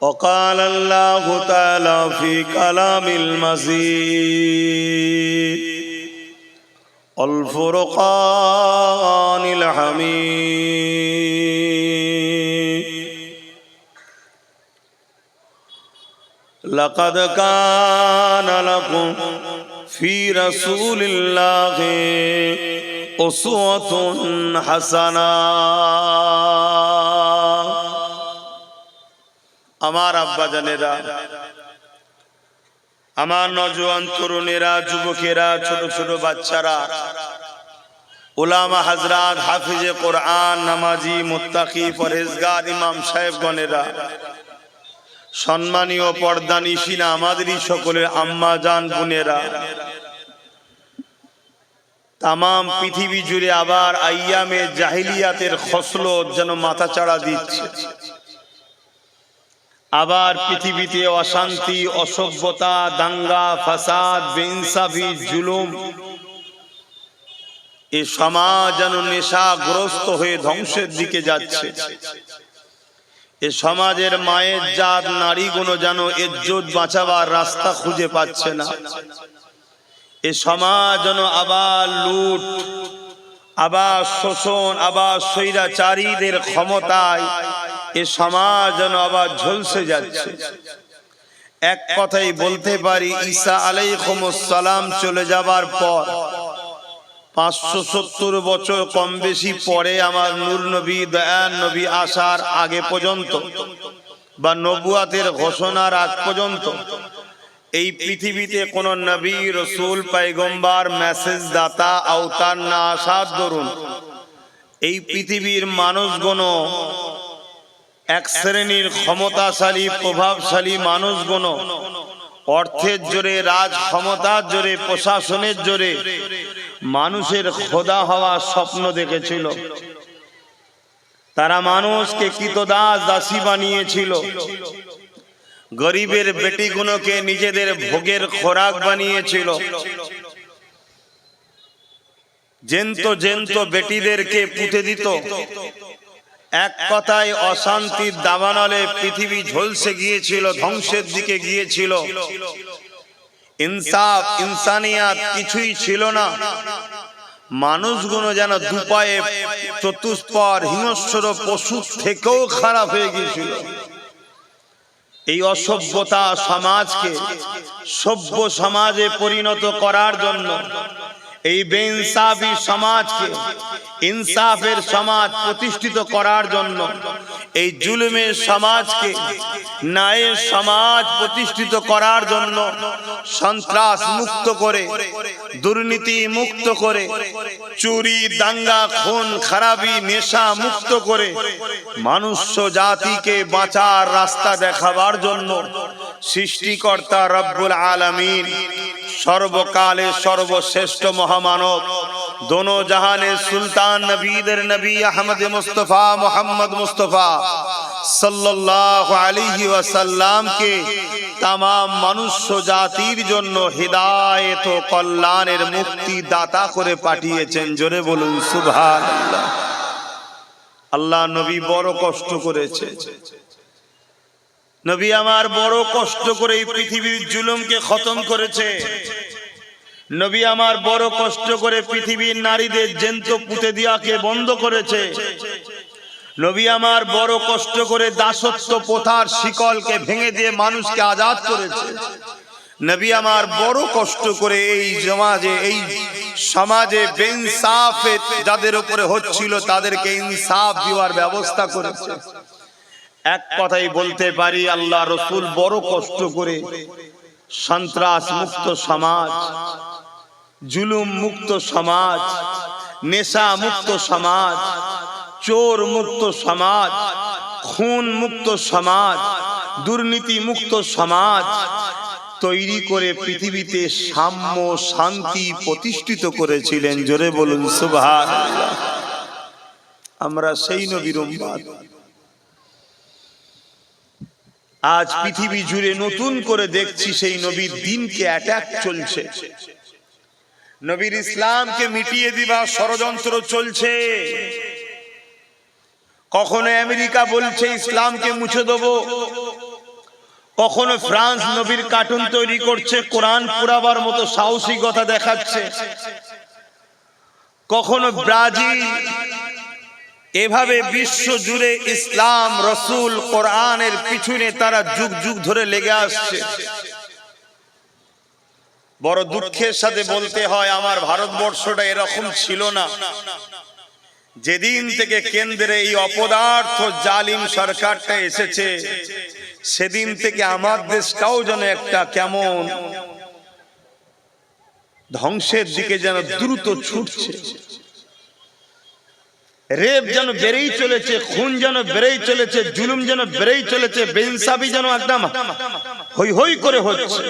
وقال الله تعالى في كلام المجيد الفرقان الحميد لقد كان لكم في رسول الله أسوة حسنة আমার আব্বা জানেরা, আমার নওজোয়ান তরুণেরা, যুবকেরা, ছোট ছোট বাচ্চারা, উলামা হযরত, হাফিজে কোরআন, নামাজি, মুত্তাকি, পরহেজগার ইমাম সাহেবগণেরা, সম্মানীয় পর্দানিশিনা আমাদেরই সকলের আম্মা জান বোনেরা, তামাম পৃথিবী জুড়ে আবার আইয়ামে জাহিলিয়াতের খসলত যেন মাথাচাড়া দিচ্ছে। আবার পৃথিবীতে অশান্তি, অসভ্যতা, দাঙ্গা, ফাসাদ, বেইনসাফি, জুলুম, এই সমাজ যেন নেশাগ্রস্ত হয়ে ধ্বংসের দিকে যাচ্ছে। এ সমাজের মায়ের জাত নারীগুলো যেন ইজ্জত বাঁচাবার রাস্তা খুঁজে পাচ্ছে না। এ সমাজ যেন আবার লুট, আবার শোষণ, আবার স্বৈরাচারীদের ক্ষমতায় এ সমাজ যেন আবার ঝলসে যাচ্ছে। এক কথাই বলতে পারি, ঈসা আলাইহিস সালাম চলে যাবার পর 570 বছর কম বেশি পরে আমার নূর নবী, দয়ার নবী আসার আগে পর্যন্ত বা নবুয়াতের ঘোষণার আগ পর্যন্ত এই পৃথিবীতে কোন নবী, রসুল, পয়গম্বর, মেসেজ দাতা, আওতার না আসার দরুন এই পৃথিবীর মানুষগণ, এক শ্রেণীর ক্ষমতাশালী প্রভাবশালী মানুষগণ অর্থের জোরে, রাজ ক্ষমতার জোরে, প্রশাসনের জোরে মানুষের খোদা হওয়ার স্বপ্ন দেখেছিল। তারা মানুষকে কৃতদাস, দাসী বানিয়েছিল। গরিবের বেটিগুলোকে নিজেদের ভোগের খোরাক বানিয়েছিল। জেন্ত বেটিদেরকে পুঁতে দিত। এক কথায় অশান্তির দাবানলে পৃথিবী ঝলসে গিয়েছিল, ধ্বংসের দিকে গিয়েছিল। ইনসাফ, ইনসানিয়াত কিছুই ছিল না। মানুষগুলো যেন দুপায়ে চতুষ্পদ হিংস্র পশুর থেকেও খারাপ হয়ে গিয়েছিল। এই অসভ্যতা সমাজকে সভ্য সমাজে পরিণত করার জন্য, এই বেইনসাফি সমাজকে ইনসাফের সমাজ প্রতিষ্ঠিত করার জন্য, এই জুলুমের সমাজকে ন্যায়ের সমাজ প্রতিষ্ঠিত করার জন্য, সন্ত্রাস মুক্ত করে, দুর্নীতি মুক্ত করে, চুরি, দাঙ্গা, খুন খারাপি, নেশা মুক্ত করে মনুষ্য জাতিকে বাঁচার রাস্তা দেখাবার জন্য সৃষ্টিকর্তা রব্বুল আলামিন, সর্বকালে সর্বশ্রেষ্ঠ মহামানব, দোনো জাহানের সুলতান, নবীদের নবী আহমদ মুস্তফা মুহাম্মদ মুস্তফা সাল্লাল্লাহু আলাইহি ওয়াসাল্লামকে তামাম মনুষ্য জাতির জন্য হিদায়াত ও কল্যাণের মুক্তি দাতা করে পাঠিয়েছেন। জোরে বলুন সুবহানাল্লাহ। আল্লাহ নবী বড় কষ্ট করেছে। নবী আমার বড় কষ্ট করে এই পৃথিবীর জুলুমকে খতম করেছে। নবী আমার বড় কষ্ট করে পৃথিবীর নারীদের জ্যান্ত পুঁতে দেওয়াকে বন্ধ করেছে। নবী আমার বড় কষ্ট করে দাসত্ব প্রথার শিকলকে ভেঙে দিয়ে মানুষকে আজাদ করেছে। নবী আমার বড় কষ্ট করে এই সমাজে বেইনসাফ যাদের উপরে হচ্ছিল তাদেরকে ইনসাফ দেওয়ার ব্যবস্থা করেছে। এক কথাই বলতে পারি, আল্লাহ রসুল বড় কষ্ট করে সন্ত্রাস মুক্ত সমাজ, জুলুম মুক্ত সমাজ, নেশা মুক্ত সমাজ, চোর মুক্ত সমাজ, খুন মুক্ত সমাজ, দুর্নীতি মুক্ত সমাজ তৈরি করে পৃথিবীতে সাম্য শান্তি প্রতিষ্ঠিত করেছিলেন। জোরে বলুন সুবহানাল্লাহ। আমরা সেই নবীর উম্মত। আজ পৃথিবী জুড়ে নতুন করে দেখছি সেই নবীর দিনকে অ্যাটাক চলছে, নবীর ইসলামকে মিটিয়ে দিবার ষড়যন্ত্র চলছে। কখনো আমেরিকা বলছে ইসলামকে মুছে দেবো, কখনো ফ্রান্স নবীর কার্টুন তৈরি করছে, কোরআন পুরাবার মতো সাহসিকতা দেখাচ্ছে, কখনো ব্রাজিল, এভাবে বিশ্ব জুড়ে ইসলাম রসুল কোরআনের পিছনে তারা যুগ যুগ ধরে লেগে আসছে। বড় দুঃখের সাথে বলতে হয়, আমার ভারতবর্ষটা এরকম ছিল না। যেদিন থেকে কেন্দ্রে এই অপদার্থ জালিম সরকারটা এসেছে, সেদিন থেকে আমার দেশটাও যেন একটা কেমন ধ্বংসের দিকে যেন দ্রুত ছুটছে। রেপ যেন বেড়েই চলেছে, খুন যেন বেড়েই চলেছে, জুলুম যেন বেড়েই চলেছে, বেইনসাফি যেন একদম হই হই করে হচ্ছে।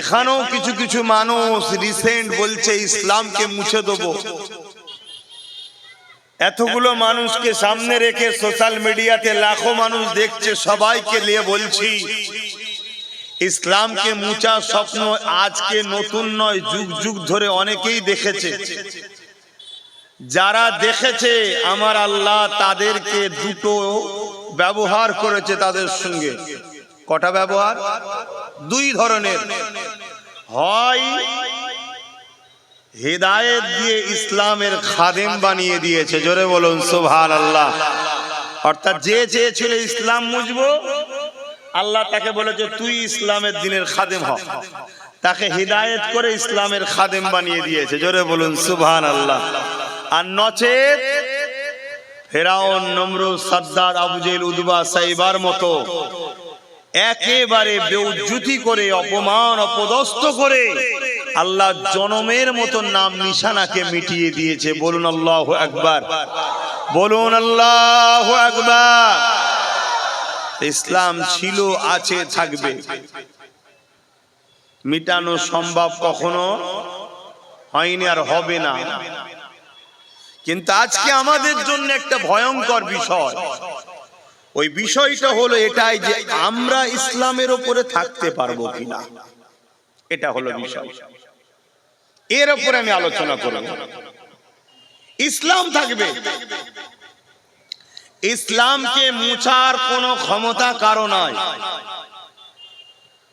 এখানেও কিছু কিছু মানুষ রিসেন্ট বলছে ইসলামকে মুছে দেবো। এতগুলো মানুষকে সামনে রেখে সোশ্যাল মিডিয়াতে লাখো মানুষ দেখছে, সবাইকে নিয়ে বলছি ইসলামকে মুছার স্বপ্ন আজকে নতুন নয়, যুগ যুগ ধরে অনেকেই দেখেছে। যারা দেখেছে আমার আল্লাহ তাদেরকে দুটো ব্যবহার করেছে তাদের সঙ্গে। কটা ব্যবহার? দুই ধরনের। হয় হিদায়াত দিয়ে ইসলামের খাদেম বানিয়ে দিয়েছে, জোরে বলুন সুবহানাল্লাহ। অর্থাৎ যে চেয়েছিল ইসলাম মুছবো, আল্লাহ তাকে বলেছে তুই ইসলামের দ্বীনের খাদেম হ, তাকে হিদায়াত করে ইসলামের খাদেম বানিয়ে দিয়েছে, জোরে বলুন সুবহানাল্লাহ। আর নচেত ফেরাউন, নমরুদ, সাদ্দাত, আবু জেহেল, উতবা, সাইবার মতো একেবারে বেউজ্জতি করে, অপমান অপদস্থ করে আল্লাহ জনমের মতো নাম নিশানাকে মিটিয়ে দিয়েছে। বলুন আল্লাহু আকবার, বলুন আল্লাহু আকবার। ইসলাম ছিল, আছে, থাকবে, মিটানো সম্ভব কখনো হয়নি আর হবে না। কিন্তু আজকে আমাদের জন্য একটা ভয়ঙ্কর বিষয়, ওই বিষয়টা হলো এটাই যে আমরা ইসলামের উপরে থাকতে পারবো কিনা, এটা হলো বিষয়। এর উপরে আমি আলোচনা করব। ইসলাম থাকবে, ইসলামকে মুছার কোনো ক্ষমতা কারো নয়।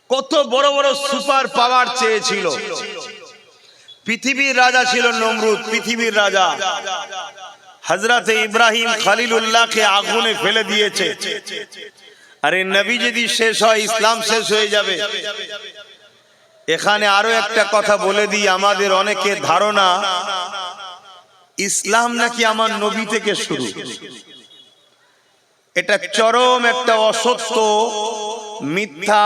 কত বড় বড় সুপার পাওয়ার চেয়েছিল। পৃথিবীর রাজা ছিল নমরুদ, পৃথিবীর রাজা। হযরতে ইব্রাহিম খলিলুল্লাহকে আগুনে ফেলে দিয়েছে। আরে নবী যদি শেষ হয়, ইসলাম শেষ হয়ে যাবে। এখানে আরো একটা কথা বলে দিই, আমাদের অনেকের ধারণা ইসলাম নাকি আমার নবী থেকে শুরু। এটা চরম একটা অসত্য, মিথ্যা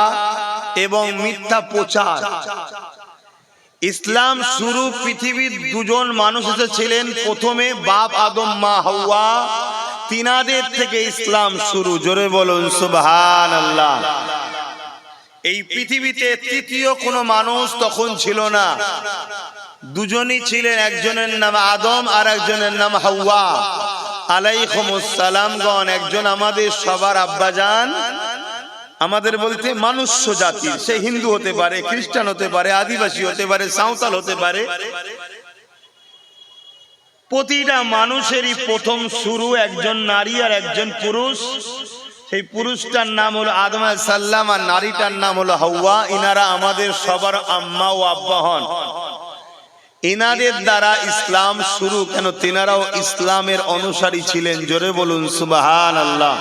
এবং মিথ্যা প্রচার। ইসলাম শুরু পৃথিবীর দুজন মানুষ এসেছিলেন, প্রথমে বাপ আদম, মা হাওয়া, তিনাদের থেকে ইসলাম শুরু। জোরে বলুন সুবহানাল্লাহ। এই পৃথিবীতে তৃতীয় কোনো মানুষ তখন ছিল না, দুজনই ছিলেন, একজনের নাম আদম আর একজনের নাম হাওয়া আলাইহিমুস সালামগণ। একজন আমাদের সবার আব্বাজান, আমাদের বলতে মনুষ্য জাতি, সে হিন্দু হতে পারে, খ্রিস্টান হতে পারে, আদিবাসী হতে পারে, সাঁওতাল হতে পারে। প্রতিটা মানুষেরই প্রথম শুরু একজন নারী আর একজন পুরুষ। সেই পুরুষটার নাম হলো আদম আলাইহিস সালাম আর নারীটার নাম হলো হাওয়া। ইনারা আমাদের সবার আম্মা ও আব্বা হন। ইনাদের দ্বারা ইসলাম শুরু। কেন? তিনারাও ইসলামের অনুসারী ছিলেন। জোরে বলুন সুবহানাল্লাহ।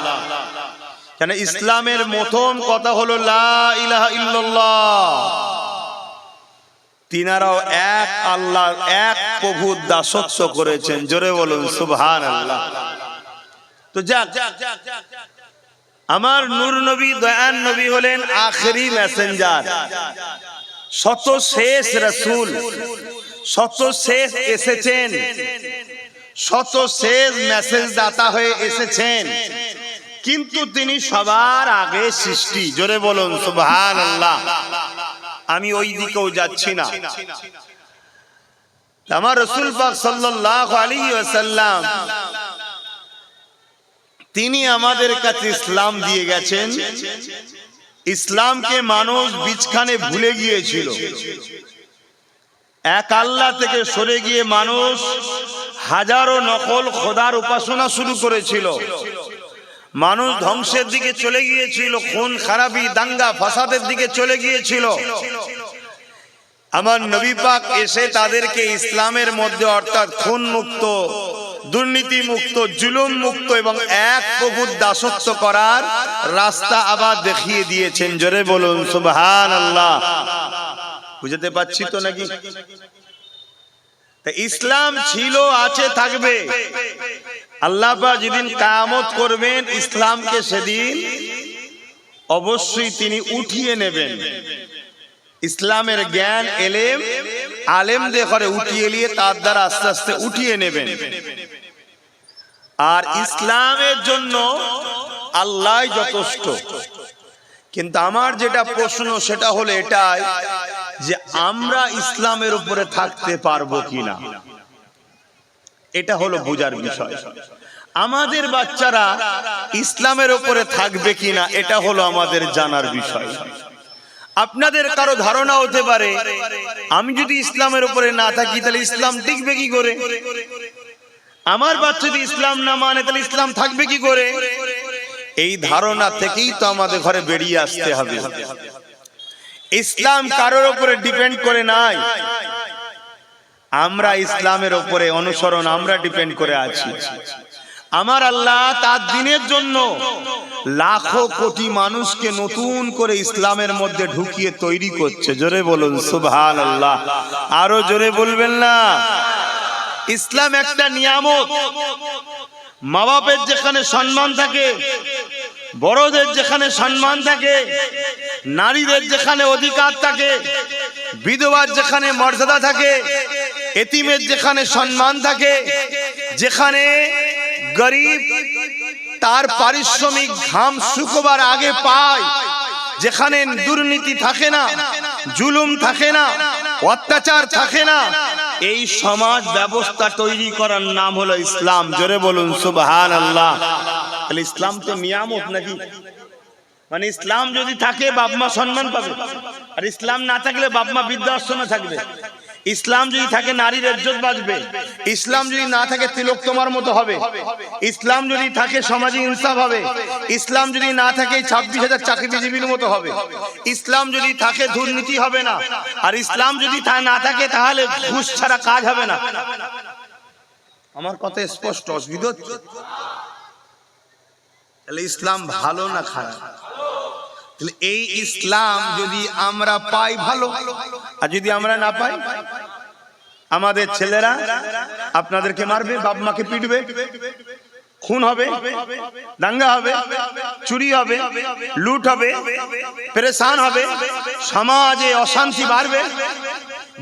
কেন? ইসলামের প্রথম কথা হলো লা ইলাহা ইল্লাল্লাহ। তিনারাও এক আল্লাহ, এক প্রভুর দাসত্ব করেছেন। জোরে বলুন সুবহানাল্লাহ। তো যাক, আমার নূর নবী, দয়ান নবী হলেন আখেরি মেসেঞ্জার, শত শেষ রাসূল, শত শেষ এসেছেন, শত শেষ মেসেজ দাতা হয়ে এসেছেন। কিন্তু তিনি সবার আগে সৃষ্টি। জোরে বলুন সুবহানাল্লাহ। আমি ওই দিকেও যাচ্ছি না। আমার রাসূল পাক সাল্লাল্লাহু আলাইহি ওয়াসাল্লাম তিনি আমাদের কাছে ইসলাম দিয়ে গেছেন। ইসলামকে মানুষ বিছখানে ভুলে গিয়েছিল। এক আল্লাহ থেকে সরে গিয়ে মানুষ হাজারো নকল খোদার উপাসনা শুরু করেছিল। মানুষ ধ্বংসের দিকে চলে গিয়েছিল, খুন খারাপি দাঙ্গা ফাসাদের দিকে চলে গিয়েছিল। আমার নবী পাক এসে তাদেরকে ইসলামের মধ্যে অর্থাৎ খুন মুক্ত, দুর্নীতি মুক্ত, জুলুম মুক্ত এবং এক প্রভুর দাসত্ব করার রাস্তা আবার দেখিয়ে দিয়েছেন। জোরে বলুন সুবহানাল্লাহ। বুঝতে পারছি তো নাকি? ইসলাম ছিল, আছে, থাকবে। আল্লাহ পাক যেদিন কিয়ামত করবেন ইসলামকে সেদিন অবশ্যই তিনি উঠিয়ে নেবেন। ইসলামের জ্ঞান এলেম আলেমদের ঘরে উঠিয়ে নিয়ে তার দ্বারা আস্তে আস্তে উঠিয়ে নেবেন। আর ইসলামের জন্য আল্লাহ যথেষ্ট। কিন্তু আমার যেটা প্রশ্ন সেটা হলো এটাই যে আমরা ইসলামের উপরে থাকতে পারবো কিনা, এটা হলো বোঝার বিষয়। আমাদের বাচ্চারা ইসলামের উপরে থাকবে কিনা এটা হলো আমাদের জানার বিষয়। আপনাদের কারো ধারণা হতে পারে আমি যদি ইসলামের উপরে না থাকি তাহলে ইসলাম টিকবে কি করে, আমার বাচ্চা যদি ইসলাম না মানে তাহলে ইসলাম থাকবে কি করে। এই ধারণা থেকেই তো আমাদের ঘরে বেরিয়ে আসতে হবে। ইসলাম কারোর উপরে ডিপেন্ড করে নাই, আমরা ইসলামের উপরে অনুসরণ আমরা ডিপেন্ড করে আছি। আমার আল্লাহ তার দিনের জন্য লাখো কোটি মানুষকে নতুন করে ইসলামের মধ্যে ঢুকিয়ে তৈরি করছে। জোরে বলুন সুবহানাল্লাহ। আরো জোরে বলবেন না? ইসলাম একটা নিয়ামত। মা বাপের যেখানে সম্মান থাকে, বড়দের যেখানে সম্মান থাকে, নারীদের যেখানে অধিকার থাকে, বিধবার যেখানে মর্যাদা থাকে, এতিমের যেখানে সম্মান থাকে, যেখানে গরিব তার পারিশ্রমিক ঘাম শুকোবার আগে পায়, যেখানে দুর্নীতি থাকে না, জুলুম থাকে না, অত্যাচার থাকে না, এই সমাজ ব্যবস্থা তৈরি করার নাম হলো ইসলাম। জোরে বলুন সুবহানাল্লাহ। তাহলে ইসলাম তো নিয়ামত নাকি? মানে ইসলাম যদি থাকে বাপ মা সম্মান পাবে, আর ইসলাম না থাকলে বাপ মা বৃদ্ধাশ্রমে থাকবে। ইসলাম যদি থাকে নারীর ইজ্জত বাঁচবে, ইসলাম যদি না থাকে তিলক তোমার মতো হবে, ইসলাম যদি থাকে সমাজে ইনসাফ হবে, ইসলাম যদি না থাকে 26,000 চাকরিজীবীর মতো হবে, ইসলাম যদি থাকে দুর্নীতি হবে না, আর ইসলাম যদি না থাকে তাহলে ঘুষ ছাড়া কাজ হবে না। আমার কথা স্পষ্ট? অসুবিধা হচ্ছে? তাহলে ইসলাম ভালো না খারাপ? তাহলে এই ইসলাম যদি আমরা পাই ভালো, আর যদি আমরা না পাই, আমাদের ছেলেরা আপনাদেরকে মারবে, বাপ মাকে পিটবে, খুন হবে, দাঙ্গা হবে, চুরি হবে, লুট হবে, পেরেশান হবে, সমাজে অশান্তি বাড়বে।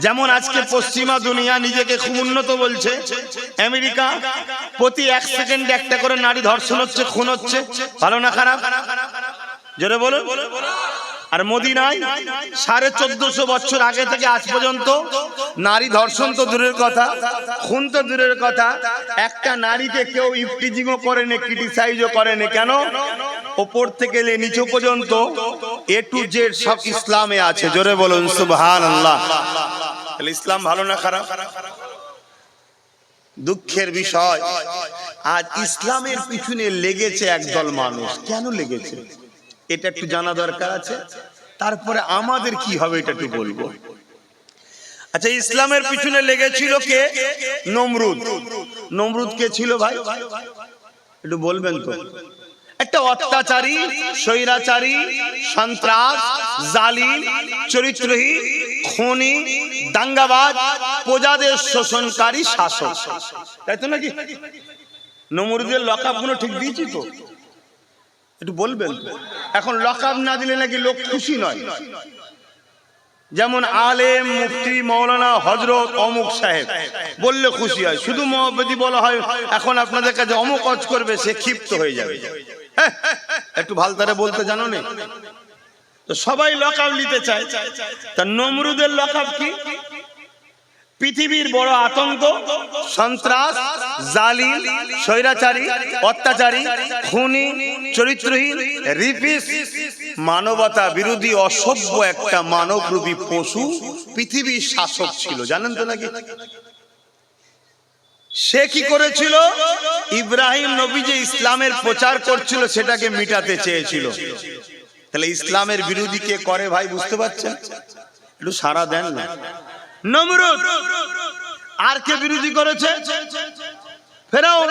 যেমন আজকে পশ্চিমা দুনিয়া নিজেকে খুব উন্নত বলছে, আমেরিকা প্রতি 1 সেকেন্ডে একটা করে নারী ধর্ষণ হচ্ছে, খুন হচ্ছে। ভালো না খারাপ? জোরে বলো। আর মদিনায় 1450 বছর আগে থেকে আজ পর্যন্ত নারী ধর্ষণ তো দূরের কথা, খুন তো দূরের কথা, একটা নারীকে কেউ ইফটিজিংও করেনি, ক্রিটিসাইজও করেনি। কেন? উপর থেকে নিচু পর্যন্ত A to Z সব ইসলামে আছে। জোরে বলুন সুবহানাল্লাহ। তাহলে ইসলাম ভালো না খারাপ? দুঃখের বিষয় আজ ইসলামের পিছনে লেগেছে একদল মানুষ। কেন লেগেছে এটা একটু জানা দরকার আছে, তারপরে আমাদের কি হবে এটা একটু বলবো। আচ্ছা, ইসলামের পিছনে লেগেছিল কে? নমরুদ। নমরুদ কে ছিল ভাই? একটু বলবেন তো? একটা অত্যাচারী, স্বৈরাচারী, সন্ত্রাস, জালিম, চরিত্রহীন, খুনি, দাঙ্গাবাজ, প্রজাদের শোষণকারী শাসক, তাই তো নাকি? নমরুদের লকআপ গুলো ঠিক দিয়েছি তো? একটু বলবেন। এখন লকআপ না দিলে নাকি লোক খুশি নয়। যেমন আলেম, মুফতি, মৌলানা, হযরত, অমুক সাহেব বললে খুশি হয়। শুধু যদি বলা হয় এখন আপনাদের কাছে অমুক কাজ করবে, সে ক্ষিপ্ত হয়ে যাবে। একটু ভালতারে বলতে জানো না তো সবাই লকআপ নিতে চায়। তা নমরুদের লকআপ কি? পৃথিবীর বড় আতঙ্ক, সন্ত্রাস, জালিম, স্বৈরাচারী, অত্যাচারী, খুনি, চরিত্রহীন, রিপিস, মানবতা বিরোধী অসভ্য একটা মানবরূপী পশু পৃথিবীর শাসক ছিল। জানেন তো নাকি? সে কি করেছিল? ইব্রাহিম নবী যে ইসলামের প্রচার করছিল সেটাকে মিটাতে চেয়েছিল। তাহলে ইসলামের বিরোধী কে করে ভাই, বুঝতে পারছেন? একটু সারা দেন না। নমরুদ। আর কে বিরোধী করেছে? ফেরাউন।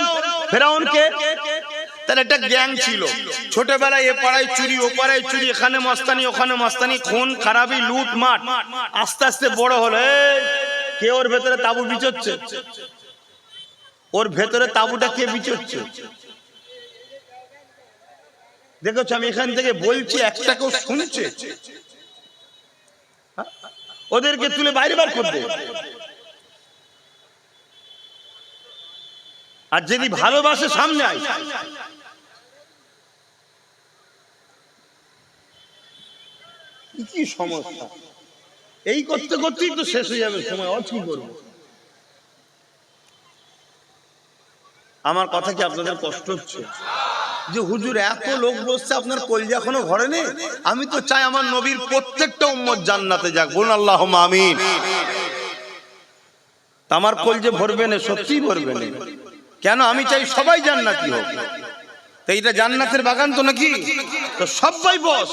ফেরাউন কে? তার একটা গ্যাং ছিল, ছোটবেলায় এ পাড়ায় চুরি, ও পাড়ায় চুরি, এখানে মস্তানি, ওখানে মস্তানি, খুন খারাপি, লুট মাট। আস্তে আস্তে বড় হলো। কে ওর ভেতরে তাবু বিচোচ্ছে? ওর ভেতরে তাবুটা কে বিচোচ্ছে? দেখেছো, আমি এখান থেকে বলছি, একটা কেউ শুনছে? ওদেরকে তুলে বাইরে বার করবে। আর যদি ভালোবাসে সামনে আয়। কি সমস্যা? এই করতে করতেই তো শেষ হয়ে যাবে সময়। কি করবো? আমার কথা কি আপনাদের কষ্ট হচ্ছে? যে হুজুর এত লোক বসছে, আপনার কলজা এখনো ঘরে নেই? আমি তো চাই আমার নবীর প্রত্যেকটা উম্মত জান্নাতে যাক। বলুন আল্লাহুম্মা আমিন। আমার কলজে ভরবে না, সত্যি ভরবে না। কেন? আমি চাই সবাই জান্নাতি হোক। তো এটা জান্নাতের বাগান তো নাকি? তো সবাই বস।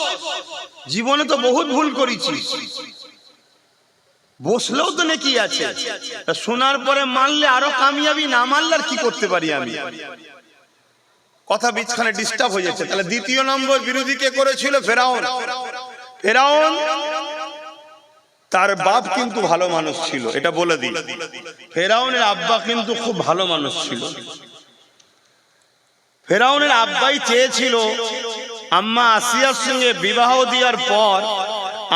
জীবনে তো বহুত ভুল করেছি, বসলেও তো নাকি আছে। শোনার পরে মানলে আরো কামিয়াবি, না মানলে আর কি করতে পারি আমি? কথা বিছখানে ডিস্টার্ব হয়ে যাচ্ছে। তাহলে দ্বিতীয় নম্বর বিরোধী কে করেছিল? ফেরাউন। ফেরাউন তার বাপ কিন্তু ভালো মানুষ ছিল, এটা বলে দিই। ফেরাউনের আব্বা কিন্তু খুব ভালো মানুষ ছিল। ফেরাউনের আব্বাই চেয়েছিল আম্মা আসিয়ার সঙ্গে বিবাহ দেওয়ার পর,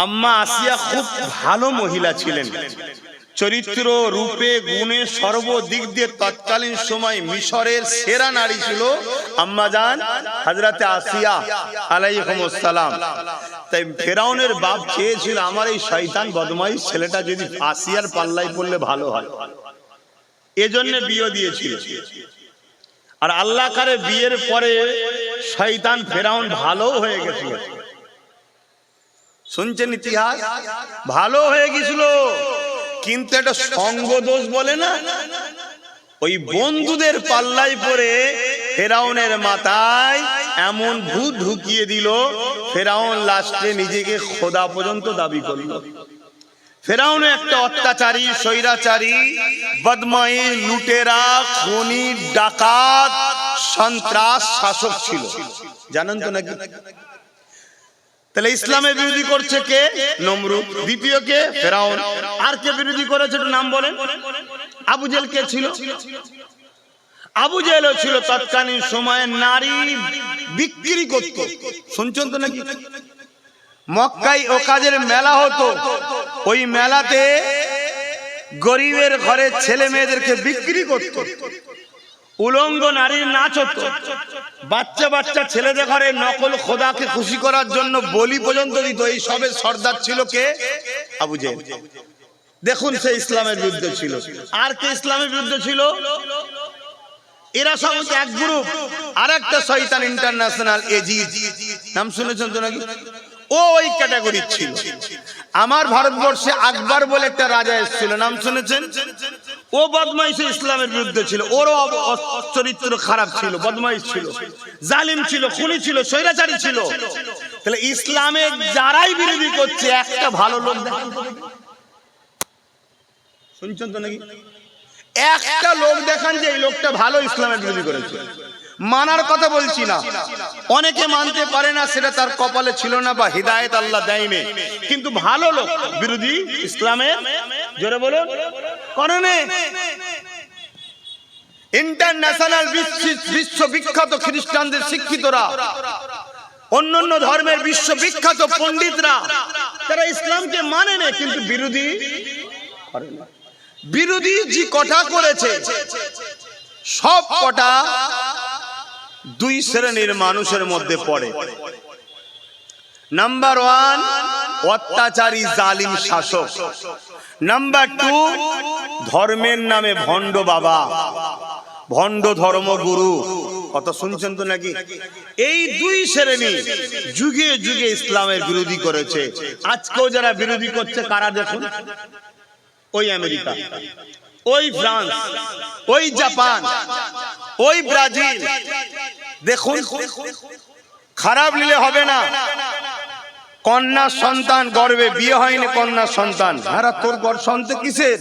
আম্মা আসিয়া খুব ভালো মহিলা ছিলেন, চরিত্র, রূপে, গুণে, সর্বদিক দিয়ে তৎকালীন সময় মিশরের সেরা নারী ছিল আম্মা জান হযরতে আসিয়া আলাইহিস সালাম। তাই ফেরাউনের বাপ চেয়েছিল আমার এই শয়তান বদমাইশ ছেলেটা যদি আসিয়ার পাল্লায় পড়লে ভালো হয়, এজন্য বিয়ে দিয়েছিল। আর আল্লাহ কারে বিয়ের পরে শয়তান ফেরাউন ভালো হয়ে গেছিল। শুনছেন ইতিহাস? ভালো হয়ে গেছিল, কিন্তু একটা সঙ্গ দোষ বলে না, ওই বন্ধুদের পাল্লায় পড়ে ফেরাউনের মাথায় এমন ভূত ঢুকিয়ে দিল, ফেরাউন লাস্টে নিজেকে খোদা পর্যন্ত দাবি করলো। ফেরাউন একটা অত্যাচারী, স্বৈরাচারী, বদমাইশ, লুটেরা, খুনি, ডাকাত, সন্ত্রাস শাসক ছিল। জানেন তো নাকি? তাহলে ইসলামের বিরোধী করছে কে? নমরুদ। দ্বিতীয় কে? ফেরাউন। আর কে বিরোধী করেছে একটু নাম বলেন? আবু জেহেল কে ছিল? আবু জেহেল ছিল তৎকালীন সময়ে নারী বিক্রি করত। শুনছেন তো নাকি? মক্কায় ও কাজের মেলা হতো, ওই মেলাতে গরিবের ঘরে ছেলে মেয়েদেরকে বিক্রি করত। উলঙ্গ নারীর নাচ হতো, বাচ্চা বাচ্চা ছেলেদের ঘরে নকল খোদাকে খুশি করার জন্য বলি পর্যন্ত দিত। এই সবের সর্দার ছিল কে? আবু জেহেল। দেখুন, সে ইসলামের বিরুদ্ধে ছিল। আর কে ইসলামের বিরুদ্ধে ছিল? এরা সব এক গ্রুপ। আর একটা শয়তান ইন্টারন্যাশনাল এজিদ, নাম শুনেছেন তো নাকি? ও ওই ক্যাটাগরি ছিল। আমার ভারতবর্ষে আকবর বলে একটা রাজা এসেছিল, নাম শুনেছেন? ও বদমাইশ, ইসলামের বিরুদ্ধে ছিল। ওরও চরিত্র খারাপ ছিল, বদমাইশ ছিল, জালিম ছিল, খুনি ছিল, স্বৈরাচারী ছিল। তাহলে ইসলামের যারাই বিরোধী করছে, একটা ভালো লোক দেখান। শুনছেন তো নাকি? একটা লোক দেখান যে এই লোকটা ভালো, ইসলামের বিরোধী করেছে। মানার কথা বলছি না, অনেকে মানতে পারে না, সেটা তার কপালে ছিল না বা হিদায়াত আল্লাহ দেয়নি, কিন্তু ভালো লোক বিরোধী ইসলামের, জোরে বলুন, করেনি। ইন্টারন্যাশনাল বিশ্ববিখ্যাত খ্রিস্টানদের শিক্ষিতরা, অন্যান্য ধর্মের বিশ্ববিখ্যাত পণ্ডিতরা, তারা ইসলামকে মানে না, কিন্তু বিরোধী করে না। বিরোধী যে কটা করেছে, সব কটা দুই শ্রেণীর মানুষের মধ্যে পড়ে। নাম্বার 1 অত্যাচারী জালিম শাসক। নাম্বার 2 ধর্মের নামে ভণ্ড বাবা, ভণ্ড ধর্মগুরু। কথা শুনছেন তো নাকি? এই দুই শ্রেণী যুগে যুগে ইসলামের বিরোধী করেছে। আজকেও যারা বিরোধী করছে কারা দেখুন? ওই আমেরিকা। ওই ফ্রান্স, ওই জাপান, ওই ব্রাজিল, দেখুন খারাপ নিলে হবে না। কন্যা সন্তান গর্ভে, বিয়ে হয়নি কন্যা সন্তান, হ্যাঁ তোর সন্তান কিসের?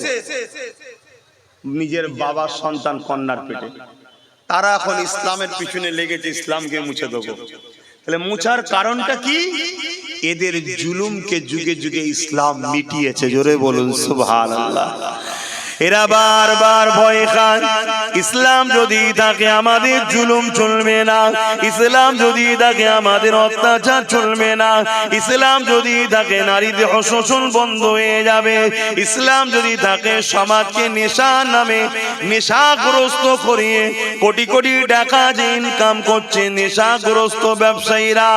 নিজের বাবার সন্তান কন্যার পেটে। তারা এখন ইসলামের পিছনে লেগেছে, ইসলামকে মুছে দেবো। তাহলে মুছার কারণটা কি? এদের জুলুমকে যুগে যুগে ইসলাম মিটিয়েছে। জোরে বলুন সুবহানাল্লাহ। এরা বারবার ভয় খায়, ইসলাম যদি থাকে আমাদের জুলুম চলবে না, ইসলাম যদি থাকে আমাদের অত্যাচার চলবে না, ইসলাম যদি থাকে নারীদের শোষণ বন্ধ হয়ে যাবে, ইসলাম যদি থাকে সমাজকে নেশার নামে নেশাগ্রস্ত করিয়ে কোটি কোটি টাকা যে ইনকাম করছে নেশাগ্রস্ত ব্যবসায়ীরা,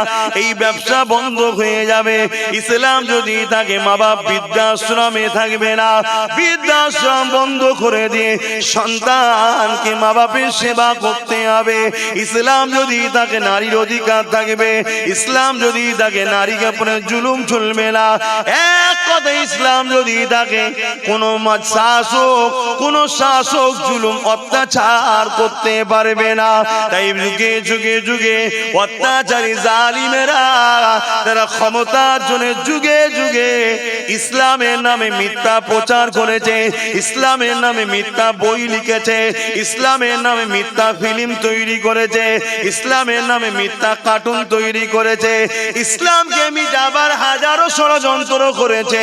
এই ব্যবসা বন্ধ হয়ে যাবে। ইসলাম যদি থাকে মা বাপ বৃদ্ধাশ্রমে থাকবে না, বৃদ্ধাশ্রম বন্ধ করে দিয়ে সন্তানকে মা বাপের সেবা করতে হবে। ইসলাম যদি তাকে নারীর অধিকার থাকবে, ইসলাম যদি তাকে নারীকে উপরে জুলুম চলবে না। এক কথা, ইসলাম যদি তাকে কোন শাসক জুলুম অত্যাচার করতে পারবে না। তাই যুগে যুগে যুগে অত্যাচারী জালিমেরা তারা ক্ষমতার জন্য যুগে যুগে ইসলামের নামে মিথ্যা প্রচার করেছে, ইসলামের নামে মিথ্যা বই লিখেছে, ইসলামের নামে মিথ্যা ফিল্ম তৈরি করেছে, ইসলামের নামে মিথ্যা কার্টুন তৈরি করেছে, ইসলামকে মিটাবার হাজারো ষড়যন্ত্র করেছে।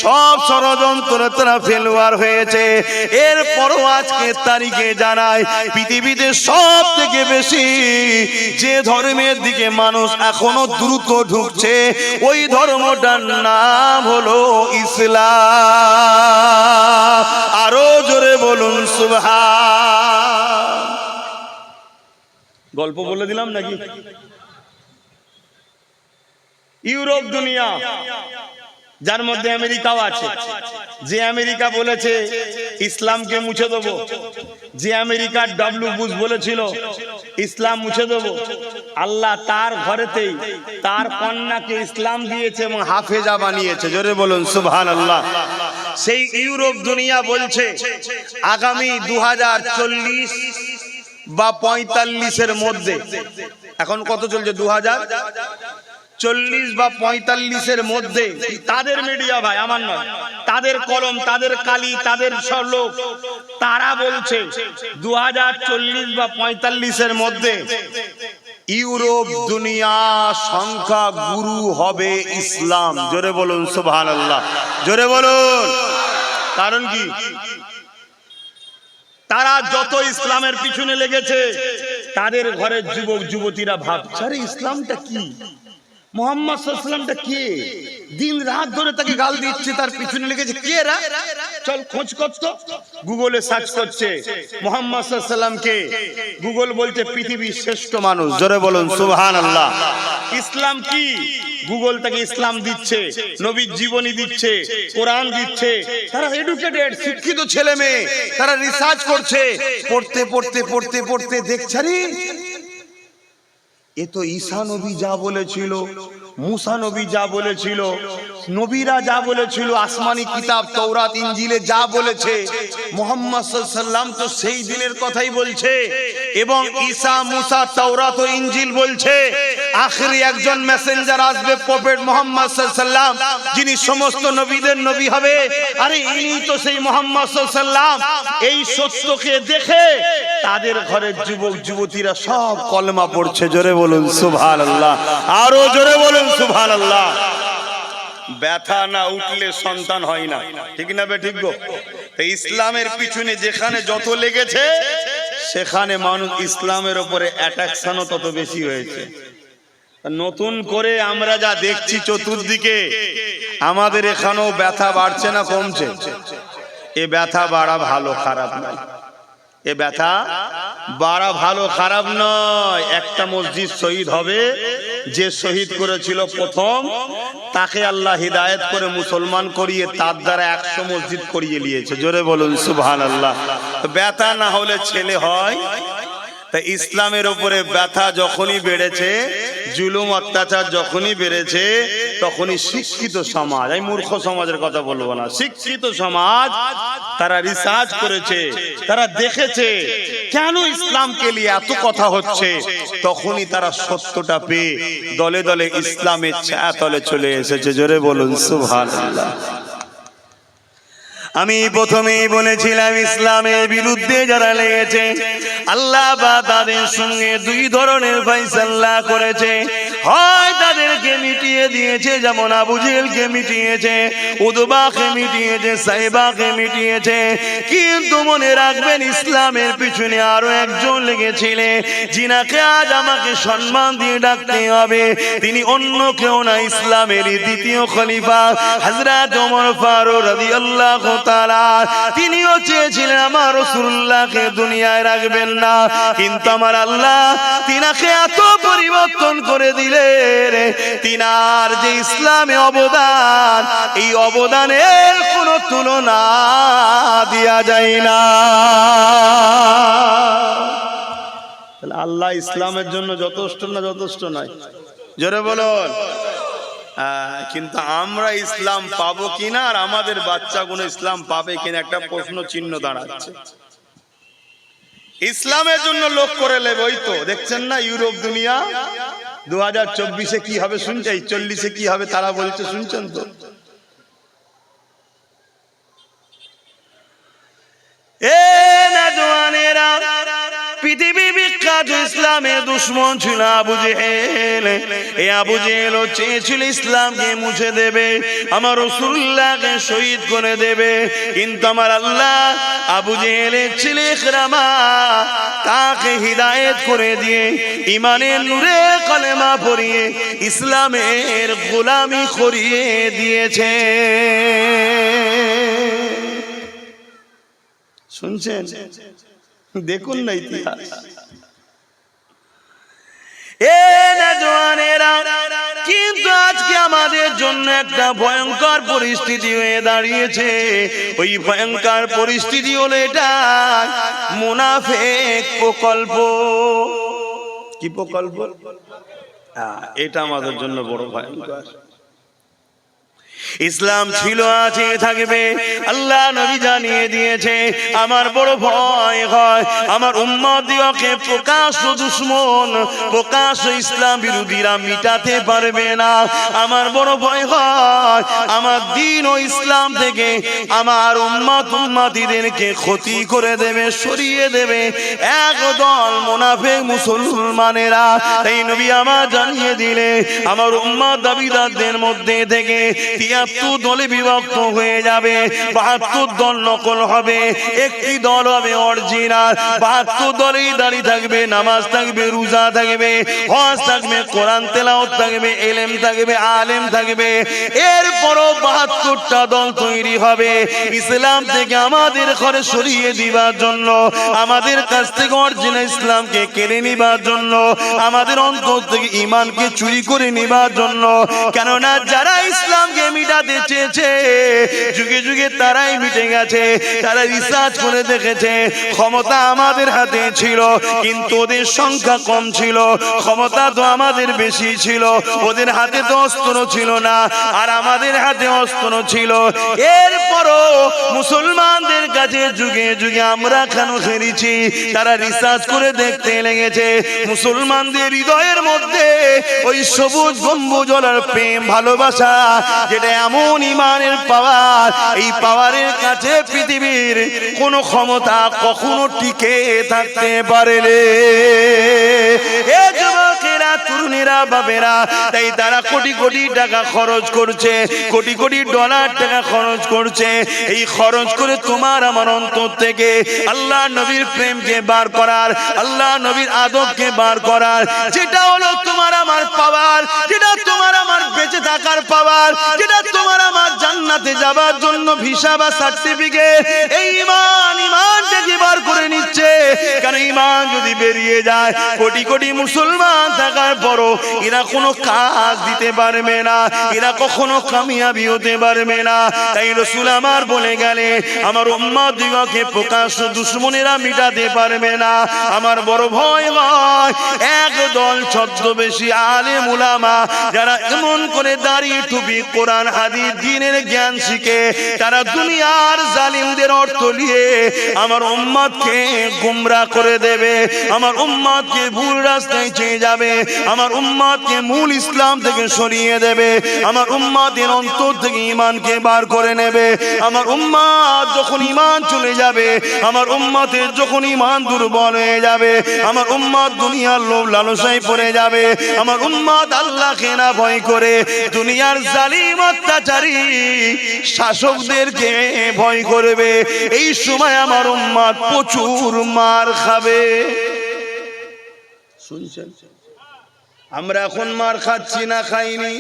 সব ষড়যন্ত্র তারা ফেলুয়ার হয়েছে। এরপরও আজকে তারিখে জানায় পৃথিবীতে সব থেকে বেশি যে ধর্মের দিকে মানুষ এখনো দ্রুত ঢুকছে, ওই ধর্মটার নাম হলো ইসলাম। আরো জোরে বলুন সুবহান। গল্প বলে দিলাম নাকি? ইউরোপ দুনিয়া, যার মধ্যে আমেরিকাও আছে, যে আমেরিকা বলেছে ইসলামকে মুছে দেবো, যে আমেরিকার ডব্লিউ বুশ বলেছিল ইসলাম মুছে দেবো, আল্লাহ তার ঘরেতেই তার কন্যাকে ইসলাম দিয়েছে এবং হাফেজা বানিয়েছে। জোরে বলুন সুবহানাল্লাহ। সেই ইউরোপ দুনিয়া বলছে আগামী 2040 বা 45-এর মধ্যে, এখন কত চলছে 2040 বা 45-এর মধ্যে, তাদের মিডিয়া ভাই, আমার নয়, তাদের কলম, তাদের কালি, তাদের সব লোক, তারা বলছে 2040 বা 45-এর মধ্যে ইউরোপ দুনিয়া সংখ্যা গুরু হবে ইসলাম। জোরে বলুন সুবহানাল্লাহ, জোরে বলুন। কারণ কি? তারা যত ইসলামের পিছনে লেগেছে, তাদের ঘরের যুবক যুবতীরা ভাবছে আরে ইসলামটা কি, মুহাম্মদ সাল্লাল্লাহু আলাইহি ওয়াসাল্লামটা কে? দিন রাত ধরে তাকে গাল দিচ্ছে, তার পিছনে লেগেছে, কে রা? চল খোঁজ করতো, গুগলে সার্চ করছে মুহাম্মদ সাল্লাল্লাহু আলাইহি ওয়াসাল্লাম কে, গুগল বলছে পৃথিবীর শ্রেষ্ঠ মানুষ। জোরে বলুন সুবহানাল্লাহ। ইসলাম কি? গুগল তাকে ইসলাম দিচ্ছে, নবীর জীবনী দিচ্ছে, কোরআন দিচ্ছে। তারা এডুকেটেড, শিক্ষিত ছেলে মেয়ে, তারা রিসার্চ করছে, পড়তে পড়তে পড়তে পড়তে দেখছে রে এ তো ঈসা নবী যা বলেছিল, মুসা নবী যা বলেছিল, নবীরা যা বলেছিল, আসমানি কিতাব তওরাত ইনজিলে যা বলেছে, মুহাম্মদ সাল্লাল্লাহু আলাইহি ওয়াসাল্লাম তো সেই দিনের কথাই বলছে। এবং ঈসা, মুসা, তওরাত ও ইনজিল বলছে আখেরি একজন মেসেঞ্জার আসবে, প্রফেট মুহাম্মদ সাল্লাল্লাহু আলাইহি ওয়াসাল্লাম, যিনি সমস্ত নবীদের নবী হবে। আরে ইনি তো সেই মুহাম্মদ সাল্লাল্লাহু আলাইহি ওয়াসাল্লাম। এই সত্যকে দেখে তাদের ঘরের যুবক যুবতীরা সব কলমা পড়ছে। জোরে বলুন সুবহানাল্লাহ, আরো জোরে বলুন সুবহানাল্লাহ। ব্যথা না উঠলে সন্তান হয় না, ঠিক না বে ঠিক গো? ইসলামের পিছনে যেখানে যত লেগেছে, সেখানে মানুষ ইসলামের উপরে অ্যাট্রাকশনও তত বেশি হয়েছে। নতুন করে আমরা যা দেখছি চতুর্দিকে, আমাদের এখানেও ব্যথা বাড়ছে না কমছে? এ ব্যথা বাড়া ভালো খারাপ নয়, এ ব্যথা বাড়া ভালো খারাপ নয়। একটা মসজিদ শহীদ হবে, যে শহীদ করেছিল প্রথম, তাকে আল্লাহ হিদায়াত করে মুসলমান করিয়ে তার দ্বারা 100 মসজিদ করিয়ে নিয়েছে। জোরে বলুন সুবহানাল্লাহ। ব্যথা না হলে ছেলে হয়? তাই ইসলামের উপরে ব্যথা যখনই বেড়েছে, জুলুম অত্যাচার যখনই বেড়েছে, তখনই শিক্ষিত সমাজ, আমি মূর্খ সমাজের কথা বলবো না, শিক্ষিত সমাজ তারা রিসার্চ করেছে, তারা দেখেছে কেন ইসলামকে নিয়ে এত কথা হচ্ছে, তখনই তারা সত্যটা পেয়ে দলে দলে ইসলামের ছায়াতলে চলে এসেছে। জোরে বলুন সুবহানাল্লাহ। আমি প্রথমেই বলেছিলাম ইসলামের বিরুদ্ধে যারা লেগেছে আল্লাহ বা তাদের সঙ্গে দুই ধরনের ফয়সালা করেছে। হয় তাদেরকে মিটিয়ে দিয়েছে, যেমন আবু জেহেলকে মিটিয়েছে, উতবাকে মিটিয়েছে, সাইবাকে মিটিয়েছে। কিন্তু মনে রাখবেন ইসলামের পিছনে আরো একজন লেগেছিলেন, যিনাকে আজ আমাকে সম্মান দিয়ে ডাকতে হবে। তিনি অন্য কেউ না, ইসলামেরই দ্বিতীয় খলিফা হযরত ওমর ফারুক রাদিয়াল্লাহু তাআলা। তিনিও চেয়েছিলেন আমার রাসূলুল্লাহকে দুনিয়ায় রাখবেন না, কিন্তু আমার আল্লাহ তিনাকে এত পরিবর্তন করে দিলেন, তিনার যে ইসলামে অবদান, এই অবদানের কোনো তুলনা দেয়া যায় না। তাহলে আল্লাহ ইসলামের জন্য যথেষ্ট না যথেষ্ট নয়? জোরে বলুন। কিন্তু আমরা ইসলাম পাবো কিনা আর আমাদের বাচ্চাগুলো ইসলাম পাবে কিনা একটা প্রশ্ন চিহ্ন দাঁড়াচ্ছে। ইসলামের জন্য লোক করে নেবে, ওই তো দেখছেন না ইউরোপ দুনিয়া 2024-এ কি হবে শুনছেন, 40-এ কি হবে তারা বলছে, শুনছেন তো? পৃথিবী বিখ্যাত ইসলামের দুশ্মন ছিল আবু জেহেল। এই আবু জেহেল চেয়েছিল ইসলামকে মুছে দেবে, আমার রাসূলুল্লাহকে শহীদ করে দেবে। কিন্তু আমার আল্লাহ আবু জেহেলের ছেলে ইকরামা তাকে হিদায়াত করে দিয়ে ঈমানের নূরে কলেমা পড়িয়ে ইসলামের গোলামি করিয়ে দিয়েছে। শুনছেন? দেখুন না ইতিহাস। কিন্তু আজকে আমাদের জন্য একটা ভয়ঙ্কর পরিস্থিতি হয়ে দাঁড়িয়েছে। ওই ভয়ঙ্কর পরিস্থিতি হলো এটা মুনাফিক প্রকল্প। কি প্রকল্প? এটা আমাদের জন্য বড় ভয়ঙ্কর। ইসলাম ছিল, আছে, থাকবে, আল্লাহ নবী জানিয়ে দিয়েছে। আমার বড় ভয় হয় আমার উম্মতদিওকে প্রকাশ্য দুশমন, প্রকাশ্য ইসলাম বিরোধীরা মিটাতে পারবে না। আমার বড় ভয় হয় আমার দ্বীন ও ইসলাম থেকে আমার উম্মতিদেরকে ক্ষতি করে দেবে, সরিয়ে দেবে একদল মুনাফিক মুসলমানেরা। তাই নবী আমার জানিয়ে দিলে আমার উম্মত দাবিদারদের মধ্যে থেকে ৭৩ দলে বিভক্ত হয়ে যাবে। ৭২ দল নকল হবে, একটি দল হবে অরিজিনাল। ৭২ দলেই দাঁড়িয়ে থাকবে, নামাজ থাকবে, রোজা থাকবে, হজ থাকবে, কোরআন তেলাওয়াত থাকবে, ইলম থাকবে, আলেম থাকবে। এরপরও ৭২টা দল তৈরি হবে ইসলাম থেকে আমাদের ঘরে সরিয়ে দিবার জন্য, আমাদের কাছ থেকে অরিজিনাল ইসলামকে কেড়ে নিবার জন্য, আমাদের অন্তর থেকে ঈমানকে চুরি করে নিবার জন্য। কেননা যারা ইসলামকে মিটাতে চেয়েছে যুগে যুগে তারাই মিটে গেছে। তারা রিসার্চ করে দেখেছে ক্ষমতা আমাদের হাতে ছিল, কিন্তু ওদের সংখ্যা কম ছিল। ক্ষমতা তো আমাদের বেশি ছিল, ওদের হাতে তো অস্ত্র ছিল না, আর আমাদের হাতে অস্ত্র ছিল। এরপরও মুসলমানদের কাছে যুগে যুগে আমরা কেন হেরেছি, তারা রিসার্চ করে দেখতে লেগেছে মুসলমানদের হৃদয়ের মধ্যে ওই সবুজ গম্বুজলার প্রেম ভালোবাসা, যেটা এমন ঈমানের পাওয়ার, এই পাওয়ারের কাছে পৃথিবীর কোন ক্ষমতা কখনো টিকে থাকতে পারে না। এ যুবকেরা, তরুণীরা, বাবেরা, তাই তারা কোটি কোটি টাকা খরচ করছে, কোটি কোটি ডলার টাকা খরচ করছে। এই খরচ করে তোমার আমার অন্তর থেকে আল্লাহ নবীর প্রেমকে বার করার, আল্লাহ নবীর আদবকে বার করার, যেটা হলো তোমার আমার পাওয়ার, যেটা তোমার আমার বেঁচে থাকার পাওয়ার, যেটা তোমার আমার জান্নাত জান্নাতে যাবার জন্য ভিসা বা সার্টিফিকেট এই ইমানটাকে বার করে নিচ্ছে। কারণ ইমান যদি বেরিয়ে যায়, কোটি কোটি মুসলমান থাকার পরও এরা কোনো কাজ দিতে পারবে না, এরা কখনো কামিয়াবি হতে পারবে না। তাই রাসূল আমার বলে গেলে আমার উম্মত দিগকে প্রকাশ্য দুশমনেরা মিটাতে পারবে না। আমার বড় ভয় হয় একদল ছদ্মবেশী আলেম উলামা যারা এমন করে দাড়ি টুপি কোরআন হাদিস দ্বীনের জ্ঞান শিখে তারা দুনিয়ার জালিমদের অর্থ নিয়ে আমার উম্মতকে গুমরাহ করে দেবে, আমার উম্মতকে ভুল রাস্তায় নিয়ে যাবে, আমার উম্মতকে মূল ইসলাম থেকে সরিয়ে দেবে, আমার উম্মতের অন্তর থেকে ঈমানকে বার করে নেবে। আমার উম্মত যখন ঈমান চলে যাবে, আমার উম্মতের যখন ঈমান দুর্বল হয়ে যাবে, আমার উম্মত দুনিয়ার লোভ লালসায় পড়ে যাবে, আমার উম্মত আল্লাহকে না ভয় করে দুনিয়ার জালিম অত্যাচারী শাসকদেরকে ভয় করবে। এই সময় আমার উম্মত প্রচুর মার খাবে। শুনছেন, আমরা এখন মার খাচ্ছি না খাইনি?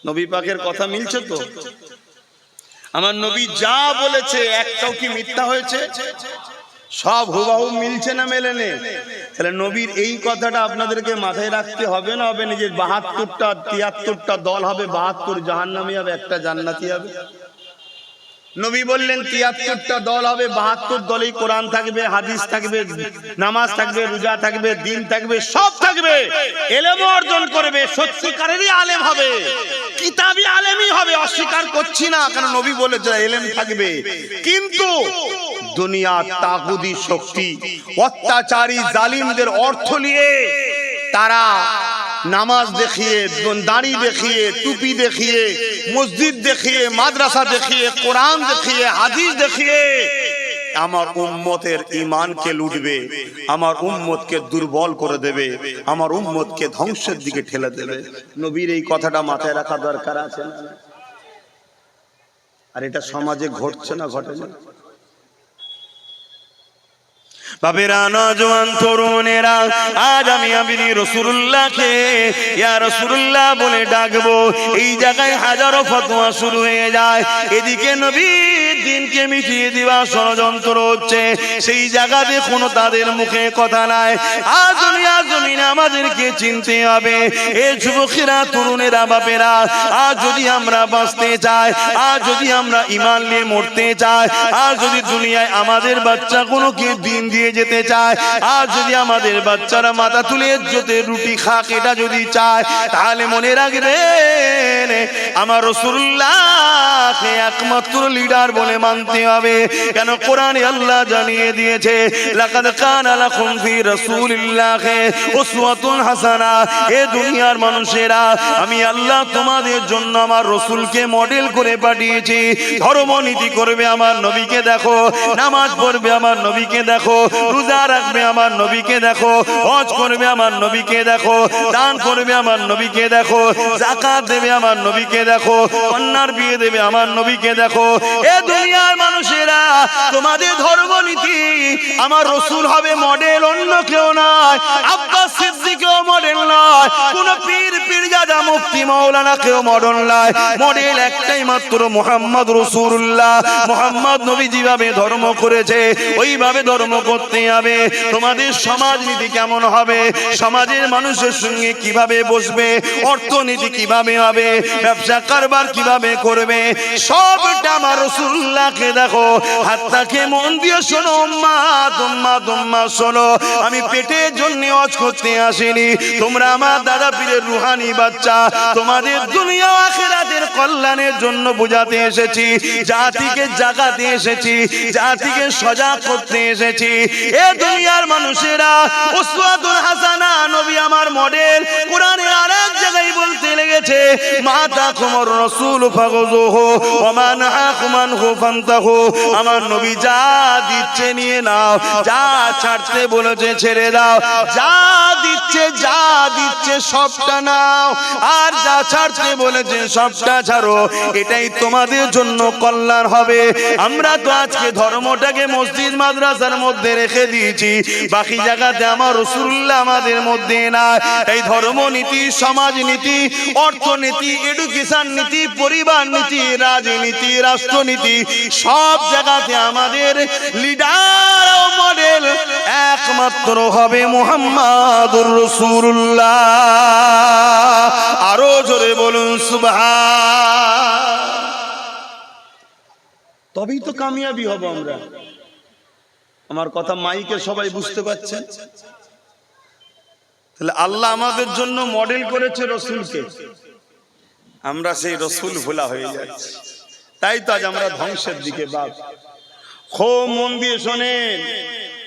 নবী পাকের কথা মিলছে তো? আমার নবী যা বলেছে একটাও কি মিথ্যা হয়েছে? সব হুবহু মিলছে না মেলেনে? তাহলে নবীর এই কথাটা আপনাদেরকে মাথায় রাখতে হবে না হবে না যে ৭২টা ৭৩টা দল হবে, ৭২ জাহান্নামী হবে, একটা জান্নাতি হবে? নবী বললেন ৭৩টা দল হবে, ৭২ দলেই কোরআন থাকবে, হাদিস থাকবে, নামাজ থাকবে, রোজা থাকবে, দিন থাকবে, সব থাকবে, ইলম অর্জন করবে, সত্যিকারেরই আলেম হবে, কিতাবী আলেমই হবে। অস্বীকার করছি না, কারণ নবী বলেছে ইলম থাকবে। কিন্তু দুনিয়ার তাগুতি শক্তি অত্যাচারী জালিমদের অর্থ নিয়ে তারা নামাজ দেখিয়ে, দাড়ি দেখিয়ে, টুপি দেখিয়ে, মসজিদ দেখিয়ে, মাদ্রাসা দেখিয়ে, কোরআন দেখিয়ে, হাদিস দেখিয়ে আমার উম্মতের ঈমানকে লুটবে, আমার উম্মতকে দুর্বল করে দেবে, আমার উম্মতকে ধ্বংসের দিকে ঠেলে দেবে। নবীর এই কথাটা মাথায় রাখা দরকার আছে না? আর এটা সমাজে ঘটছে না, ঘটে না? বাবেরা, নওজোয়ান তরুণেরা, আজ আমি রাসূলুল্লাহকে ইয়া রাসূলুল্লাহ বলে ডাকবো। এই জায়গায় হাজারো ফতোয়া শুরু হয়ে যায়, এদিকে নবীর দ্বীনকে মিটিয়ে দেওয়া ষড়যন্ত্র হচ্ছে, সেই জায়গাতে কোনো তাদের মুখে কথা নাই। আজ দুনিয়ার জমিনে আমাদেরকে চিনতে হবে, এ যুবকেরা, তরুণেরা, বাপেরা, আজ যদি আমরা বাঁচতে চাই, আজ যদি আমরা ঈমান নিয়ে মরতে চাই, আজ যদি দুনিয়ায় আমাদের বাচ্চাগুলোকে দ্বীন দিয়ে যেতে চায়, আর যদি আমাদের বাচ্চারা মাথা তুলে ইজ্জতের রুটি খাক এটা যদি চায়, তাহলে মনে রাখবেন আমার রাসূলুল্লাহকে একমাত্র লিডার বলে মানতে হবে। কেন কোরআনে আল্লাহ জানিয়ে দিয়েছে, লাকাদ কানা লাকুম ফি রাসূলিল্লাহি উসওয়াতুন হাসানা। এ দুনিয়ার মানুষেরা, আমি আল্লাহ তোমাদের জন্য আমার রাসূলকে মডেল করে পাঠিয়েছি। ধর্মনীতি করবে আমার নবীকে দেখো, নামাজ পড়বে আমার নবীকে দেখো, রোজা রাখবে আমার নবীকে দেখো, হজ করবে আমার নবীকে দেখো, দান করবে আমার নবীকে দেখো, যাকাত দেবে আমার নবীকে দেখো, কন্যার বিয়ে দেবে আমার নবীকে দেখো। এ দুনিয়ার মানুষেরা, তোমাদের ধর্মনীতি আমার রাসূল হবে মডেল, অন্য কেউ নয়। আব্বাস সিদ্দিকও মডেল নয়, কোন পীর পীরজাদা মুফতি মাওলানা কেউ মডেল নয়। মডেল একটাই মাত্র, মুহাম্মদ রাসূলুল্লাহ। মুহাম্মদ নবী যেভাবে ধর্ম করেছে ওইভাবে ধর্ম করতে হবে। তোমাদের সমাজনীতি কেমন হবে, সমাজের মানুষের সঙ্গে কিভাবে বসবে, অর্থনীতি কিভাবে হবে, ব্যবসা কারবার কিভাবে করবে, সবটা আমার রাসূলুল্লাহকে দেখো। হাতটাকে মন দিয়ে শোনো, উম্মাত উম্মাত উম্মাত শোনো। আমি পেটের জন্য হজ করতে আসিনি, তোমরা আমার দাদা পীরের রুহানি বাচ্চা, তোমাদের দুনিয়া আখিরাতের কল্যাণের জন্য বোঝাতে এসেছি, জাতিকে জাগাতে এসেছি, জাতিকে সজাগ করতে এসেছি। এ দুনিয়ার মানুষেরা, উসওয়াতুন হাসানা, নবী আমার মডেল। কোরআনে আরেক জায়গায় বলতে লেগেছে, মাতাকুমুর রাসূল ফাখুযুহু ওয়া মা নাহাকুম আনহু ফান্তাহু। আমার নবী যা দিচ্ছে নিয়ে নাও, যা ছাড়তে বলেছে ছেড়ে দাও, যা দিচ্ছে সবটা নাও, আর যা ছাড়তে বলেছে সবটা ছাড়ো। এটাই তোমাদের জন্য কল্যাণ হবে। আমরা তো আজকে ধর্মটাকে মসজিদ মাদ্রাসার মধ্যে রেখে দিয়েছি, বাকি জায়গাতে আমার রাসূলুল্লাহ আমাদের মধ্যে নাই। এই ধর্মনীতি, সমাজনীতি, অর্থনীতি, এডুকেশন নীতি, পরিবার নীতি, রাজনীতি, রাষ্ট্রনীতি, সব জায়গাতে আমাদের লিডার ও মডেল একমাত্র হবে মুহাম্মাদুর রাসূলুল্লাহ। আরো জোরে বলুন সুবহান। তবেই তো কামিয়াবি হব আমরা। আমার কথা মাইকে সবাই বুঝতে পারছেন? তাহলে আল্লাহ আমাদের জন্য মডেল করেছে রসুলকে, আমরা সেই রসুল ভোলা হয়ে যাচ্ছি। তাই তো আজ আমরা ধ্বংসের দিকে বাপ। খুব মন দিয়ে শোনেন,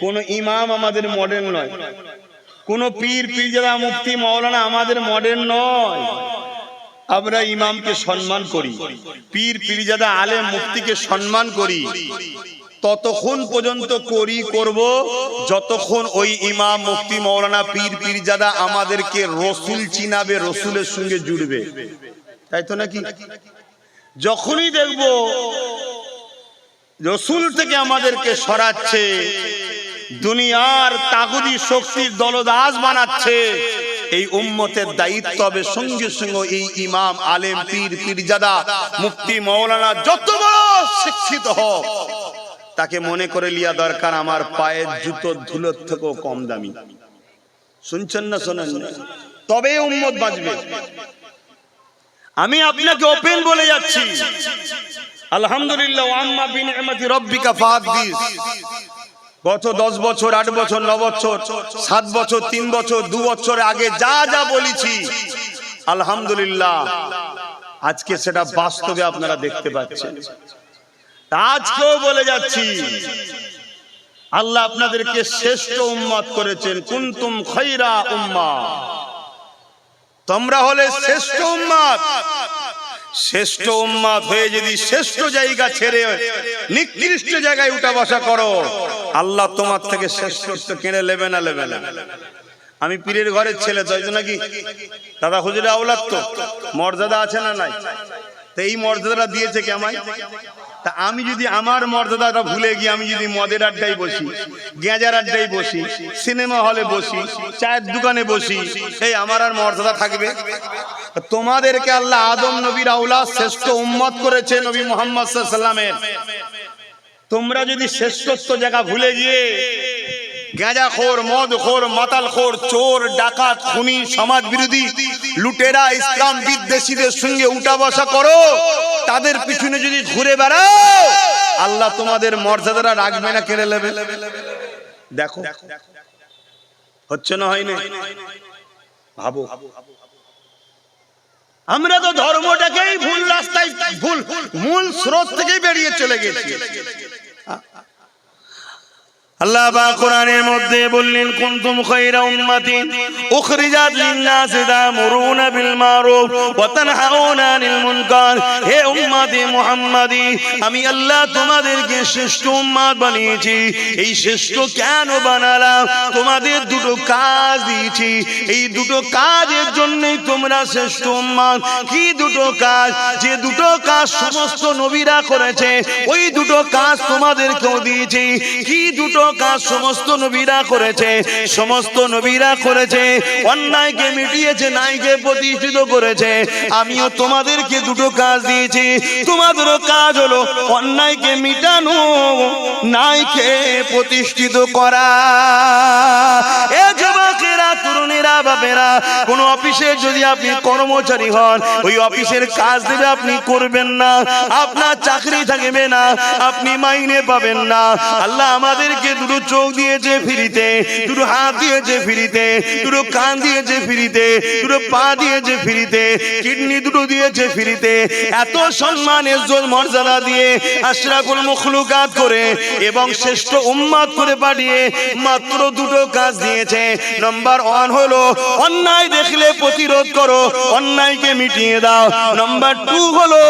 কোন ইমাম আমাদের মডেল নয়, কোন পীর পীরজাদা মুফতি মাওলানা আমাদের মডেল নয়। আমরা ইমামকে সম্মান করি, পীর পীরজাদা আলেম মুফতিকে সম্মান করি, ততক্ষণ পর্যন্ত করব যতক্ষণ ওই ইমাম মুফতি মাওলানা পীর পীরজাদা আমাদেরকে রসুল চিনাবে, রসুলের সঙ্গে জুড়বে। তাই তো নাকি? যখনই দেখব রসুল থেকে আমাদেরকে সরাচ্ছে, দুনিয়ার তাগুদি শক্তির দলদাস বানাচ্ছে, এই উম্মতের দায়িত্ব হবে সঙ্গে সঙ্গে এই ইমাম আলেম পীর পীরজাদা মুফতি মাওলানা যত বড় শিক্ষিত হোক, তাকে মনে করে লিয়া দরকার আমার পায়ের জুতোর ধুলোর থেকেও কম দামি। শুনছেন না শোনেন না? তবে উম্মত বাঁচবে। আমি আপনাকে ওপেন বলে যাচ্ছি, আলহামদুলিল্লাহ, আম্মা বিনিআমাতি রাব্বিকা ফাহাদ্দিস। গত 10 বছর, 8 বছর, 9 বছর, 7 বছর, 3 বছর, 2 বছর আগে যা যা বলেছি, আলহামদুলিল্লাহ আজকে সেটা বাস্তবে আপনারা দেখতে পাচ্ছেন। আজকেও বলে যাচ্ছি, আল্লাহ আপনাদেরকে শ্রেষ্ঠ উম্মত করেছেন। কুনতুম খায়রা উম্মাহ, তোমরা হলে শ্রেষ্ঠ উম্মত। শ্রেষ্ঠ উম্মত হয়ে যদি শ্রেষ্ঠ জায়গা ছেড়ে নিকৃষ্ট জায়গায় উঠা বসা করো, আল্লাহ তোমার থেকে শ্রেষ্ঠত্ব কেড়ে নেবে না, নেবে না। আমি পীরের ঘরের ছেলে, তাই তো নাকি? দাদা হুজুরের আওলাদ, তো মর্যাদা আছে না নাই? তো এই মর্যাদাটা দিয়েছে কে আমায়? তা আমি যদি আমার মর্যাদাটা ভুলে গিয়ে আমি যদি মদের আড্ডায় বসি, গেঁজার আড্ডায় বসি, সিনেমা হলে বসি, চায়ের দোকানে বসি, এই আমার আর মর্যাদা থাকবে? তোমাদেরকে আল্লাহ আদম নবীর আওলাদ শ্রেষ্ঠ উম্মত করেছে নবী মুহাম্মদ সাল্লাল্লাহু আলাইহি ওয়াসাল্লামের। তোমরা যদি শ্রেষ্ঠত্ব জায়গা ভুলে গিয়ে গাঁজাখোর, মদখোর, মাতালখোর, চোর, ডাকাত, খুনি, সমাজ বিরোধী, লুটেরা, ইসলাম বিদ্বেষীদের সঙ্গে উঠা বসা করো, তাদের পিছনে যদি ঘুরে বেড়াও, আল্লাহ তোমাদের মর্যাদাটা রাখবে না, কেড়ে নেবে। দেখো হচ্ছে না, হয়নি? ভাবো, আমরা তো ধর্মটাকেই ভুল রাস্তায়, ভুল মূল স্রোত থেকেই বেরিয়ে চলে গেছি। আল্লাহ পাক কোরআনের মধ্যে বললেন, কুনতুম খায়রা উম্মাতিন উখরিজাত লিন-নাসি তা'মুরুনা বিল মারুফ ওয়া তানহাউনা আনিল মুনকার। হে উম্মতে মুহাম্মাদি, আমি আল্লাহ তোমাদেরকে শ্রেষ্ঠ উম্মত বানিয়েছি। এই শ্রেষ্ঠ কেন বানালাম? তোমাদের দুটো কাজ দিয়েছি, এই দুটো কাজের জন্যই তোমরা শ্রেষ্ঠ উম্মত। কি দুটো কাজ? যে দুটো কাজ সমস্ত নবীরা করেছে, ওই দুটো কাজ তোমাদেরকেও দিয়েছি। কি দুটো কাজ সমস্ত নবীরা করেছে? সমস্ত নবীরা করেছে অন্যায়কে মিটিয়েছে, ন্যায়কে প্রতিষ্ঠিত করেছে। আমিও তোমাদেরকে দুটো কাজ দিয়েছি। তোমাদেরও কাজ হলো অন্যায়কে মিটানো, ন্যায়কে প্রতিষ্ঠিত করা। এ যুবকেরা, তরুণীরা, বাপেরা, কোন অফিসে যদি আপনি কর্মচারী হন, ওই অফিসের কাজ দেবে, আপনি করবেন না, আপনার চাকরি থাকবে না, আপনি মাইনে পাবেন না। আল্লাহ আমাদেরকে দুটো চোখ দিয়েছে ফ্রিতে, দুটো হাত দিয়েছে ফ্রিতে, দুটো কান দিয়েছে ফ্রিতে, দুটো পা দিয়েছে ফ্রিতে, কিডনি দুটো দিয়েছে ফ্রিতে। এত সম্মান, ইজ্জত, মর্যাদা দিয়ে আশরাফুল মখলুকাত করে এবং শ্রেষ্ঠ উম্মত করে পাঠিয়ে মাত্র দুটো কাজ দিয়েছে। নাম্বার 1 হলো অন্যায় দেখলে প্রতিরোধ করো, অন্যায়কে মিটিয়ে দাও। নাম্বার 2 হলো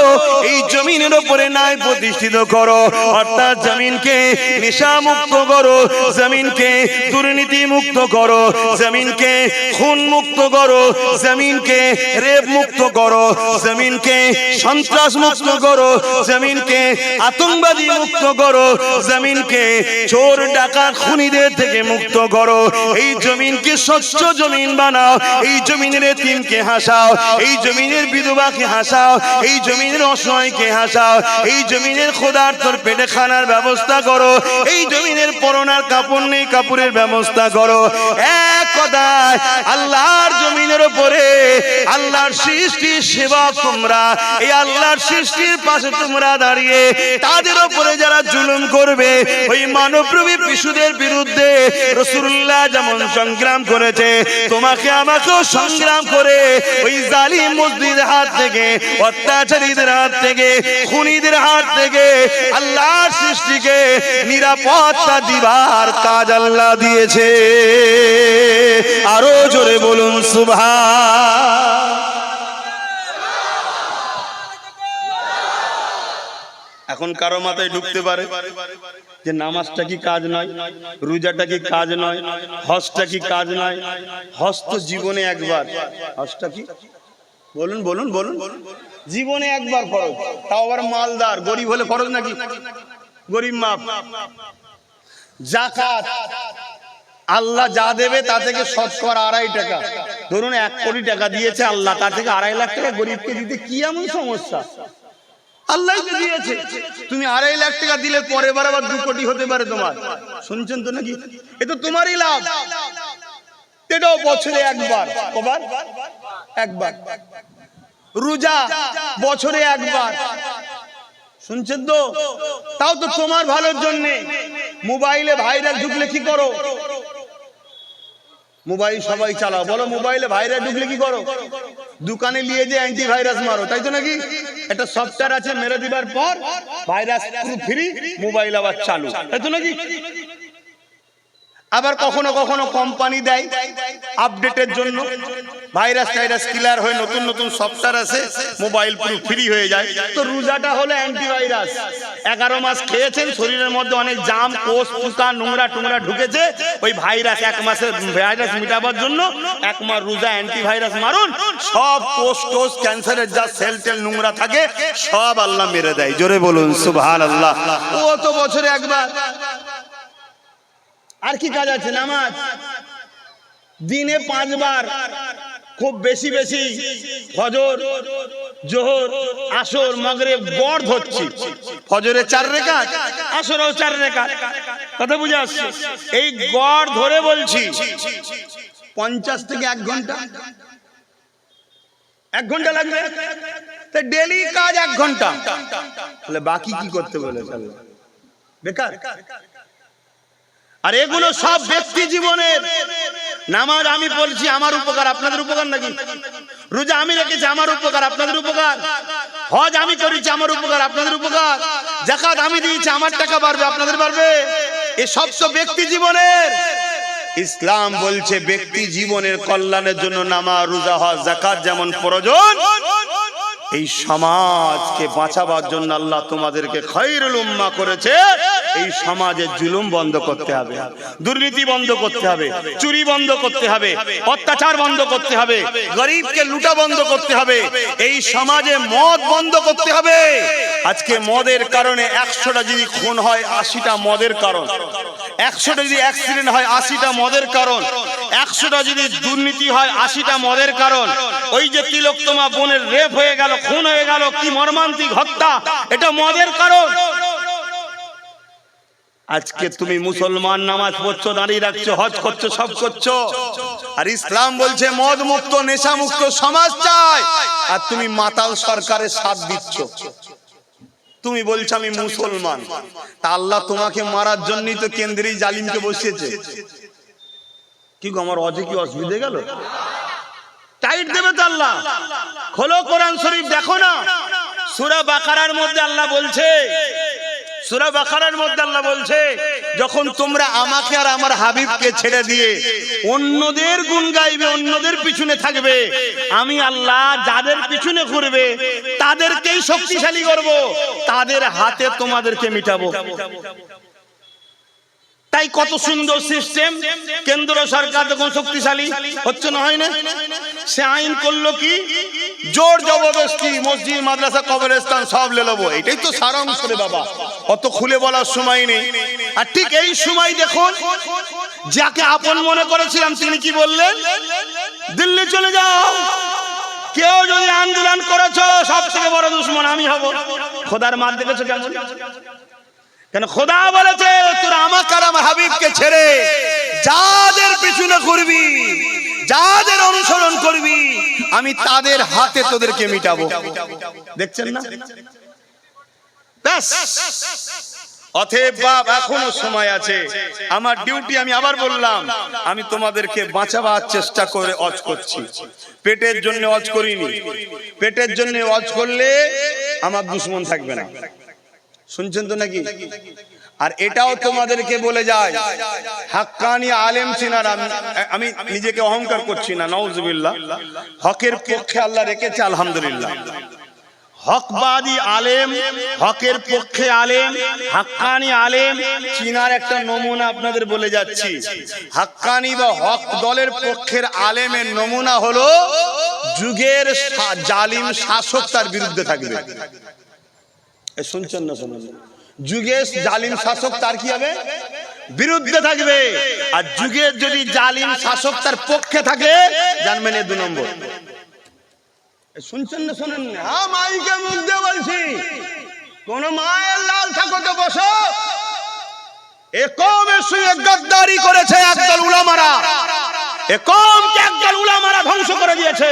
এই জমিনের উপরে ন্যায় প্রতিষ্ঠিত করো, অর্থাৎ জমিনকে নেশা মুক্ত করো, জমিনকে দুর্নীতি মুক্ত করো, জমিনকে খুন মুক্ত করো, জমিনকে রেপ মুক্ত করো, জমিনকে সন্ত্রাস মুক্ত করো, জমিনকে আতঙ্কবাদী মুক্ত করো, জমিনকে চোর ডাকাত খুনিদের থেকে মুক্ত করো। এই জমিনকে স্বচ্ছ জমিন বানাও, এই জমিনের এতিমকে হাসাও, এই জমিনের বিধবাকে হাসাও, এই জমিনের অসহায়কে হাসাও, এই জমিনের ক্ষুধার্তর পেটে খানার ব্যবস্থা করো, এই জমিনের পরনার কাপড় নেই কাপড়ের ব্যবস্থা করো। এক কথায় আল্লাহর জমিনের উপরে আল্লাহর সৃষ্টির সেবা তোমরা, এই আল্লাহর সৃষ্টির পাশে তোমরা দাঁড়িয়ে তাদের উপরে যারা জুলুম করবে, ওই মানবরূপী শিশুদের বিরুদ্ধে রাসূলুল্লাহ যেমন সংগ্রাম করেছে, তোমাকে আমাকেও সংগ্রাম করে ওই জালিম মসজিদের হাত থেকে, অত্যাচারীদের হাত থেকে, খুনিদের হাত থেকে আল্লাহর সৃষ্টিকে নিরাপত্তা দিবার কাজ আল্লাহ দিয়েছে। আরো জোরে বলুন সুবহান। এখন কারো মাথায় ঢুকতে পারে যে নামাজটা কি কাজ নয়, রোজাটা কি কাজ নয়, হজটা কি কাজ নয়? হজ তো জীবনে একবার। হজটা কি বলুন বলুন বলুন, জীবনে একবার ফরজ, তাও আবার মালদার, গরিব হলে ফরজ নাকি? গরিব মাপ। যাকাত আল্লাহ যা দেবে তা থেকে শতকরা 2.5 টাকা, ধরুন 1 কোটি টাকা দিয়েছে আল্লাহ, তার থেকে 2.5 লাখ টাকা গরিবকে দিতে কি এমন সমস্যা? আল্লাহ তো দিয়েছে, তুমি 2.5 লাখ টাকা দিলে পরের বার আবার 2 কোটি হতে পারে তোমার। শুনছেন তো নাকি? এ তো তোমারই লাভ। এটাও বছরে একবার। কবার? একবার। রোজা বছরে একবার। শুনছেন তো? তাও তো তোমার ভালোর জন্য। মোবাইলে ভাইরাস ঢুকলে কি করো? মোবাইল সবাই চালাও, বলো মোবাইলে ভাইরাস ঢুকলে কি করো? দোকানে নিয়ে যে অ্যান্টিভাইরাস মারো, তাই তো নাকি? একটা সফটওয়্যার আছে, মেরে দিবার পর ভাইরাস পুরো ফ্রি, মোবাইল আবার চালু, তাই তো নাকি? আবার কখনো কখনো কোম্পানি দেয় আপডেটের জন্য, ভাইরাস টাইরাস ক্লিয়ার হয়ে নতুন নতুন সফটওয়্যার আছে, মোবাইল পুরো ফ্রি হয়ে যায়। তো রোজাটা হলো অ্যান্টিভাইরাস। 11 মাস খেয়েছেন, শরীরের মধ্যে অনেক জাম, কোষ, পোকা, নোংরা টুংরা ঢুকেছে, ওই ভাইরাস 1 মাসের ভাইরাস মিটাবার জন্য 1 মাস রোজা অ্যান্টিভাইরাস মারুন, সব কোষ টোষ, ক্যান্সারের যা সেল টেল নোংরা থাকে সব আল্লাহ মেরে দেয়। জোরে বলুন সুবহানাল্লাহ। ও তো বছরে একবার। আর কি কাজ আছে? নামাজ দিনে 5 বার, খুব বেশি বেশি ফজর, জোহর, আসর, মাগরিব গড় ধরছি। ফজরে 4 রাকাত, আসরেও 4 রাকাত। কথা বুঝে আসছে? এই গড় ধরে বলছি 50 থেকে 1 ঘন্টা। 1 ঘন্টা লাগবে, তো ডেলি কাজ 1 ঘন্টা। তাহলে বাকি কি করতে বলেছে আল্লাহ? বেকার। আর এগুলো সব ব্যক্তি জীবনের। নামাজ আমি বলছি আমার উপকার, আপনাদের উপকার নাকি? রোজা আমি রেখেছি আমার উপকার, আপনাদের উপকার। হজ আমি করেছি আমার উপকার, আপনাদের উপকার। যাকাত আমি দিয়েছি আমার টাকা বাড়বে, আপনাদের বাড়বে। এ সব তো ব্যক্তি জীবনের। ইসলাম বলছে ব্যক্তি জীবনের কল্যাণের জন্য নামাজ, রোজা, হজ, যাকাত যেমন প্রয়োজন, এই সমাজকে বাঁচাবার জন্য আল্লাহ তোমাদেরকে খায়রুল উম্মাহ করেছে। এই সমাজে জুলুম বন্ধ করতে হবে, দুর্নীতি বন্ধ করতে হবে, চুরি বন্ধ করতে হবে, অত্যাচার বন্ধ করতে হবে, গরিবকে লুটা বন্ধ করতে হবে, এই সমাজে মদ বন্ধ করতে হবে। আজকে মদের কারণে 100টা যদি খুন হয় 80টা মদের কারণ, 100টা যদি অ্যাক্সিডেন্ট হয় 80টা মদের কারণ, 100টা যদি দুর্নীতি হয় 80টা মদের কারণ। ওই যে তিলোত্তমা বোনের রেপ হয়ে গেল, খুন হয়ে গেল, কি মর্মান্তিক হত্যা, এটা মদের কারণ। আজকে তুমি মুসলমান, নামাজ পড়ছো, দাঁড়িয়ে রাখছো, হজ করছো, সব করছো, আর ইসলাম বলছে মদ মুক্ত, নেশা মুক্ত সমাজ চাই, আর তুমি মাতাল সরকারের সাথ দিচ্ছ। তুমি বলছো আমি মুসলমান, তা আল্লাহ তোমাকে মারার জন্যই তো কেন্দ্রেই জালিমকে বসিয়েছে। কি গো, আমার অজে কি অসুবিধা গেল? টাইট দেবে তো আল্লাহ। খোলো কোরআন শরীফ, দেখো না সূরা বাকারার মধ্যে আল্লাহ বলছে, সূরা বাকারার মধ্যে আল্লাহ বলছে, যখন তোমরা আমাকে আর আমার হাবিবকে ছেড়ে দিয়ে অন্যদের গুণ গাইবে, অন্যদের পিছনে থাকবে, আমি আল্লাহ যাদের পিছনে ঘুরবে তাদেরকেই শক্তিশালী করব, তাদের হাতে তোমাদেরকে মিটাবো। তাই কত সুন্দর সিস্টেম। কেন্দ্র সরকার যখন শক্তিশালী হচ্ছে না, হয় না, সে আইন করলো কি, জোর জবরদস্তি মসজিদ, মাদ্রাসা, কবরস্থান সব লে নেবো। এটাই তো সারাংশ রে বাবা। অত খুলে বলার সময় নেই। আর ঠিক এই সময় দেখুন, যাকে আপন মনে করেছিলাম তিনি কি বললেন, দিল্লি চলে যাও, কেউ যদি আন্দোলন করেছো সব থেকে বড় দুশমন আমি হব। খোদার মার দেখেছো কেমন? কেন খোদা বলেছে তোরা আমাকে আর আমার হাবিবকে ছেড়ে যাদের পিছনে করবি, যাদের অনুসরণ করবি, আমি তাদের হাতে তোদেরকে মিটাবো। দেখছেন না? অতএব বাপ এখনো সময় আছে, আমার ডিউটি, আমি আবার বললাম, আমি তোমাদেরকে বাঁচাবার চেষ্টা করে ওয়াজ করছি, পেটের জন্য ওয়াজ করিনি। পেটের জন্য ওয়াজ করলে আমার দুশমন থাকবে না, শুনছেন তো নাকি? আর এটাও তোমাদেরকে বলে যায়, হাক্কানি আলেম চিনার, আমি নিজেকে অহংকার করছি না, নাউজুবিল্লাহ, হকের পক্ষে আল্লাহ রেখেছে আলহামদুলিল্লাহ। হকবাদী আলেম, হকের পক্ষে আলেম, হাক্কানি আলেম চিনার একটা নমুনা আপনাদের বলে যাচ্ছি। হাক্কানি বা হক দলের পক্ষের আলেমের নমুনা হলো যুগের জালিম শাসক তার বিরুদ্ধে থাকবে। শুনছেন না? শুনুন, যুগের জালিম শাসক তার কি হবে? বিরুদ্ধে থাকবে। আর যুগের যদি জালিম শাসক তার পক্ষে থাকে, জানবেন এ 2 নম্বর। শুনছেন না? শুনেন না? হ্যাঁ, মাইকে মুখ দিয়ে বলছি, কোন মায়ের লাল ঠাকুরকে বসো, এ কওমের সঙ্গে গাদ্দারি করেছে একদল উলামারা, এ কওমকে একদল উলামারা ধ্বংস করে দিয়েছে।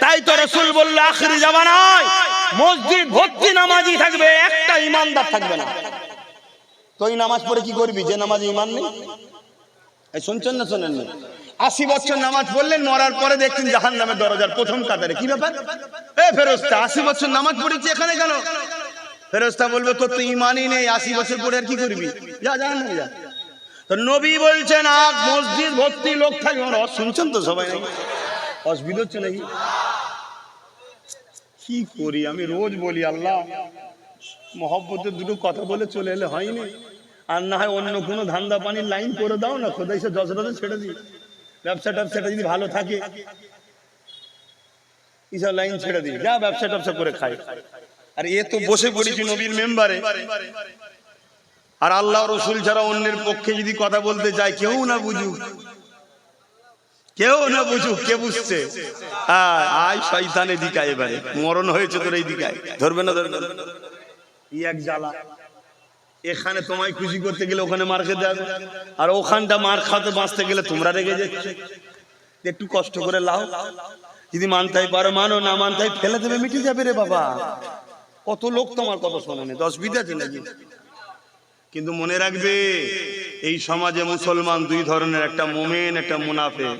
তাই তো রাসূল বলল, আখিরি জামানায় মসজিদ ভর্তি নামাজি থাকবে, একটা ইমানদার থাকবে না। তুই নামাজ পড়ে কি করবি যে নামাজে ঈমান নেই? এই শুনছেন না? শুনেন না? 80 বছর নামাজ পড়লেন, মরার পরে দেখছেন জাহান্নামের দরজার প্রথম কাতারে। কি ব্যাপার? এ ফেরেশতা, 80 বছর নামাজ পড়েছি এখানে কেন? ফেরেশতা বলবে, তোর তো ঈমানই নেই, 80 বছর পরে আর কি করবি? যা জাহান্নামে যা। তো নবী বলছেন, আজ মসজিদ ভর্তি লোক থাকবে। শুনছেন তো সবাই নাকি? অসুবিধা হচ্ছে নাকি? কি করি আমি? রোজ বলি, আল্লাহ মহব্বতের 2 কথা বলে চলে এলে হয়নি, আর না হয় অন্য কোনো ধান্দা পানির লাইন করে দাও না, খোদাই সে যশোরে ছেড়ে দিই, ব্যবসা ট্যাবসাটা যদি ভালো থাকে এইসব লাইন ছেড়ে দিই, যা ব্যবসা ট্যাবসা করে খাই। আর এ তো বসে পড়েছি নবীর মেম্বারে, আর আল্লাহ রসুল ছাড়া অন্যের পক্ষে যদি কথা বলতে চায়, কেউ না বুঝুক, কেউ না বুঝুক, কে বুঝছে? আয় শয়তানে দিকায়, এবারে মরণ হয়েছে তোর এই দিকায়, ধরবে না? ধরবে না? এক জ্বালা, এখানে তোমায় খুশি করতে গেলে ওখানে মার খেতে হবে, আর ওখানটা মার খাতে বাঁচতে গেলে তোমরা রেগে যাচ্ছ। একটু কষ্ট করে লাও, যদি মানতে পারো মানো, না মানতে ফেলে দেবে, মিটে যাবে রে বাবা। কত লোক তোমার কথা শোনেনি, 10 বিধা আছে নাকি? কিন্তু মনে রাখবে, এই সমাজে মুসলমান 2 ধরনের, একটা মুমিন, একটা মুনাফিক।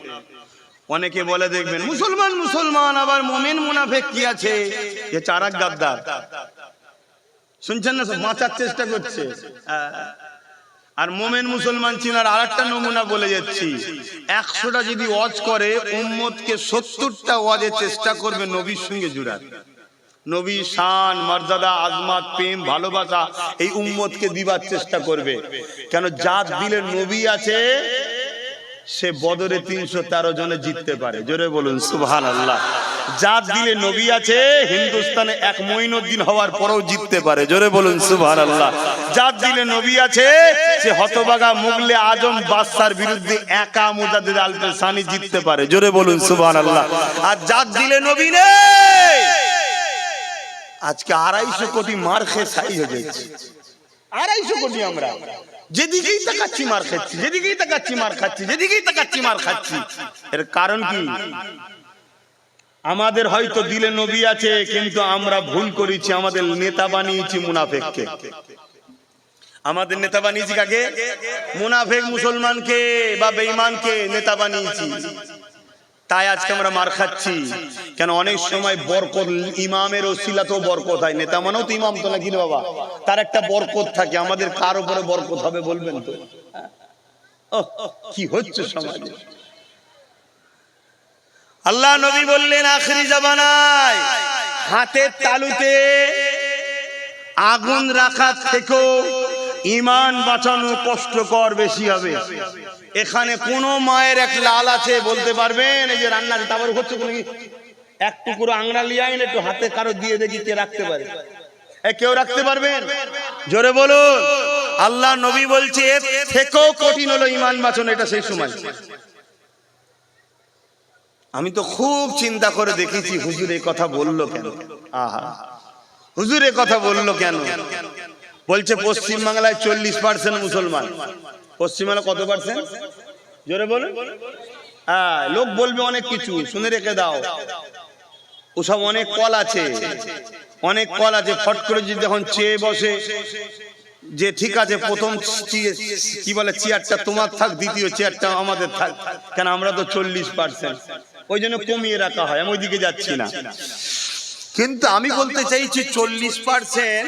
অনেকে বলে দেখবেন মুসলমান মুসলমান, আবার মুমিন মুনাফিক কি আছে? যে চারাক গাদ্দার। শুনছেন না? সব বাঁচার চেষ্টা করছে। আর মুমিন মুসলমান চিনার আরেকটা নমুনা বলে যাচ্ছি, 100টা যদি ওয়াজ করে, উম্মতকে 70টা ওয়াজের চেষ্টা করবে নবীর সঙ্গে জুড়ার। নবী শান, মর্যাদা, আজমত, প্রেম, ভালোবাসা এই উম্মতকে দিবার চেষ্টা করবে। কেন? যার দিলে নবী আছে সে বদরে 313 জনে জিততে পারে। জোরে বলুন সুবহানাল্লাহ। যার দিলে নবী আছে হিন্দুস্তানে 1 মঈনুদ্দিন হওয়ার পরেও জিততে পারে। জোরে বলুন সুবহানাল্লাহ। যার দিলে নবী আছে সে হতভাগা মুগলে আজম বাদশার বিরুদ্ধে একা মুজাদ্দিদ আল-ফিসানি জিততে পারে। জোরে বলুন সুবহানাল্লাহ। আর যার দিলে নবী নেই, আজকে 250 কোটি মার খেয়ে ছাই হয়ে যাচ্ছে। 250 কোটি আমরা যেদিকেই তাকাচ্ছি মার খাচ্ছি, যেদিকেই তাকাচ্ছি মার খাচ্ছি, যেদিকেই তাকাচ্ছি মার খাচ্ছি। এর কারণ কি? আমাদের হয়তো দিলে নবী আছে, কিন্তু আমরা ভুল করেছি, আমাদের নেতা বানিয়েছি মুনাফিককে। আমাদের নেতা বানিয়েছি কাকে? মুনাফিক মুসলমানকে বা বেঈমানকে নেতা বানিয়েছি। তাই আজকে আমরা মার খাচ্ছি। কেন? অনেক সময় বরকত, ইমামের ওসিলাতেও বরকত হয়। নেতা মানেও তো ইমাম তো নাকি রে বাবা, তার একটা বরকত থাকে। আমাদের কার উপরে বরকত হবে বলবেন তো? কি হচ্ছে সমাজে? আল্লাহ নবী বললেন, আখিরি জামানায় হাতের তালুতে আগুন রাখার থেকেও ঈমান বাঁচানো কষ্টকর বেশি হবে। এখানে কোন মায়ের এক লাল আছে বলতে পারবেন এই যে রান্না তারপর হচ্ছে কোন কি এক টুকরো আংরা লিয়ে আইন একটু হাতে কারো দিয়ে দেখি কে রাখতে পারে? কেউ রাখতে পারবেন? জোরে বলুন। আল্লাহ নবী বলছে এর থেকেও কঠিন হলো ঈমান বাঁচানো, এটা সেই সময়। আমি তো খুব চিন্তা করে দেখেছি হুজুর এই কথা বললো কেন, আহা হুজুর এই কথা বললো কেন। বলছে পশ্চিম বাংলায় 40% মুসলমান। পশ্চিমবাংলা কত পার্সেন্ট জোরে বলুন? হ্যাঁ, লোক বলবে অনেক কিছু, শুনে রেখে দাও। ওসব অনেক কল আছে, অনেক কল আছে। ফট করে যদি এখন চেয়ে বসে যে ঠিক আছে প্রথম কি বলে চেয়ারটা তোমার থাক, দ্বিতীয় চেয়ারটা আমাদের থাক, কেন আমরা তো 40%, ওই জন্য কমিয়ে রাখা হয়। আমি ওইদিকে যাচ্ছি না, কিন্তু আমি বলতে চাইছি 40%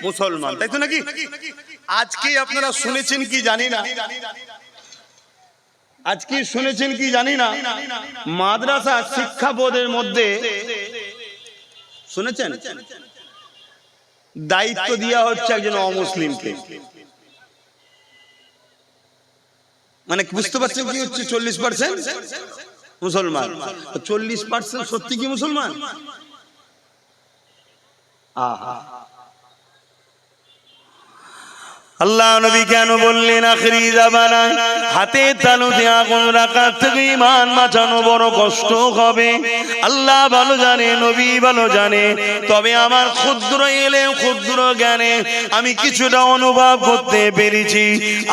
মুসলমান, তাই তো নাকি? আজকে আপনারা শুনেছেন কি জানি না, আজকে শুনেছেন কি জানি না, মাদ্রাসা শিক্ষা বোর্ডের মধ্যে শুনেছেন দায়িত্ব দেওয়া হচ্ছে একজন অমুসলিমকে। মানে বুঝতে পারছেন কি হচ্ছে? 40% মুসলমান, 40% সত্যি কি মুসলমান? আহা, আল্লাহ নবী কেন বললেন আখেরি জামানায় হাতে তালুতে আগুন রাখার থেকে ঈমান বাঁচানো বড় কষ্ট হবে? আল্লাহ ভালো জানে, নবী ভালো জানে। তবে আমার ক্ষুদ্র এলেম, ক্ষুদ্র জ্ঞানে আমি কিছুটা অনুভব করতে পেরেছি।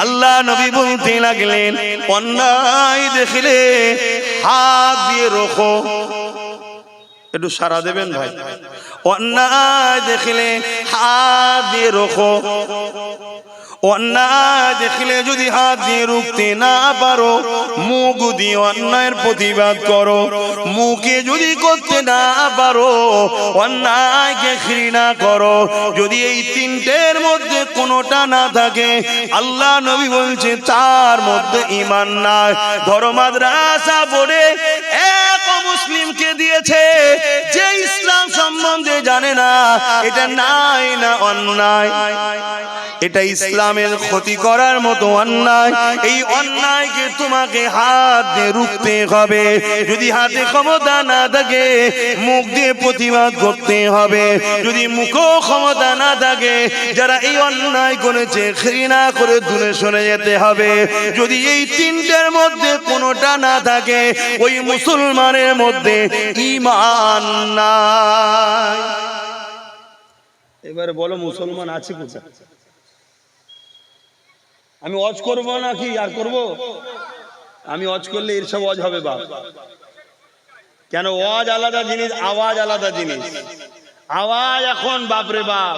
আল্লাহ নবী বলতে লাগলেন অন্যায় দেখলে হাত দিয়ে রোখো। একটু সাড়া দেবেন ভাই। অন্যায় দেখলে হাত দিয়ে রোখো। অন্যায় দেখলে যদি হাত দিয়ে রুখতে না পারো, মুখ দিয়ে অন্যায়ের প্রতিবাদ করো। মুখে যদি করতে না পারো, অন্যায়কে ঘৃণা করো। যদি এই তিনটের মধ্যে কোনোটা না থাকে, আল্লাহ নবী বলছে তার মধ্যে ঈমান নাই। ধরো মাদ্রাসা পড়ে এক মুসলিমকে দিয়েছে যে ইসলাম সম্বন্ধে জানে না, এটা নাই না অন্যায়? এটা ইসলামের ক্ষতি করার মতো অন্যায়। এই অন্যায়কে তোমাকে হাত দিয়ে রুখতে হবে। যদি হাতে ক্ষমতা না থাকে, মুখ দিয়ে প্রতিবাদ করতে হবে। যদি মুখও ক্ষমতা না থাকে, যারা এই অন্যায় করেছে ঘৃণা করে দূরে সরে যেতে হবে। যদি এই তিনটের মধ্যে কোনোটা না থাকে, ওই মুসলমানের মধ্যে ঈমান নাই। এবারে বলো মুসলমান আছে কোথায়? আমি ওয়াজ করবো নাকি আর করব? আমি ওয়াজ করলে এর সব ওয়াজ হবে বাপ। কেন? ওয়াজ আলাদা জিনিস, আওয়াজ আলাদা জিনিস। আওয়াজ এখন বাপরে বাপ,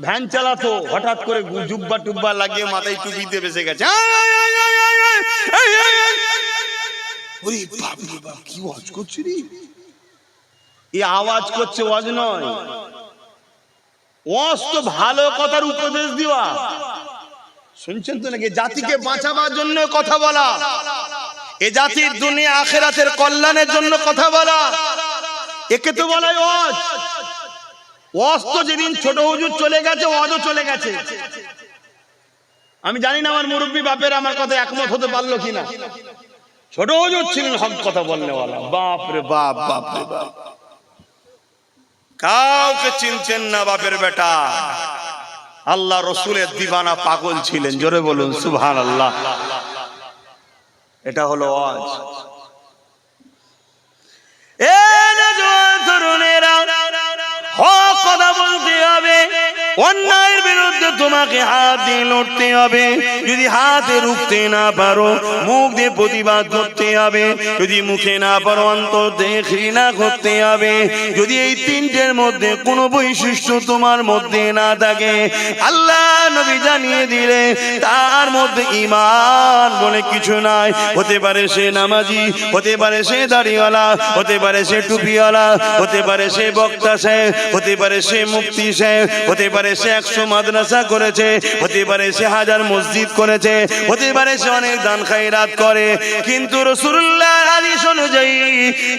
ভ্যান চালাতো হঠাৎ করে জুব্বা টুব্বা লাগিয়ে মাথায় টুপি দিয়ে বেসে গেছে, কি ওয়াজ করছি রে? এই আওয়াজ করছে, ওয়াজ নয়। ওয়াজ তো ভালো কথার উপদেশ দেওয়া, শুনছেন তো নাকি? জাতিকে বাঁচাবার জন্য কথা বলা, এ জাতির দুনিয়া আখিরাতের কল্যাণের জন্য কথা বলা, একে তো বলা ওয়াজ। ওয়াজ তো যেদিন ছোট হুজুর চলে গেছে, ওয়াজও চলে গেছে। আমি জানি না আমার মুরব্বী বাপের আমার কথা একমত হতে পারলো কিনা। ছোট হুজুর ছিলেন হক কথা বলনেওয়ালা, বাপ রে বাপ, বাপ রে বাপ। কাউকে চিনছেন না বাপের বেটা। আল্লাহ রসুলের দিবানা পাগল ছিলেন। জোরে বলুন সুবহানাল্লাহ। এটা হলো ওয়াজ। তরুণেরা, হক কথা বলতে হবে, অন্যায়ের বিরুদ্ধে তোমাকে হাত দিয়ে লড়তে হবে। যদি হাতে রুখতে না পারো, মুখ দিয়ে প্রতিবাদ করতে হবে। যদি মুখে না পারো, অন্তর দিয়ে ঘৃণা করতে হবে। যদি এই তিনটের মধ্যে কোনো বৈশিষ্ট্য তোমার মধ্যে না থাকে, আল্লাহ নবী জানিয়ে দিলে তার মধ্যে ঈমান বলে কিছু নাই। হতে পারে সে নামাজি, হতে পারে সে দাড়িওয়ালা, হতে পারে সে টুপিওয়ালা, হতে পারে সে বক্তা সাহেব, হতে পারে সে মুফতি সাহেব, হতে পারে সে 100 মাদ্রাসা মাদ্রাসা করেছে, হতে পারে সে হাজার মসজিদ করেছে, হতে পারে সে অনেক দান খায়রাত করে, কিন্তু রাসূলুল্লাহর হাদিস অনুযায়ী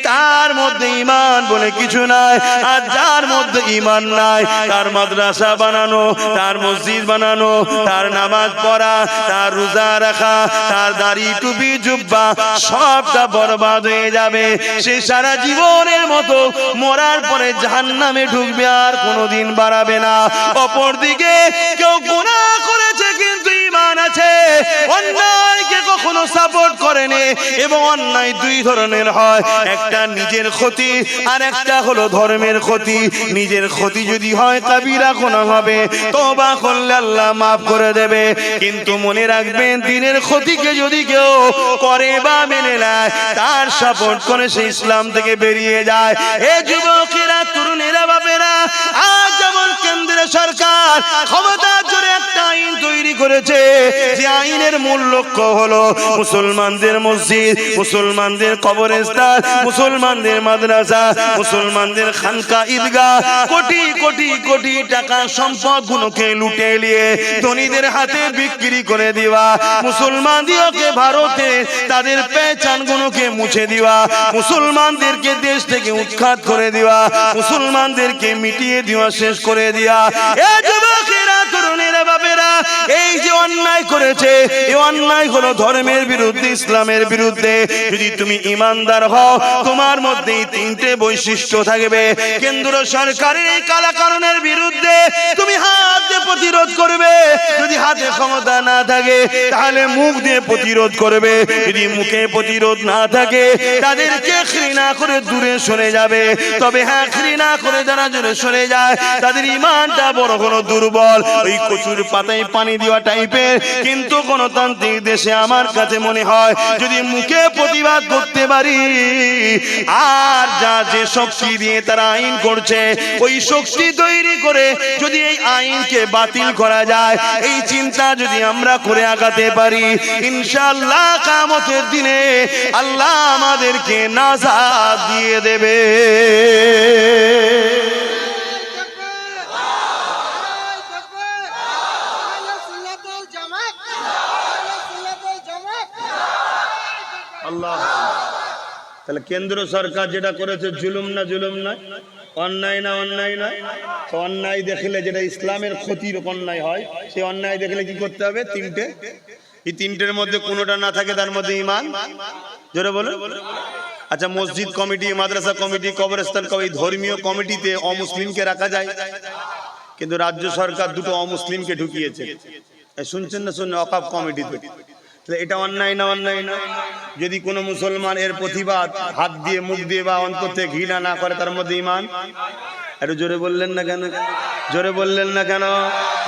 তার মধ্যে ঈমান বলে কিছু নাই। আর যার মধ্যে ঈমান নাই, তার মাদ্রাসা বানানো, তার মসজিদ বানানো, তার নামাজ পড়া, তার রোজা রাখা, তার দাড়ি টুপি জুব্বা সবটা বরবাদ হয়ে যাবে। সে সারা জীবনের মতো মরার পরে জাহান্নামে ঢুকবে, আর কোনোদিন বাড়াবে না। অপরদিকে কেউ গুনাহ করেছে কিন্তু ঈমান আছে, অন্যায়কে কখনো সাপোর্ট করেনি। এবং অন্যায় দুই ধরনের হয়, একটা নিজের ক্ষতি আর একটা হলো ধর্মের ক্ষতি। নিজের ক্ষতি যদি হয় কাবিরা গুনাহ হবে, তওবা করলে আল্লাহ মাফ করে দেবে। কিন্তু মনে রাখবেন, দিনের ক্ষতিকে যদি কেউ করে বা মেনে নেয়, তার সাপোর্ট করে সে ইসলাম থেকে বেরিয়ে যায়। এ যুবকেরা, তরুণেরা, বাপেরা, আজ যেমন কেন্দ্রের সরকার ক্ষমতার জোরে একটা আইন তৈরি করেছে, যে আইনের মূল লক্ষ্য হলো মুসলমানদের মসজিদ, মুসলমানদের কবরস্থান, মুসলমানদের মাদ্রাসা, মুসলমানদের খানকা, ঈদগাহ, কোটি কোটি কোটি টাকা সম্পদ গুলোকে লুটে নিয়ে ধনীদের হাতে বিক্রি করে দেওয়া, মুসলমানদেরকে ভারতে তাদের পেহচান গুলোকে মুছে দেওয়া, মুসলমানদেরকে দেশ থেকে উৎখাত করে দেওয়া, মুসলমানদেরকে মিটিয়ে দেওয়া, শেষ করে দেওয়া। এ যুবকেরা, তরুণেরা, বাপেরা, এই যে অন্যায় করেছে, এই অন্যায় হলো ধর্মের বিরুদ্ধে, ইসলামের বিরুদ্ধে। যদি তুমি ইমানদার হও, তোমার মধ্যে তিনটে বৈশিষ্ট্য থাকবে। কেন্দ্র সরকারের এই কালাকানুনের বিরুদ্ধে তুমি হাত দিয়ে প্রতিরোধ করবে। যদি হাতে ক্ষমতা না থাকে, তাহলে মুখ দিয়ে প্রতিরোধ করবে। যদি মুখে প্রতিরোধ না থাকে, তাদেরকে ঘৃণা করে দূরে সরে যাবে। তবে হ্যাঁ, ঘৃণা করে যারা দূরে সরে যায়, তাদের ইমানটা বড় কোনো দুর্বল, ওই কচুর পাতায় পানি দেওয়া টাইপের। কিন্তু গণতান্ত্রিক দেশে আমার কাছে মনে হয়, যদি মুখে প্রতিবাদ করতে পারি, আর যা যে শক্তি দিয়ে তারা আইন করছে, ওই শক্তি তৈরি করে যদি এই আইনকে বাতিল করা যায়, এই চিন্তা যদি আমরা করে আগাতে পারি, ইনশাআল্লাহ কিয়ামতের দিনে আল্লাহ আমাদেরকে নাজাত দিয়ে দেবে। তাহলে কেন্দ্র সরকার যেটা করেছে, জুলুম না জুলুম নয়, অন্যায় না অন্যায় নয়? তো অন্যায় দেখলে, যেটা ইসলামের ক্ষতির অন্যায় হয়, সেই অন্যায় দেখলে কি করতে হবে? তিনটে। এই তিনটের মধ্যে কোনোটা না থাকে, তার মধ্যে ঈমান। জোরে বলুন। আচ্ছা, মসজিদ কমিটি, মাদ্রাসা কমিটি, কবরস্থান কমিটি, ধর্মীয় কমিটিতে অমুসলিমকে রাখা যায়, কিন্তু রাজ্য সরকার দুটো অমুসলিমকে ঢুকিয়েছে। শুনছেন না? শুনুন, ওয়াকফ কমিটিতে। এটা অন্যায় না অন্যায় না? যদি কোনো মুসলমান এর প্রতিবাদ হাত দিয়ে, মুখ দিয়ে বা অন্তর থেকে ঘৃণা না করে, তার মধ্যে ঈমান। একটু জোরে বললেন না কেন? জোরে বললেন না কেন?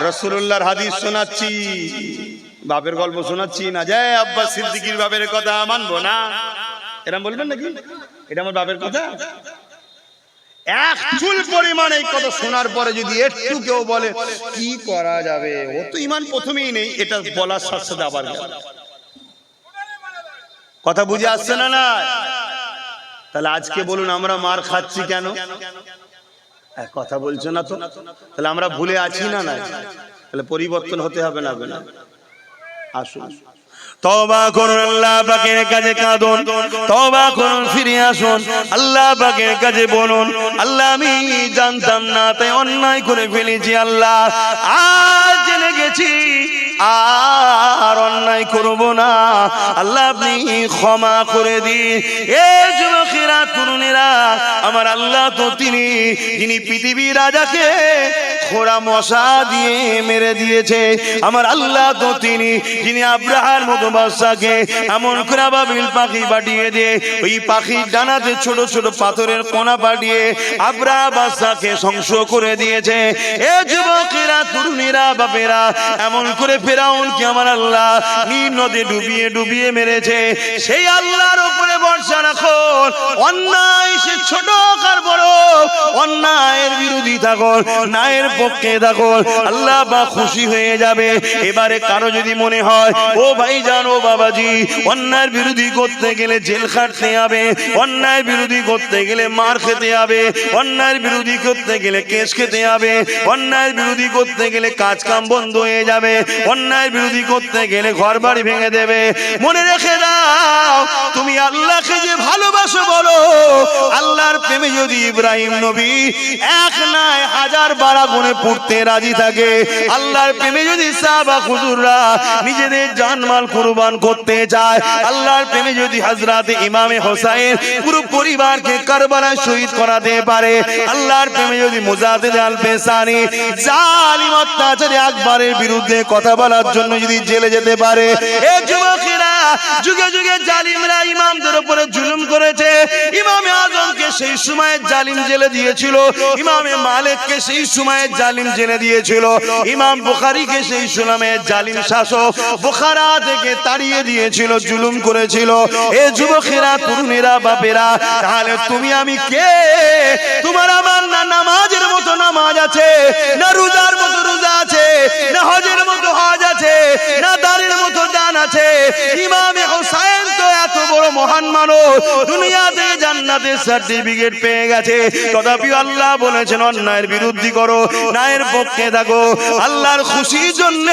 রাসূলুল্লাহর হাদিস শোনাচ্ছি, বাপের গল্প শোনাচ্ছি না। জয় আব্বাস সিদ্দিকীর বাপের কথা মানবো না, এরকম বলবেন নাকি? এটা আমার বাপের কথা। এক চুল পরিমাণ এই কথা শোনার পরে যদি একটু কেউ বলে কি করা যাবে, ও তো ঈমান প্রথমেই নেই, এটা বলার সাথে সাথে আবার কথা বুঝে আসছে না? না, তাহলে আজকে বলুন, আমরা মার খাচ্ছি কেন? কথা বলছো না তো? তাহলে আমরা ভুলে আছি না? না, তাহলে পরিবর্তন হতে হবে না? হবে না? আসুন, তওবা করুন, আল্লাহ পাকের কাছে কাঁদুন, তওবা করুন, ফিরে আসুন, আল্লাহ পাকের কাছে বলুন, আল্লাহ আমি জানতাম না, তাই অন্যায় করে ফেলেছি, আল্লাহ আজ জেনে গেছি, আর অন্যায় করব না, আল্লাহ আপনি ক্ষমা করে দিন। এ যুবকেরা, তরুণেরা, আমার আল্লাহ তো তিনি, যিনি পৃথিবীর রাজাকে খোরা মশা দিয়ে মেরে দিয়েছে। আমার আল্লাহ তো তিনি, যিনি আব্রাহার মতো বাদশাকে এমন করে আবাবিল পাখি পাঠিয়ে দিয়ে, ওই পাখির ডানাতে ছোট ছোট পাথরের কণা পাঠিয়ে আব্রাহা বাদশাকে ধ্বংস করে দিয়েছে। এ যুবকেরা, তরুণীরা, বাপেরা, এমন করে ফেরাউনকে আমার আল্লাহ নীল নদে ডুবিয়ে ডুবিয়ে মেরেছে। সেই আল্লাহর উপরে ভরসা রাখুন। অন্যায় সে ছোট আর বড়, অন্যায়ের বিরোধী থাকো, ন্যায়ের পক্ষে থাকো, আল্লাহ পাক খুশি হয়ে যাবে। এবারে কারো যদি মনে হয় ও ভাইজান ও বাবাজি অন্যায়ের বিরোধী করতে গেলে জেল খাটতে হবে, অন্যায়ের বিরোধী করতে গেলে মার খেতে হবে, অন্যায়ের বিরোধী করতে গেলে কেস খেতে হবে, অন্যায়ের বিরোধী করতে গেলে কাজ কাম বন্ধ হয়ে যাবে, অন্যায়ের বিরোধী করতে গেলে ঘর বাড়ি ভেঙে দেবে, মনে রেখে দাও তুমি আল্লাহকে যে ভালোবাসো বলো, আল্লাহর প্রেমে যদি ইব্রাহিম নবী এক নয় হাজার বারা গুণে পড়তে রাজি থাকে, আল্লাহর প্রেমে যদি সাহাবা হুজুররা নিজেদের জানমাল কুরবান করতে চায়, আল্লাহর প্রেমে যদি হযরত ইমামে হোসেন পুরো পরিবারকে কারবালায় শহীদ করাতে পারে, আল্লাহর প্রেমে যদি মুজাহিদ আল পেসানি জালিম অত্যাচারী আকবরের বিরুদ্ধে কথা বলার জন্য যদি জেলে যেতে পারে, এই যুবকেরা যুগে যুগে জালিমরা ইমামদের উপরে জুলুম করেছে, ইমামে আজমকে সেই সময় জালিম জেলে দিয়েছিল, ইমামে মালিককে সেই সময় জালিম জেলে দিয়েছিল, ইমাম বুখারীকে সেই সময় জালিম শাসক বুখারা থেকে তাড়িয়ে দিয়েছিল, জুলুম করেছিল। এই যুবকেরা তরুণেরা বাপেরা, তাহলে তুমি আমি কে? তোমার আমার না নামাজের মতো নামাজ আছে, না রোজার মতো রোজা আছে, না হজের মতো হজ আছে, না দানের মতো দান আছে। ইমামে হোসেন তো এত বড় মহান মানুষ, দুনিয়াতে জান্নাতের সার্টিফিকেট পেয়ে গেছে, তথাপি আল্লাহ বলেছেন অন্যায়ের বিরোধী করো, ন্যায়ের পক্ষে থাকো। আল্লাহর খুশির জন্য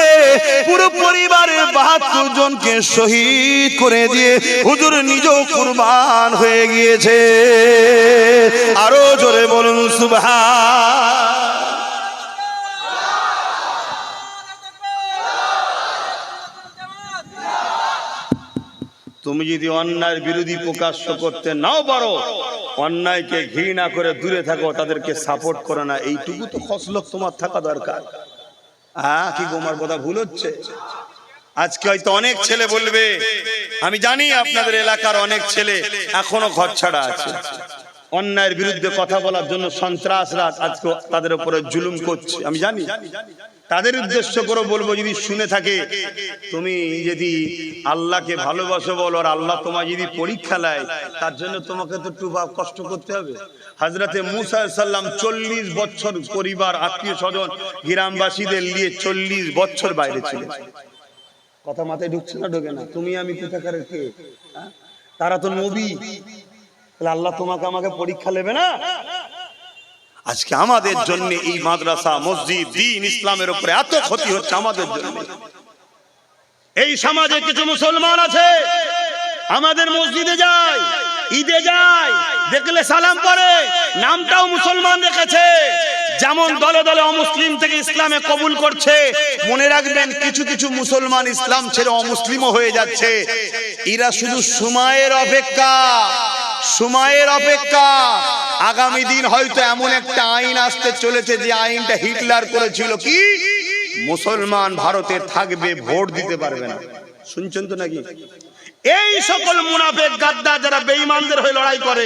পুরো পরিবারের ৭২ জনকে শহীদ করে দিয়ে হুজুর নিজেও কুরবান হয়ে গিয়েছে। আরো জোরে বলুন সুবহান। তুমি যদি অন্যায়ের বিরোধী প্রকাশ্য করতে নাও পারো, অন্যায়কে ঘৃণা করে দূরে থাকো, তাদেরকে সাপোর্ট করো না, এইটুকু তো খসলক তোমার থাকা দরকার। কি গোমার কথা ভুল হচ্ছে? আজকে হয়তো অনেক ছেলে বলবে, আমি জানি আপনাদের এলাকার অনেক ছেলে এখনো ঘর ছাড়া আছে, অন্যায়ের বিরুদ্ধে কথা বলার জন্য সন্ত্রাসরা আজকে তাদের উপরে জুলুম করছে, আমি জানি। তাদের উদ্দেশ্য করে বলবো, যদি শুনে থাকে, তুমি যদি আল্লাহকে ভালোবাসো বলো, আর আল্লাহ তোমায় যদি পরীক্ষা নেয়, তার জন্য তোমাকে তো একটু কষ্ট করতে হবে। হযরতে মুসা আলাইহিস সালাম ৪০ বছর পরিবার আত্মীয় স্বজন গ্রামবাসীদের নিয়ে ৪০ বছর বাইরে ছিলেন। কথা মাথায় ঢুকছে না? ঢোকে না? তুমি আমি কোথাকার কে? তারা তো নবী, আল্লাহ তোমাকে আমাকে পরীক্ষা নেবে না? আজকে আমাদের জন্য এই মাদ্রাসা মসজিদ দ্বীন ইসলামের উপরে এত ক্ষতি হচ্ছে আমাদের জন্য। এই সমাজে কিছু মুসলমান আছে, আমাদের মসজিদে যায়, ঈদে যায়, দেখলে সালাম পড়ে, নামটাও মুসলমান রেখেছে, যেমন দলে দলে অমুসলিম থেকে ইসলামে কবুল করছে। মনে রাখবেন, কিছু কিছু মুসলমান ইসলাম ছেড়ে অমুসলিমও হয়ে যাচ্ছে। এরা শুধু সময়ের অপেক্ষা, সময়ের অপেক্ষা। আগামী দিন হয়তো এমন একটা আইন আসতে চলেছে যে আইনটা হিটলার করেছিল, কি মুসলমান ভারতে থাকবে, ভোট দিতে পারবে না। শুনছেন তো নাকি? এই সকল মুনাফিক গাদ্দার যারা বেঈমানদের হয়ে লড়াই করে,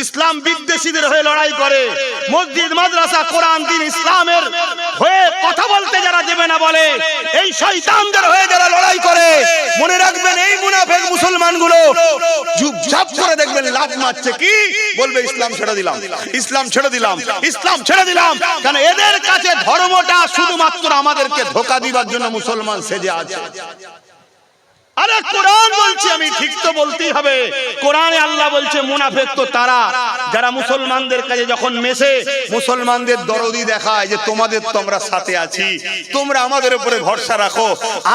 ইসলাম বিদ্বেষীদের হয়ে লড়াই করে, মসজিদ মাদ্রাসা কোরআন দ্বীন ইসলামের হয়ে কথা বলতে যারা দেবে না বলে, এই শয়তানদের হয়ে যারা লড়াই করে, মনে রাখবেন এই মুনাফিক মুসলমানগুলো চুপচাপ করে দেখবেন লাফ মারছে, কি বলবে? ইসলাম ছেড়ে দিলাম, ইসলাম ছেড়ে দিলাম, ইসলাম ছেড়ে দিলাম। কারণ এদের কাছে ধর্মটা শুধুমাত্র আমাদেরকে ধোঁকা দিবার জন্য মুসলমান সেজে আছে। আরে কোরআন বলছে, আমি ঠিক তো বলতেই হবে। কোরআনে আল্লাহ বলছে মুনাফিক তো তারা যারা মুসলমানদের কাছে যখন মেশে মুসলমানদের দরদি দেখায় যে তোমাদের তো আমরা সাথে আছি, তোমরা আমাদের উপরে ভরসা রাখো,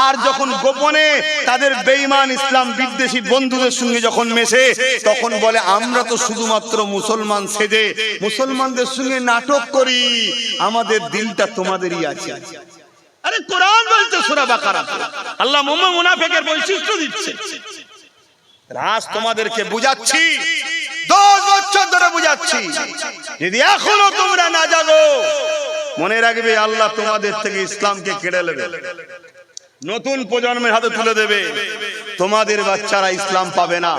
আর যখন গোপনে তাদের বেঈমান ইসলাম বিদ্বেষী বন্ধুদের সঙ্গে যখন মেশে তখন বলে আমরা তো শুধুমাত্র মুসলমান সেজে মুসলমানদের সঙ্গে নাটক করি, আমাদের দিলটা তোমাদেরই আছে। আরে কোরআন বলছে সূরা বাকারাতে আল্লাহ মুনাফিকের বৈশিষ্ট্য দিচ্ছে। রাজ তোমাদেরকে বুঝাচ্ছি, 10 বছর ধরে বুঝাচ্ছি, যদি এখনো তোমরা না জাগো, মনে রাখবে আল্লাহ তোমাদের থেকে ইসলামকে কেড়ে নেবে, নতুন প্রজন্মের হাতে তুলে দেবে। তোমাদের বাচ্চারা ইসলাম পাবে না,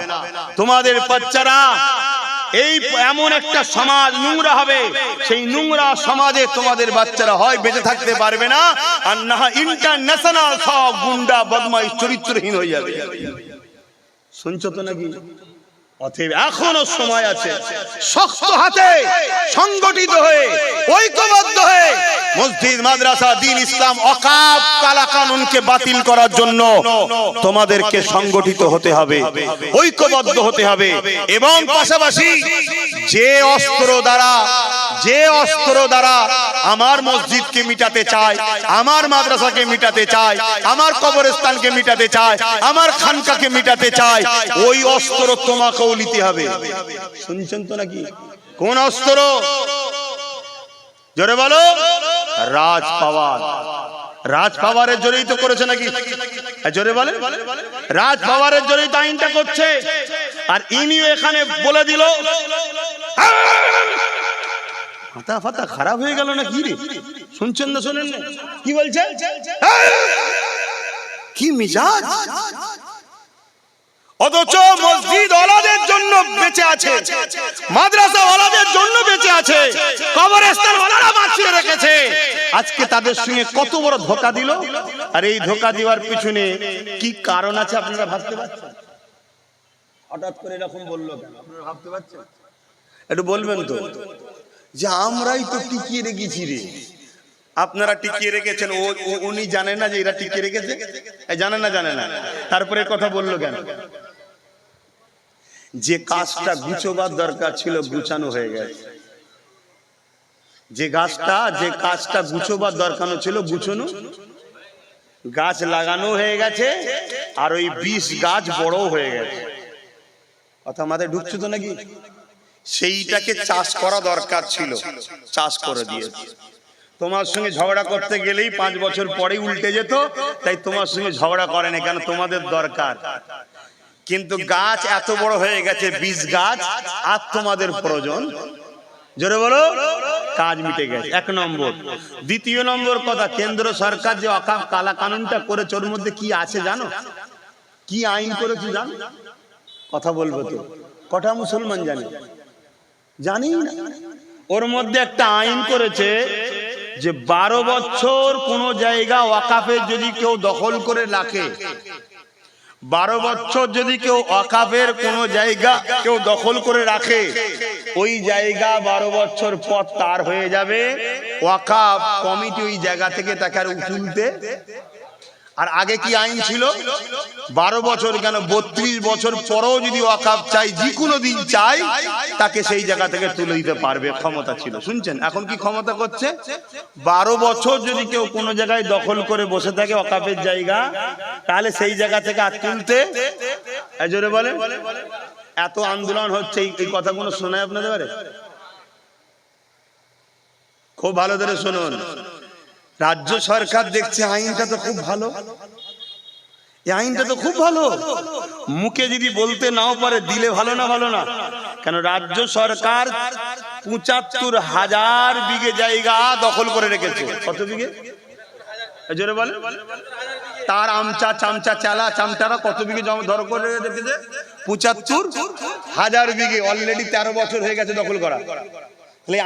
তোমাদের বাচ্চারা এই এমন একটা সমাজ নোংরা হবে, সেই নোংরা সমাজে তোমাদের বাচ্চারা হয় বেঁচে থাকতে পারবে না, আর না ইন্টারন্যাশনাল সব গুন্ডা বদমাইশ চরিত্রহীন হয়ে যাবে। শুনছো তো নাকি? অতএব এখনো সময় আছে, শক্ত হাতে সংগঠিত হয়ে ঐক্যবদ্ধ হয়ে মসজিদ, মাদ্রাসা, দ্বীন, ইসলাম, ওয়াকফ, কালা কানুনকে বাতিল করার জন্য তোমাদেরকে সংগঠিত হতে হবে, ঐক্যবদ্ধ হতে হবে। এবং পাশাপাশি যে অস্ত্র দ্বারা আমার মসজিদকে মিটাতে চায়, আমার মাদ্রাসাকে মিটাতে চায়, আমার কবরস্থানকে মিটাতে চায়, আমার খানকাকে মিটাতে চায়, ওই অস্ত্র তোমাকেও নিতে হবে। শুনছেন তো নাকি? কোন অস্ত্র? জোরে বলো। রাজ পাওয়ার। রাজ পাওয়ারের জন্যই তো করেছে নাকি? জোরে বলে। রাজ পাওয়ারের জন্যই তো আইনটা করছে। আর ইনিও এখানে বলে দিল, মাথা ফাতা খারাপ হয়ে গেল না কি রে? শুনছেন না শোনেন না কি বলছে? কি মিজাজ! অথচ মসজিদ ওয়ালাদের জন্য বেঁচে আছে, মাদ্রাসা ওয়ালাদের জন্য বেঁচে আছে, কবরস্থান ওয়ালারা বাঁচিয়ে রেখেছে। আজকে তাদের সঙ্গে কত বড় ধোঁকা দিল। আর এই ধোঁকা দেওয়ার পিছনে কি কারণ আছে আপনারা ভাবতে পারছেন? হঠাৎ করে এরকম বললো কেন আপনারা ভাবতে পারছেন? একটু বলবেন তো, যে আমরাই তো টিকিয়ে রেখেছি রে। আপনারা টিকিয়ে রেখেছেন, উনি জানেন না যে এরা টিকিয়ে রেখেছে? জানেন না? তারপরে কথা বললো কেন? যে কাজটা গুছোবার দরকার ছিল গুছানো হয়ে গেছে। যে কাজটা গুছোবার দরকার ছিল গুছানো, গাছ লাগানো হয়ে গেছে, আর ওই 20 গাছ বড় হয়ে গেছে। কথা মাথায় ঢুকছে তো নাকি? সেইটাকে চাষ করা দরকার ছিল, চাষ করে দিয়েছে। তোমার সঙ্গে ঝগড়া করতে গেলেই 5 বছর পরেই উল্টে যেত, তাই তোমার সঙ্গে ঝগড়া করে না, কেন তোমাদের দরকার। কিন্তু গাছ এত বড় হয়ে গেছে, 20 গাছ, আর তোমাদের প্রয়োজন। জোরে বলো, কাজ মিটে গেছে। 1 নম্বর। দ্বিতীয় নম্বর কথা, কেন্দ্র সরকার যে ওয়াকফ কালা কানুনটা করেছে, ওর মধ্যে কি আছে জানো? কি আইন করেছে জানো? কথা বলবো তো, কটা মুসলমান জানি না। ওর মধ্যে একটা আইন করেছে যে 12 বছর কোন জায়গা ওয়াকফের যদি কেউ দখল করে রাখে, 12 বছর যদি কেউ ওয়াকফের কোন জায়গা কেউ দখল করে রাখে, ওই জায়গা 12 বছর পর তার হয়ে যাবে। ওয়াকফ কমিটি ওই জায়গা থেকে তাকে আর তুলতে। আর আগে কি আইন ছিল? 12 বছর কেন 32 বছর পরেও যদি ওয়াকফ চাই, যে কোনো দিন চাই, তাকে সেই জায়গা থেকে তুলে দিতে পারবে, ক্ষমতা ছিল। শুনছেন? এখন কি ক্ষমতা করছে? 12 বছর যদি কেউ কোনো জায়গায় দখল করে বসে থাকে ওয়াকফের জায়গা, তাহলে সেই জায়গা থেকে আর তুলতে। জোরে বলেন। এত আন্দোলন হচ্ছে, এই কথাগুলো শোনায় আপনাদের পারে? খুব ভালো করে শুনুন। রাজ্য সরকার দেখছে আইনটা তো খুব ভালো, এই আইনটা তো খুব ভালো। মুখে যদি বলতে নাও পারে, দিলে ভালো না? কেন রাজ্য সরকার ৭৫,০০০ বিঘে জায়গা দখল করে রেখেছে। কত বিঘে? জোরে বলে। তার আমচা, চামচা, চালা, চামটারা কত বিঘে দখল করে রেখেছে? ৭৫,০০০ বিঘে। অলরেডি 13 বছর হয়ে গেছে দখল করা।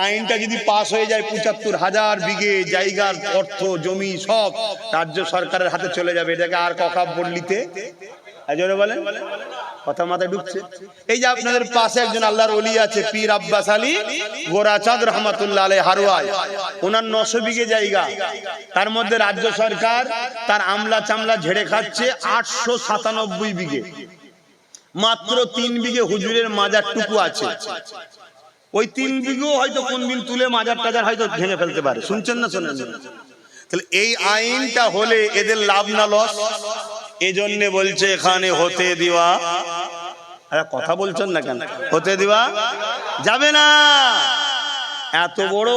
আইনটা যদি পাস হয়ে যায়, ৭৫,০০০ বিঘে জায়গার অর্থ, জমি সব রাজ্য সরকারের হাতে চলে যাবে। এটাকে আর ওয়াকফ বললিতে জোরে বলেন। কথা মাথায় ঢুকছে? এই যে আপনাদের পাশে একজন আল্লাহর ওলি আছে, পীর আব্বাস আলী গোরাচাঁদ রহমাতুল্লাহ আলাইহি হারওয়াই। ওনার 900 বিঘে জায়গা, তার মধ্যে রাজ্য সরকার তার আমলা চামলা ঝেড়ে খাচ্ছে 897 বিঘে। মাত্র 3 বিঘে হুজুরের মাজারটুকু আছে। ওই 3 বিঘেও হয়তো কোনদিন তুলে মাজার টাজার হয়তো ভেঙে ফেলতে পারে। শুনছেন না শোনেন? তাহলে এই আইনটা হলে এদের লাভ না লস? এজন্য বলছে এখানে হতে দেওয়া। আরে কথা বলছেন না কেন? হতে দেওয়া যাবে না। এত বড়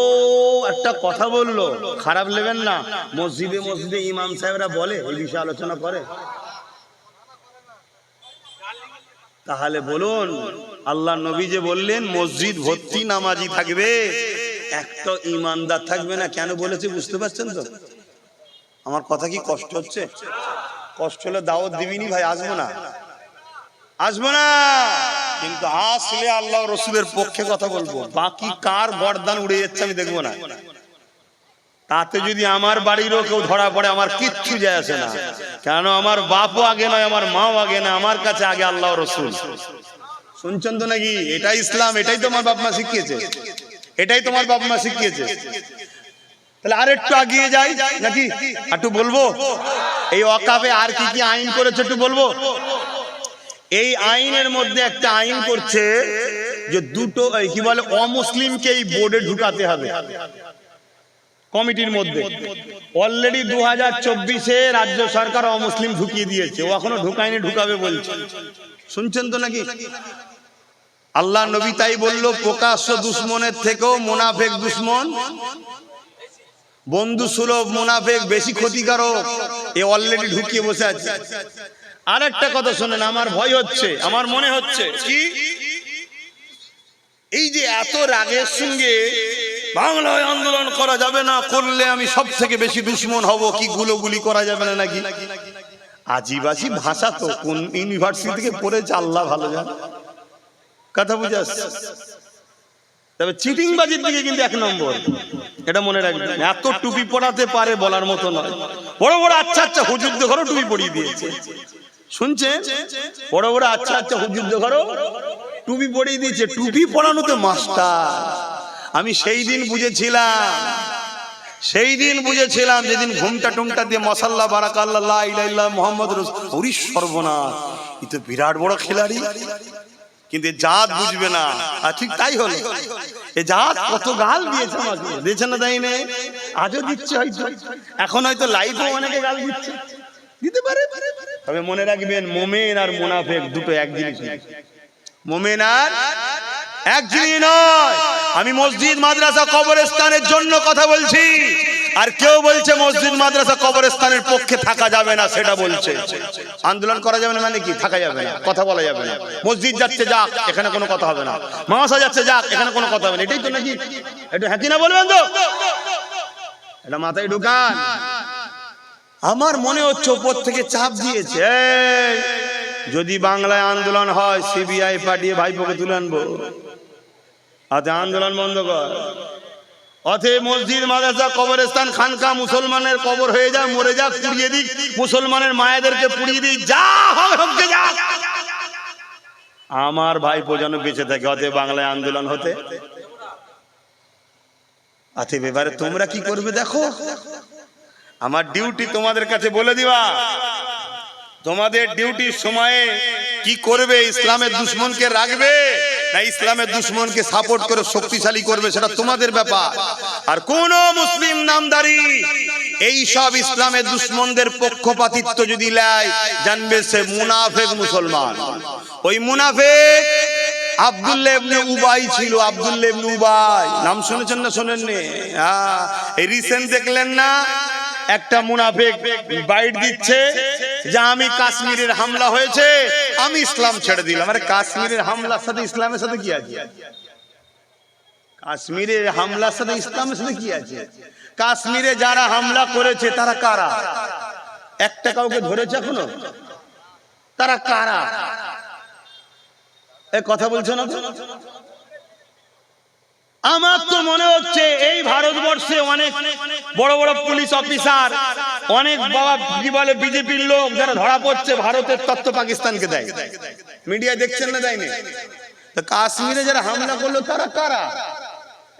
একটা কথা বললো, খারাপ নেবেন না। মসজিদে ইমাম সাহেবরা বলে, এই বিষয়ে আলোচনা করে। তাহলে বলুন, আল্লাহ নবী যে বললেন মসজিদ ভর্তি নামাজি থাকবে, একটা ইমানদার থাকবে না, কেন বলেছে বুঝতে পারছেন তো? আমার কথা কি কষ্ট হচ্ছে? কষ্ট হলে দাওয়াত দিবিনি ভাই, আসবো না। কিন্তু আসলে আল্লাহ রসুলের পক্ষে কথা বলবো। বাকি কার গর্দান উড়ে যাচ্ছে আমি দেখবো না। তাতে যদি আমার বাড়িরও কেউ ধরা পড়ে, আমার কিচ্ছু যায় আসে না। কেন? আমার বাপও আগে নয়, আমার মাও আগে না, আমার কাছে আগে আল্লাহ রসুল। শুনছেন তো নাকি? এটাই ইসলাম, এটাই তোমার বাপ মা শিখিয়েছে, এটাই তোমার বাপ মা শিখিয়েছে। তাহলে আর একটু আগিয়ে যাই নাকি? একটু বলবো এই ওয়াকাফে আর কি কি আইন করেছে একটু বলবো। এই আইনের মধ্যে একটা আইন করছে যে দুটো কি বলে অমুসলিমকে এই বোর্ডে ঢুকাতে হবে কমিটির মধ্যে। অলরেডি 2024-এ রাজ্য সরকার অমুসলিম ঢুকিয়ে দিয়েছে, ও এখনো ঢুকায়নি, ঢুকাবে বলছে। শুনছেন তো নাকি? আল্লাহ নবী তাই বললো, প্রকাশ্য দুশ্মনের থেকেও মুনাফেক দুশ্মন, বন্ধু সুলভ মুনাফেক বেশি ক্ষতিকারক। এ অলরেডি ঢুকিয়ে বসে আছে। আর একটা কথা শোনেন, আমার ভয় হচ্ছে, আমার মনে হচ্ছে কি এই যে এত রাগের সঙ্গে বাংলায় আন্দোলন করা যাবে না, করলে আমি সব থেকে বেশি দুশ্মন হব, কি গুলোগুলি করা যাবে না নাকি? আজিবাসী ভাষা তো কোন ইউনিভার্সিটি থেকে পড়েছে আল্লাহ ভালো জানে, কথা বুঝে আসছে। তবে চিটিংবাজির দিকে কিন্তু 1 নম্বর, এটা মনে রাখবেন। এত টুপি পড়াতে পারে বলার মতো নয়। বড় বড় আচ্ছা আচ্ছা হুজুরদের ঘরও টুপি পরিয়ে দিয়েছে, শুনছেন? বড় বড় আচ্ছা আচ্ছা হুজুরদের ঘরও টুপি পরিয়ে দিয়েছে। টুপি পড়ানোতে মাস্টার। আমি সেই দিন বুঝেছিলাম যেদিন ঘুমটা টুমটা দিয়ে মশাল্লা বারাকাল্লাহ লা ইলাহা ইল্লাল্লাহ মুহাম্মদ রাসূল, ওরে সর্বনাশ, এ তো বিরাট বড় খেলাড়ি। কিন্তু জাত বুঝবে না। আর ঠিক তাই হলো, এ জাত কত গাল দিয়েছে আমাকে, দিয়েছে না তাই না? আজও দিচ্ছে, হয়তো এখন হয়তো লাইভও অনেকে গাল দিচ্ছে, দিতে পারে। তবে মনে রাখবেন, মোমেন আর মুনাফেক দুটো এক জিনিস, মোমেন আর এক জিনিস নয়। আমি মসজিদ মাদ্রাসা কবরস্থানের জন্য কথা বলছি, আর কেউ বলছে মসজিদ মাদ্রাসা কবরস্থানের পক্ষে থাকা যাবে না, সেটা বলছে। আন্দোলন করা যাবে না মানে কি? থাকা যাবে না, কথা বলা যাবে না। মসজিদ যাচ্ছে যাক, এখানে কোনো কথা হবে না। মাদ্রাসা যাচ্ছে যাক, এখানে কোনো কথা হবে না। এটাই তো নাকি? একটু হ্যাঁ কি না বলবেন তো? এটা মাথায় ঢুকান। আমার মনে হচ্ছে ওপর থেকে চাপ দিয়েছে, যদি বাংলায় আন্দোলন হয় সিবিআই পাঠিয়ে ভাইপোকে তুলে আনবো, আতে আন্দোলন বন্ধ কর। অতএব মসজিদ মাদ্রাসা কবরস্থান খানকা মুসলমানের কবর হয়ে যায়, মরে যাক, পুড়িয়ে দিক, মুসলমানের মায়েদেরকে পুড়িয়ে দিক, যা হবে যাক, আমার ভাইপো যেন বেঁচে থাকে। অতএব বাংলায় আন্দোলন হতে। অতএব এবারে তোমরা কি করবে দেখো, আমার ডিউটি তোমাদের কাছে বলে দিবা। তোমাদের ডিউটির সময়ে কি করবে? ইসলামের দুশ্মনকে রাখবে না ইসলামের দুশ্মনকে সাপোর্ট করে শক্তিশালী করবে, সেটা তোমাদের ব্যাপার। আর কোন মুসলিম নামদারি এই সব ইসলামের দুশ্মনদের পক্ষপাতিত্ব যদি নেয়, জানবে সে মুনাফেক মুসলমান। ওই মুনাফেক আব্দুল্লাহ ইবনে উবাই ছিল। আব্দুল্লাহ ইবনে উবাই নাম শুনেছেন না শোনেননি? হ্যাঁ, এই রিসেন্ট দেখলেন না একটা মুনাফিক বাইট দিচ্ছে যে আমি কাশ্মীরের হামলা হয়েছে, আমি ইসলাম ছেড়ে দিলাম। আরে কাশ্মীরের হামলার সাথে ইসলামের সাথে কি আছে? কাশ্মীরের হামলার সাথে ইসলামের সাথে কি আছে? কাশ্মীরে যারা হামলা করেছে তারা কারা? একটা কাউকে ধরেছে এখনো? তারা কারা? এ কথা বলছো না তো? আমার তো মনে হচ্ছে এই ভারতবর্ষে অনেক বড় বড় পুলিশ অফিসার, অনেক বাবা কি বলে বিজেপির লোক যারা ধরা পড়ছে, ভারতের তথ্য পাকিস্তানকে দেয়। মিডিয়া দেখছেন না, দেয়নি? কাশ্মীরে যারা হামলা করলো তারা কারা?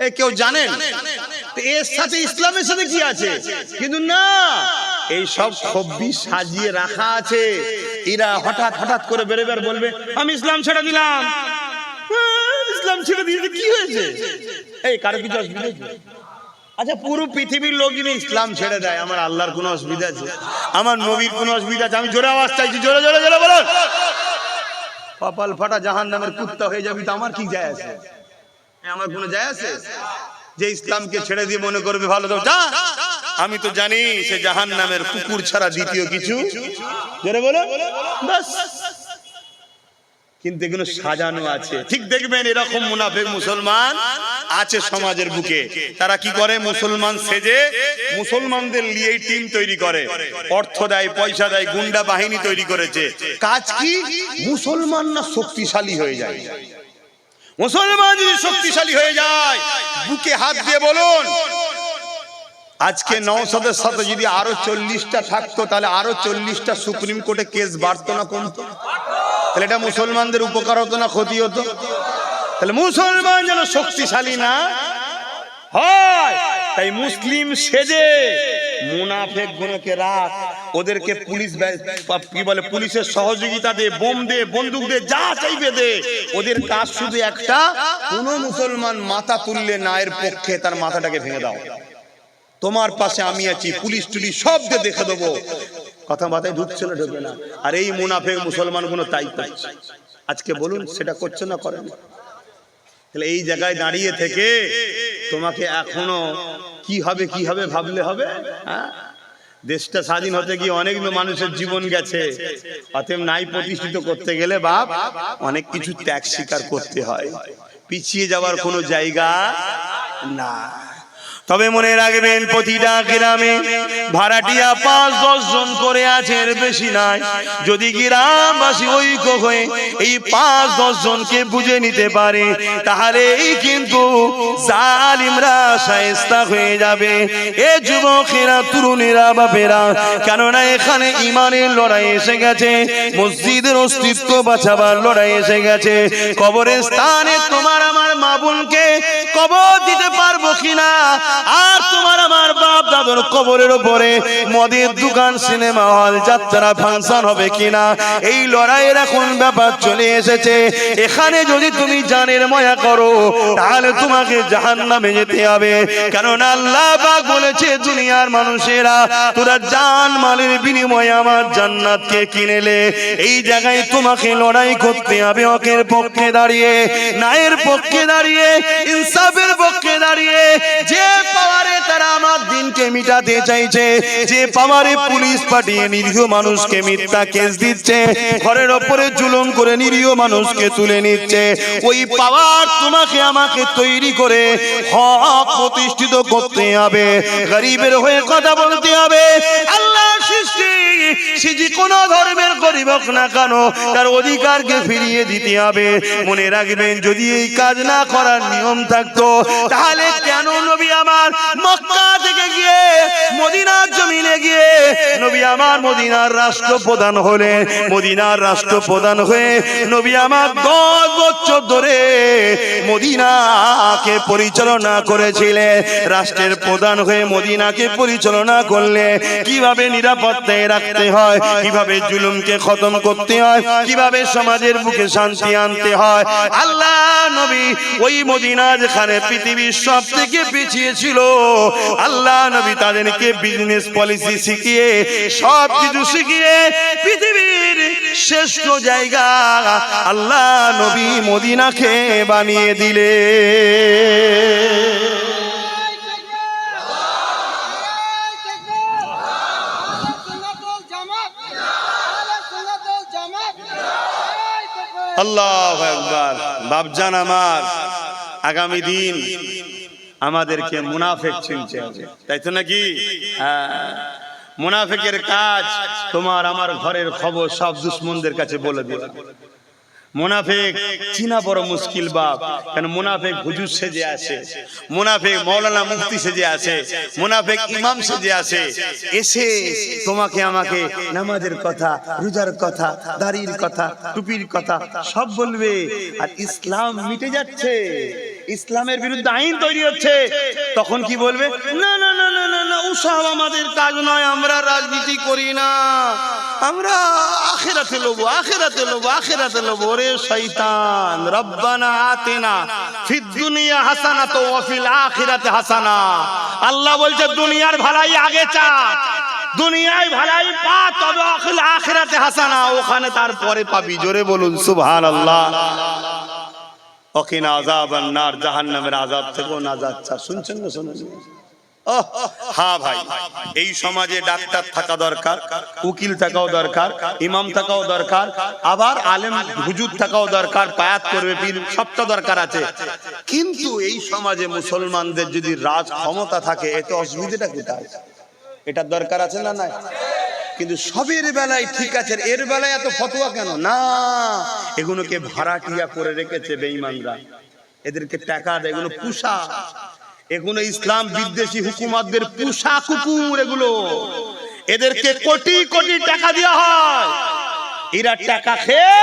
এ কেউ জানেন? এর সাথে ইসলামের সাথে কি আছে? কিন্তু না, এই সব ছবি সাজিয়ে রাখা আছে। এরা হঠাৎ করে বেরোবার বলবে আমি ইসলাম ছেড়ে দিলাম। ইসলাম ছেড়ে দিয়েছে কি হয়েছে? এই কারো কিছু অসুবিধা? আচ্ছা, পুরো পৃথিবীর লোক যদি ইসলাম ছেড়ে দেয়, আমার আল্লাহর কোনো অসুবিধা আছে? আমার নবীর কোনো অসুবিধা আছে? আমি জোরে আওয়াজ চাইছি, জোরে জোরে জোরে বলুন। কপাল ফাটা জাহান্নামের কুত্তা হয়ে যাবি তো আমার কি যায় আছে? আমার কোনো যায় আছে? যে ইসলামকে ছেড়ে দিয়ে মনে করবে ভালো তো যা, আমি তো জানি সে জাহান্নামের কুকুর ছাড়া দ্বিতীয় কিছু। জোরে বলো বাস। কিন্তু এগুলো সাজানো আছে। ঠিক দেখবেন এরকম মুনাফিক মুসলমান আছে সমাজের বুকে। তারা কি করে? মুসলমান সেজে মুসলমানদের নিয়ে টিম তৈরি করে, অর্থ দেয়, পয়সা দেয়, গুন্ডা বাহিনী তৈরি করেছে। কাজ কি? মুসলমান না শক্তিশালী হয়ে যায়। মুসলমান যদি শক্তিশালী হয়ে যায়, বুকে হাত দিয়ে বলুন, আজকে নওশাদের সাথে যদি আরো 40টা থাকতো, তাহলে আরো 40টা সুপ্রিম কোর্টে কেস বাড়তো না কমতো? তাহলে এটা মুসলমানদের উপকার হতো না ক্ষতি হতো? তাহলে মুসলমান যেন শক্তিশালী না হয়, তাই মুসলিম সেজে মুনাফেক গুলোকে রাখ, ওদেরকে পুলিশ কি বলে পুলিশের সহযোগিতা দে, বোম দে, বন্দুক দে, যা চাইবে দে। ওদের কাজ শুধু একটা, কোন মুসলমান মাথা তুললে নায়ের পক্ষে তার মাথাটাকে ভেঙে দাও। তোমার পাশে আমি আছি, পুলিশ টুলিশ সব দিয়ে দেখে দেবো। কথা মাথায় ঢুকছে না ঢুকবে না? আর এই মুনাফেক মুসলমান গুলো তাই করছে। আজকে বলুন সেটা করছে না করেন? তাহলে এই জায়গায় দাঁড়িয়ে থেকে তোমাকে এখনো কি হবে ভাবলে হবে? হ্যাঁ, দেশটা স্বাধীন হতে গিয়ে অনেক মানুষের জীবন গেছে। অতএব নাই প্রতিষ্ঠিত করতে গেলে বাপ অনেক কিছু ত্যাগ স্বীকার করতে হয়, পিছিয়ে যাওয়ার কোনো জায়গা না। তবে মনে রাখবেন, প্রতিটা গ্রামে ভাড়াটিয়া 5-10 জন করে আছে, এর বেশি নাই। যদি গ্রামবাসী ঐক্য হয়ে এই 5-10 জনকে বুঝে নিতে পারে, তাহলেই কিন্তু জালিমরা শায়েস্তা হয়ে যাবে। এ যুবকেরা, তরুণেরা, বাপেরা, কেননা এখানে ইমানের লড়াই এসে গেছে, মসজিদের অস্তিত্ব বাঁচাবার লড়াই এসে গেছে। কবরের স্থানে তোমার আমার মা বোনকে কবর দিতে পারবো কিনা, আর তোমার আমার বাপ দাদুর কবরের উপরে মদের দোকান, সিনেমা হল, যাত্রা, ফাংশন হবে কিনা, এই লড়াইয়ের এখন ব্যাপার চলে এসেছে। এখানে যদি তুমি জানের মায়া করো, তাহলে তোমাকে জাহান্নামে যেতে হবে। কেননা আল্লাহ পাক বলেছে, দুনিয়ার মানুষেরা তোরা জান মালের বিনিময়ে আমার জান্নাতকে কিনেলে। এই জায়গায় তোমাকে লড়াই করতে হবে, হকের পক্ষে দাঁড়িয়ে, ন্যায়ের পক্ষে দাঁড়িয়ে, ইনসাফের পক্ষে দাঁড়িয়ে। যে পাওয়ারে তারা আমার দিনকে মিটাতে চাইছে, যে পাওয়ারে পুলিশ পাঠিয়ে নিরীহ মানুষকে মিথ্যা কেস দিচ্ছে, ঘরের ওপরে জুলুম করে নিরীহ মানুষকে তুলে নিচ্ছে, ওই পাওয়ার তোমাকে আমাকে তৈরি করে হক প্রতিষ্ঠিত করতে হবে। গরিবের হয়ে কথা বলতে হবে। আল্লাহ সৃষ্টি, সে যে কোন ধর্মের গরিব হোক না কেন, তার অধিকারকে ফিরিয়ে দিতে হবে। মনে রাখবেন, যদি এই কাজ না করার নিয়ম থাকতো, তাহলে কেন নবী আমার মক্কা থেকে গিয়ে মদিনার জমিনে গিয়ে নবী আমার মদিনার রাষ্ট্রপ্রধান হলেন? মদিনার রাষ্ট্রপ্রধান হয়ে নবী আমার 10 বছর ধরে মদিনাকে পরিচালনা করেছিলেন। রাষ্ট্রের প্রধান হয়ে মদিনাকে পরিচালনা করলে কিভাবে নিরাপত্তায় রাখতে হয়, কিভাবে জুলুমকে খতম করতে হয়, কিভাবে সমাজের বুকে শান্তি আনতে হয়, আল্লাহ নবী ওই মদিনা যেখানে পৃথিবীর সব থেকে পিছিয়ে ছিল, আল্লাহ নবী তাদেরকে বিজনেস পলিসি শিখিয়ে, সব কিছু শিখিয়ে পৃথিবীর শ্রেষ্ঠ জায়গা আল্লাহ নবী মদিনাকে বানিয়ে দিলে। আল্লাহু আকবার। বাপজান আমার, আগামী দিন আমাদেরকে মুনাফেক চিনতে হবে, তাই তো নাকি? মুনাফেকের কাজ তোমার আমার ঘরের খবর সব দুশ্মনদের কাছে বলে দেওয়া। মুনাফেক চিনা বড় মুশকিল বাপ, কারণ মুনাফেক হুজুর সেজে আসে, মুনাফেক মাওলানা মুফতি সেজে আসে, মুনাফেক ইমাম সেজে আসে, এসে তোমাকে আমাকে নামাজের কথা, রোজার কথা, দাড়ির কথা, টুপির কথা সব বলবে। আর ইসলাম মিটে যাচ্ছে, ইসলামের বিরুদ্ধে আইন তৈরি হচ্ছে, তখন কি বলবে? না না না না না না, ওসব আমাদের কাজ নয়, আমরা রাজনীতি করি না, আমরা আখিরাতে লব, আখিরাতে লব, আখিরাতে লব। ওরে শয়তান, রব্বানা আতিনা ফিদ দুনিয়া হাসানাতু ওয়া ফিল আখিরাতি হাসানা। আল্লাহ বলছে দুনিয়ার ভালাই আগে চা, দুনিয়ায় ভালাই পা, তবে আখিরাতে হাসানা, ওখানে তারপরে পাবি। জোরে বলুন সুবহানাল্লাহ। ওকিনা আযাবান নার, জাহান্নামের আযাব থেকেও নাজাত চা। শুনছেন না? শুনুন। হ্যাঁ ভাই, এই সমাজে ডাক্তার থাকা দরকার, উকিল থাকাও দরকার, ইমাম থাকাও দরকার, আবার আলেম হুজুর থাকাও দরকার, বায়াত করবে পীর, সবটা দরকার আছে। কিন্তু এই সমাজে মুসলমানদের যদি রাজ ক্ষমতা থাকে, এতে অসুবিধাটা কোথায়? এটার দরকার আছে না? নাই। কিন্তু সবের বেলায় ঠিক আছে, এর বেলায় এত ফতোয়া কেন? না, এগুলোকে ভাড়াটিয়া করে রেখেছে বেঈমানরা, এদেরকে টাকা দেয়, এগুলো পুষা, এগুলো ইসলাম বিদ্বেষী হুকুমতদের পুষা কুকুর। এগুলো এদেরকে কোটি কোটি টাকা দেওয়া হয়, এরা টাকা খেয়ে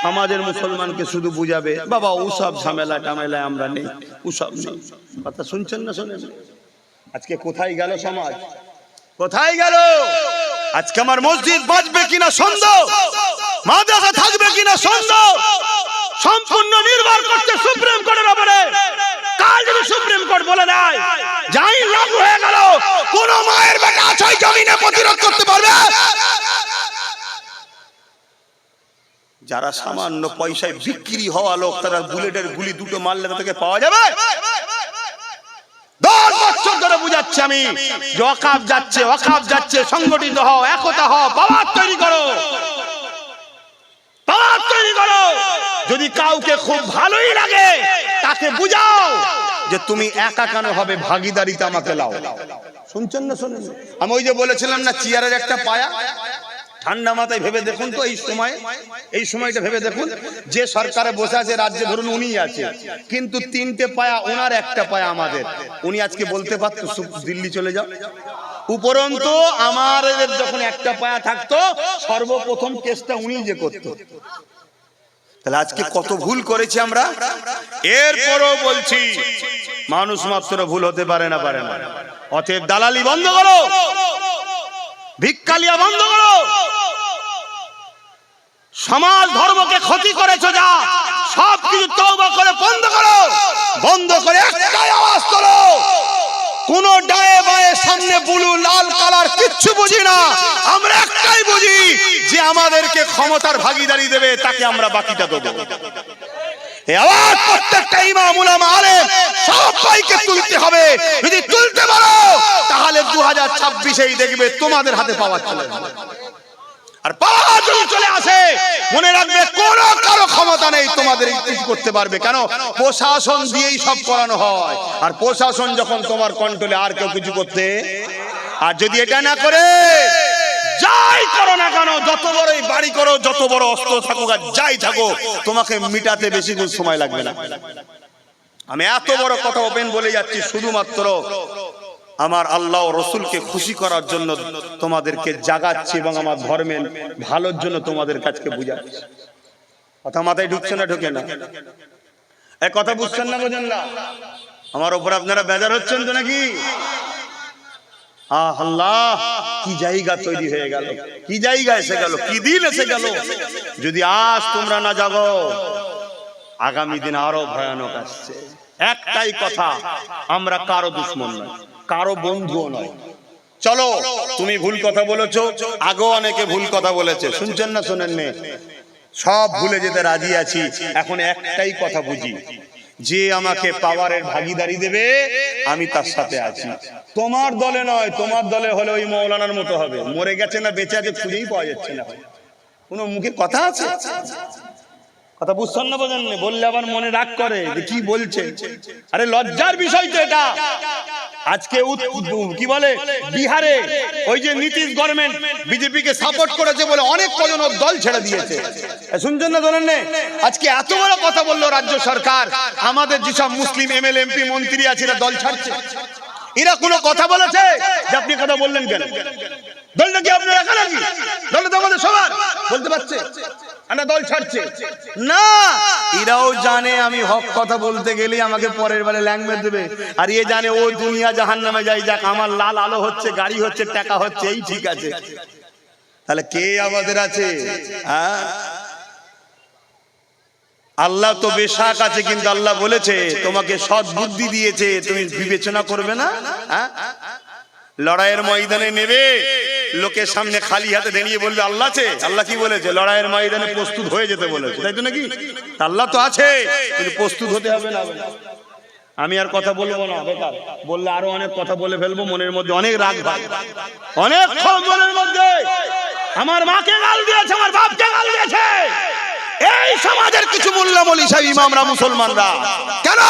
সমাজের মুসলমানকে শুধু বুঝাবে, বাবা ওসব ঝামেলা টামেলা আমরা নেই, ওসব নেই। কথা শুনছেন না শোনেন? আজকে কোথায় গেল সমাজ, কোথায় গেল? আজকে আমার মসজিদ বাঁচবে কিনা সন্দেহ, মাদ্রাসা থাকবে কিনা সন্দেহ, সম্পূর্ণ নির্ভর করছে সুপ্রিম কোর্টের উপরে। কাল যদি সুপ্রিম কোর্ট বলে দেয় যাই লাগু হয়ে গেল, কোন মায়ের বেটা আছে জমিনে প্রতিরোধ করতে পারবে? যারা সামান্য পয়সায় বিক্রি হওয়া লোক, তারা বুলেটের গুলি দুটো মারলে তাকে পাওয়া যাবে? 10 বছর ধরে বুঝাচ্ছি আমি, যে ওয়াকাফ যাচ্ছে, ওয়াকাফ যাচ্ছে, সংগঠিত হও, একতা হও, পাওয়ার তৈরি করো, পাওয়ার তৈরি করো। যদি কাউকে খুব ভালোই লাগে তাকে বুঝাও যে তুমি একা কেন হবে, ভাগিদারিতে আমাকে লাও। শুনছেন না শোনেন? আমি ওই যে বলেছিলাম না, চেয়ারের একটা পায়া, ঠান্ডা মাথায় ভেবে দেখুন তো, এই সময়টা ভেবে দেখুন, যে সরকারে বসে আছে রাজ্যে, ধরুন উনি আছে, কিন্তু 3টে পায়া ওনার, একটা পায়া আমাদের। উনি আজকে বলতে পারতো দিল্লি চলে যাও, উপরন্তু আমাদের যখন একটা পায়া থাকতো, সর্বপ্রথম কেসটা উনি যে করতো। তাহলে আজকে কত ভুল করেছি আমরা। এরপরও বলছি, মানুষ মাত্র ভুল হতে পারে না, পারে না। অতএব দালালি বন্ধ করো, ভিক্ষালিয়া বন্ধ করো, সমাজ ধর্মকে ক্ষতি করেছো যা, সব কিছু তওবা করে বন্ধ করো, বন্ধ করে একটাই আওয়াজ করো, কোন ডায়ে বায়ে সামনে ব্লু লাল কালার কিচ্ছু বুঝি না, আমরা একটাই বুঝি যে আমাদেরকে ক্ষমতার ভাগিদারি দেবে, তাকে আমরা বাকিটা দেবো। এই আওয়াজ প্রত্যেকটা ইমাম উলামা আলেম সবাইকে তুলতে হবে। যদি তুলতে পারো তাহলে 2026-এই দেখবে তোমাদের হাতে পাওয়ার চলে যাবে। আর পাওয়ার যদি চলে আসে, মনে রাখবে কোন কারো ক্ষমতা নেই তোমাদের কিছু করতে পারবে। কেন? প্রশাসন দিয়েই সব করানো হয়, আর প্রশাসন যখন তোমার কন্ট্রোলে, আর কেউ কিছু করতে। আর যদি এটা না করে, যাই করো না কেন, যত বড়ই বাড়ি করো, যত বড় অস্ত্র থাকুক আর যাই থাকো, তোমাকে মিটাতে বেশি সময় লাগবে না। আমি এত বড় কথা ওপেন বলে যাচ্ছি শুধুমাত্র আমার আল্লাহ ও রসুলকে খুশি করার জন্য তোমাদেরকে জাগাচ্ছি, এবং আমার ধর্মের ভালোর জন্য তোমাদের কাছে বুঝাচ্ছি। কথা মাথায় ঢুকছে না? ঢোকে না? এক কথা বুঝছেন না, বোঝেন না? আমার উপর আপনারা বেজার হচ্ছেন তো নাকি? আল্লাহ, কি জায়গা তৈরি হয়ে গেল, কি জায়গা এসে গেল, কি দিন এসে গেল। যদি আজ তোমরা না জাগো, আগামী দিন আরো ভয়ানক আসছে। একটাই কথা, আমরা কারো দুশমন নয়, কারো বন্ধুও নয়। চলো, তুমি ভুল কথা বলেছো, আগেও অনেকে ভুল কথা বলেছে, শুনছেন না শোনেন নে, সব ভুলে যেতে রাজি আছি। এখন একটাই কথা বুঝি, যে আমাকে পাওয়ারের ভাগিদারি দেবে আমি তার সাথে আছি। তোমার দলে নয়, তোমার দলে হলে ওই মৌলানার মতো হবে, মরে গেছে না বেঁচে আছে খুঁজেই পাওয়া যাচ্ছে না। কোনো মুখে কথা আছে? কথা বুঝছেন না, বোঝেন না? বললে আবার মনে রাগ করে যে কি বলছে। আরে লজ্জার বিষয় তো এটা। আজকে কি বলে, বিহারে ওই যে নীতিশ গভর্নমেন্ট বিজেপিকে সাপোর্ট করেছে বলে অনেক কজন দল ছেড়ে দিয়েছে, শুনছেন না জানেন না? আজকে এত বড় কথা বললো রাজ্য সরকার, আমাদের যেসব মুসলিম এমএলএ এমপি মন্ত্রী আছে এরা দল ছাড়ছে। এরা কোনো কথা বলেছে যে আপনি কথা বললেন কেন? দলটা কি আপনার একা নাকি? দলটা তো আমাদের সবার, বলতে পারছে আমরা দল ছাড়ছে না। এরাও জানে আমি হক কথা বলতে গেলে আমাকে পরের বারে ল্যাঙ্গুয়েজ দেবে, আর এ জানে ও দুনিয়া জাহান্নামে যাই, যাক আমার লাল আলো হচ্ছে, গাড়ি হচ্ছে, টাকা হচ্ছে, এই ঠিক আছে। তাহলে কে আমাদের আছে? আল্লাহ তো বেশাক আছে, কিন্তু আল্লাহ বলেছে তোমাকে সৎ বুদ্ধি দিয়েছে, তুমি বিবেচনা করবে না? লড়াইয়ের ময়দানে নেবে, লোকের সামনে খালি হাতে দাঁড়িয়ে বলবে আল্লাহ আছে। আল্লাহ কি বলেছে? লড়াইয়ের ময়দানে প্রস্তুত হয়ে যেতে বলেছে, তাই তো নাকি? আল্লাহ তো আছে, কিন্তু প্রস্তুত হতে হবে না। আমি আর কথা বলবো না, বেকার বললে আরো অনেক কথা বলে ফেলবো, মনের মধ্যে অনেক রাগ ভাগ, অনেক ক্ষোভ মনের মধ্যে। আমার মাকে গাল দিয়েছে, আমার বাপকে গাল দিয়েছে, এই সমাজের কিছু মোল্লা-মৌলভী সাহেব ইমামরা মুসলমানরা কেন?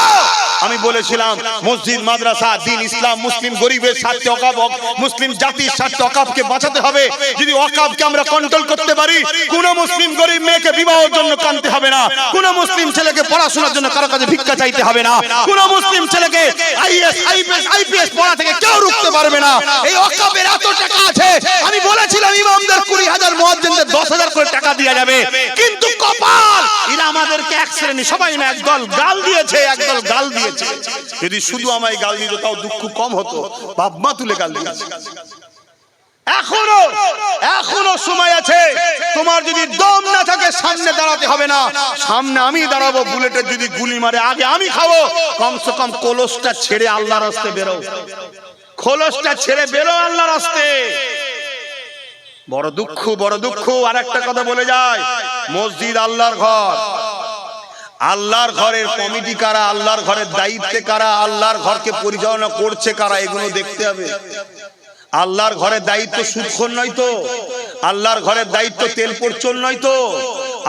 আমি বলেছিলাম মসজিদ মাদ্রাসা দ্বীন ইসলাম মুসলিম গরিবের স্বার্থে ওয়াকফ, মুসলিম জাতির স্বার্থে ওয়াকফকে বাঁচাতে হবে। যদি ওয়াকফকে আমরা কন্ট্রোল করতে পারি, কোন মুসলিম গরিব মেয়েকে বিবাহের জন্য কাঁদতে হবে না, কোন মুসলিম ছেলেকে পড়াশোনার জন্য কারো কাছে ভিক্ষা চাইতে হবে না, কোন মুসলিম ছেলেকে আইপিএস পড়া থেকে কেউ রুখতে পারবে না। এই ওয়াকফের এত টাকা আছে, আমি বলেছিলাম ইমামদের 20,000, মুয়াজ্জিনদের 10,000 করে টাকা দেওয়া যাবে, কিন্তু কপাল, এরা আমাদেরকে এক শ্রেণী, সবাই না, একদল গাল দিয়েছে, একদল গাল দিয়েছে। যদি শুধু আমায় গাল দিত তাও দুঃখ কম হতো, বাপ মা তুলে গাল দিয়েছে। এখনো সময় আছে। তোমার যদি দম না থাকে সামনে দাঁড়াতে হবে না, সামনে আমি দাঁড়াবো। বুলেটের যদি গুলি মারে আগে আমি খাবো। কমসে কম কলসটা ছেড়ে আল্লাহর রাস্তায় বেরো, খোলসটা ছেড়ে বেরো আল্লাহর রাস্তায়। বড় দুঃখ, বড় দুঃখ। আর একটা কথা বলে যায়, মসজিদ আল্লাহর ঘর, আল্লাহর ঘরের কমিটি কারা, আল্লাহর ঘরের দায়িত্বে কারা, আল্লাহর ঘরকে পরিচালনা করছে কারা, এগুলো দেখতে হবে। আল্লাহর ঘরের দায়িত্ব সুদখোর নয় তো, আল্লাহর ঘরের দায়িত্ব তেলপোর চোর নয় তো,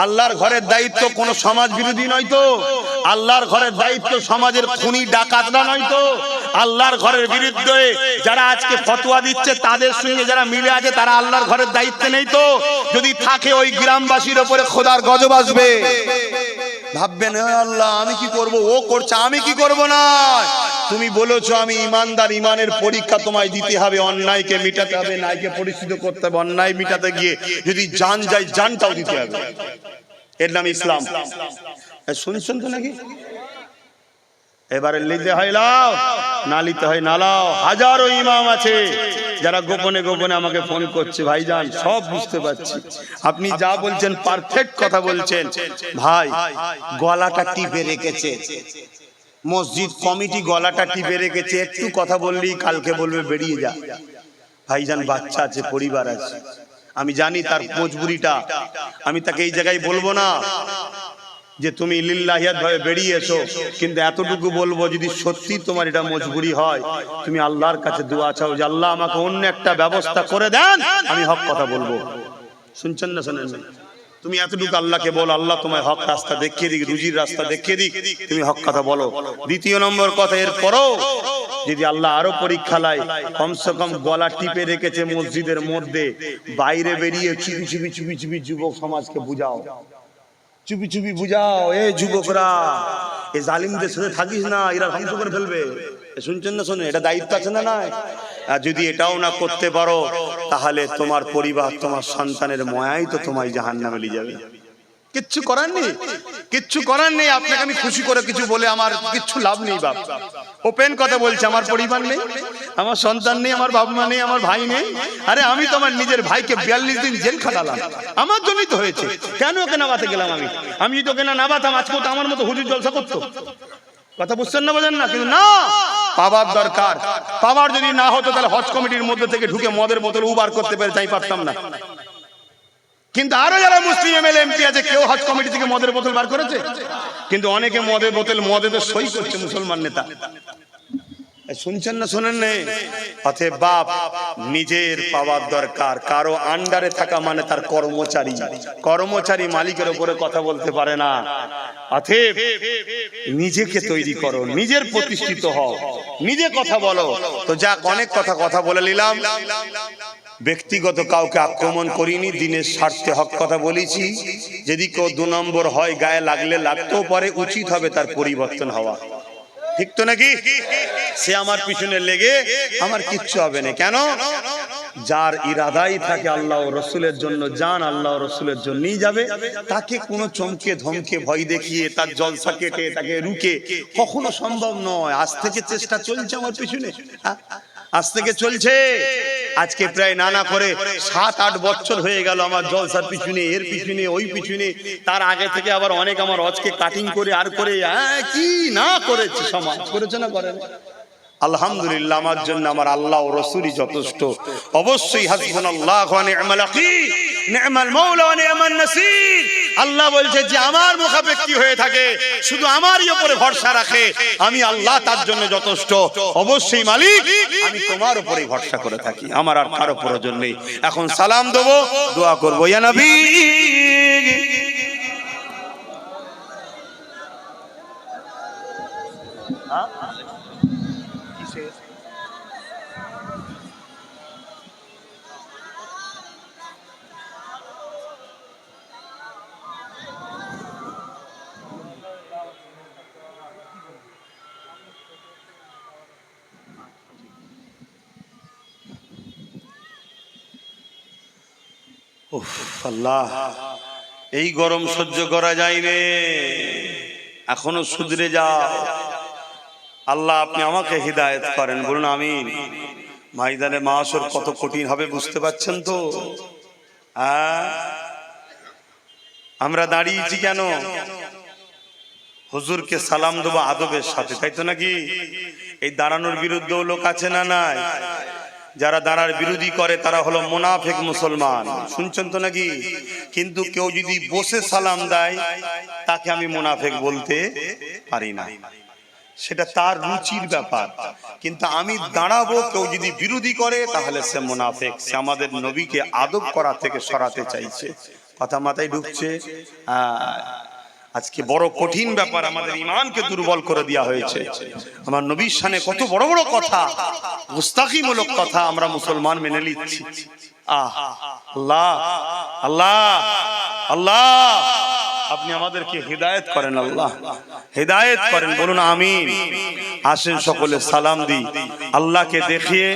আল্লাহর ঘরের দায়িত্ব কোন সমাজ বিরোধী নয় তো, আল্লাহর ঘরের দায়িত্ব সমাজের খুনি ডাকাতরা নয় তো, আল্লাহর ঘরের বিরুদ্ধে যারা আজকে ফতোয়া দিচ্ছে তাদের সঙ্গে যারা মিলে আছে তারা আল্লাহর ঘরের দায়িত্বে নেই তো। যদি থাকে ওই গ্রামবাসীর উপরে খোদার গজব আসবে। ভাববেন আল্লাহ আমি কি করব, ও করছে আমি কি করব না। তুমি বলেছো আমি ইমানদার, ইমানের পরীক্ষা তোমায় দিতে হবে, অন্যায়কে মিটাতে হবে, ন্যায়কে পরিচিত করতে হবে। অন্যায় মিটাতে গিয়ে যদি জান যায় জানটাও দিতে হবে, এর নাম ইসলাম। শুনছেন তো নাকি? এবারে লিখতে হয় লাও, না লিখতে হয় না লাও। হাজারো ইমাম আছে যারা গোপনে গোপনে আমাকে ফোন করছে, ভাইজান সব বুঝতে পারছি, আপনি যা বলছেন পারফেক্ট কথা বলছেন, ভাই গলাটা টিপে রেখেছে, মসজিদ কমিটি গলাটা টিপে রেখেছে, একটু কথা বললেই কালকে বলবে বেরিয়ে যা। ভাইজান বাচ্চা আছে, পরিবার আছে, আমি জানি তার মজবুরিটা, আমি তাকে এই জায়গায় বলবো না যে তুমি লিল্লাহিয়াত ভাবে বেরিয়ে এসো, কিন্তু এতটুকু বলবো যদি সত্যি তোমার এটা মজবুরি হয় তুমি আল্লাহর কাছে দোয়া চাও যে আল্লাহ আমাকে অন্য একটা ব্যবস্থা করে দেন, আমি হক কথা বলবো। শুনছেন না শোনেন না? তুমি এতটুকু আল্লাহকে বলো, আল্লাহ তোমায় হক রাস্তা দেখিয়ে দিক, রুজির রাস্তা দেখিয়ে দিক, তুমি হক কথা বলো। দ্বিতীয় নম্বর কথা, এরপরও যদি আল্লাহ আরো পরীক্ষা লাই, কমসে কম গলা টিপে রেখেছে মসজিদের মধ্যে, বাইরে বেরিয়ে চুপি চুপি চুপি চুপি যুবক সমাজকে বুঝাও, চুপি চুপি বুঝাও, এ যুবকরা এই জালিমদের সাথে থাকিস না, এরা ধ্বংস করে ফেলবে। শুনছেন না শোনেন, এটা দায়িত্ব আছে না নাই? আর যদি এটাও না করতে পারো তাহলে তোমার পরিবার, তোমার সন্তানের ময়াই তো তোমায় জাহান্নামে নিয়ে যাবে। কিচ্ছু করার নেই, কিচ্ছু করার নেই। আপনাকে আমি খুশি করে কিছু বলে আমার কিচ্ছু লাভ নেই বাপ, ওপেন কথা বলছি। আমার পরিবার নেই, আমার সন্তান নেই, আমার বাবা মা নেই, আমার ভাই নেই। আরে আমি তো আমার নিজের ভাইকে 42 দিন জেল খাটালাম, আমার জন্যই তো হয়েছে। কেন ওকে নামাতে গেলাম? আমি যদি ওকে না নামাতাম আজকে তো আমার মতো হুজুর জলসা করতো। কথা বুঝছেন না, বোঝেন না? কিন্তু না, পাওয়ার দরকার। পাওয়ার যদি না হতো তাহলে হজ কমিটির মধ্যে থেকে ঢুকে মদের বোতল উবার করতে পেরে তাই পারতাম না। কিন্তু আরো যারা মুসলিম এমএলএ এমপি আছে, কেউ হজ কমিটি থেকে মদের বোতল বার করেছে? কিন্তু অনেকে মদের বোতল মদে তো সই করছে মুসলমান নেতা। শুনছেন না শোনেন নেই? অতএব বাপ নিজের পাওয়ার দরকার। কারো আন্ডারে থাকা মানে তার কর্মচারী, কর্মচারী মালিকের উপরে কথা বলতে পারে না। অতএব নিজেকে তৈরি করো, নিজের প্রতিষ্ঠিত হও, নিজে কথা বলো। তো যাক, অনেক কথা বলে নিলাম, ব্যক্তিগত কাউকে আক্রমণ করিনি, দিনের স্বার্থে হক কথা বলেছি। যদি কেউ 2 নম্বর হয়, গায়ে লাগলে লাগতেও পারে, উচিত হবে তার পরিবর্তন হওয়া, ঠিক তো নাকি? সে আমার পিছনে লেগে আমার কিচ্ছু হবে না। কেন? যার ইরাদাই থাকে আল্লাহ ও রসুলের জন্য, জান আল্লাহ ও রসুলের জন্যই যাবে। তাকে কোনো চমকে ধমকে ভয় দেখিয়ে তার জলসা কেটে তাকে রুকে কখনো সম্ভব নয়। আজ থেকে চেষ্টা চলছে আমার পিছনে, আজ থেকে চলছে। আজকে প্রায় নানা করে 7-8 বছর হয়ে গেল আমার জলসার পিছনে, এর পিছনে, ওই পিছনে। তার আগে থেকে আবার অনেক আমার হজকে কাটিং করে আর করে কি না করেছে, সমাজ করেছে না করেন? আলহামদুলিল্লাহ, আমার জন্য আমার আল্লাহ ও রাসূলই যথেষ্ট। অবশ্যই হাসবুনাল্লাহু ওয়া নি'মাল ওয়াকিল, নি'মাল মাওলা ওয়া নি'মান নাসির। আল্লাহ বলছে যে আমার মুখাপেক্ষী হয়ে থাকে, শুধু আমারই উপরে ভরসা রাখে, আমি আল্লাহ তার জন্য যথেষ্ট। অবশ্যই মালিক, আমি তোমার উপরেই ভরসা করে থাকি, আমার আর কারো প্রয়োজন নেই। এখন সালাম দেব, দোয়া করব। ইয়া নবী আল্লাহ, এই গরম সহ্য করা যায়নি, এখনো শুধরে যাও। আল্লাহ আপনি আমাকে হিদায়েত করেন, বলুন আমিন। ময়দানে মাহশর কত কঠিন হবে বুঝতে পারছেন তো? আমরা দাঁড়িয়েছি কেন? হুজুরকে সালাম দেবো আদবের সাথে, তাই তো নাকি? এই দাঁড়ানোর বিরুদ্ধেও লোক আছে না নাই? যারা দাঁড়ার বিরোধী করে তারা হলো মুনাফিক মুসলমান, শুনছেন তো নাকি? কিন্তু কেউ যদি বসে সালাম দেয় তাকে আমি মুনাফিক বলতে পারি না, সেটা তার রুচির ব্যাপার। কিন্তু আমি দাঁড়াবো, কেউ যদি বিরোধী করে তাহলে সে মুনাফিক, সে আমাদের নবীকে আদব করা থেকে সরাতে চাইছে। কথা মাথায় ঢুকছে? আজকে বড় কঠিন ব্যাপার, আমাদের ঈমানকে দুর্বল করে দেওয়া হয়েছে। আমার নবীর শানে কত বড় বড় কথা, মুস্তাকিমূলক কথা আমরা মুসলমান মেনে নিচ্ছি। আল্লাহ আল্লাহ আল্লাহ আপনি আমাদেরকে হিদায়েত করেন, আল্লাহ হিদায়েত করেন, বলুন আমিন। আসেন সকলে সালাম দিই, আল্লাহকে দেখিয়ে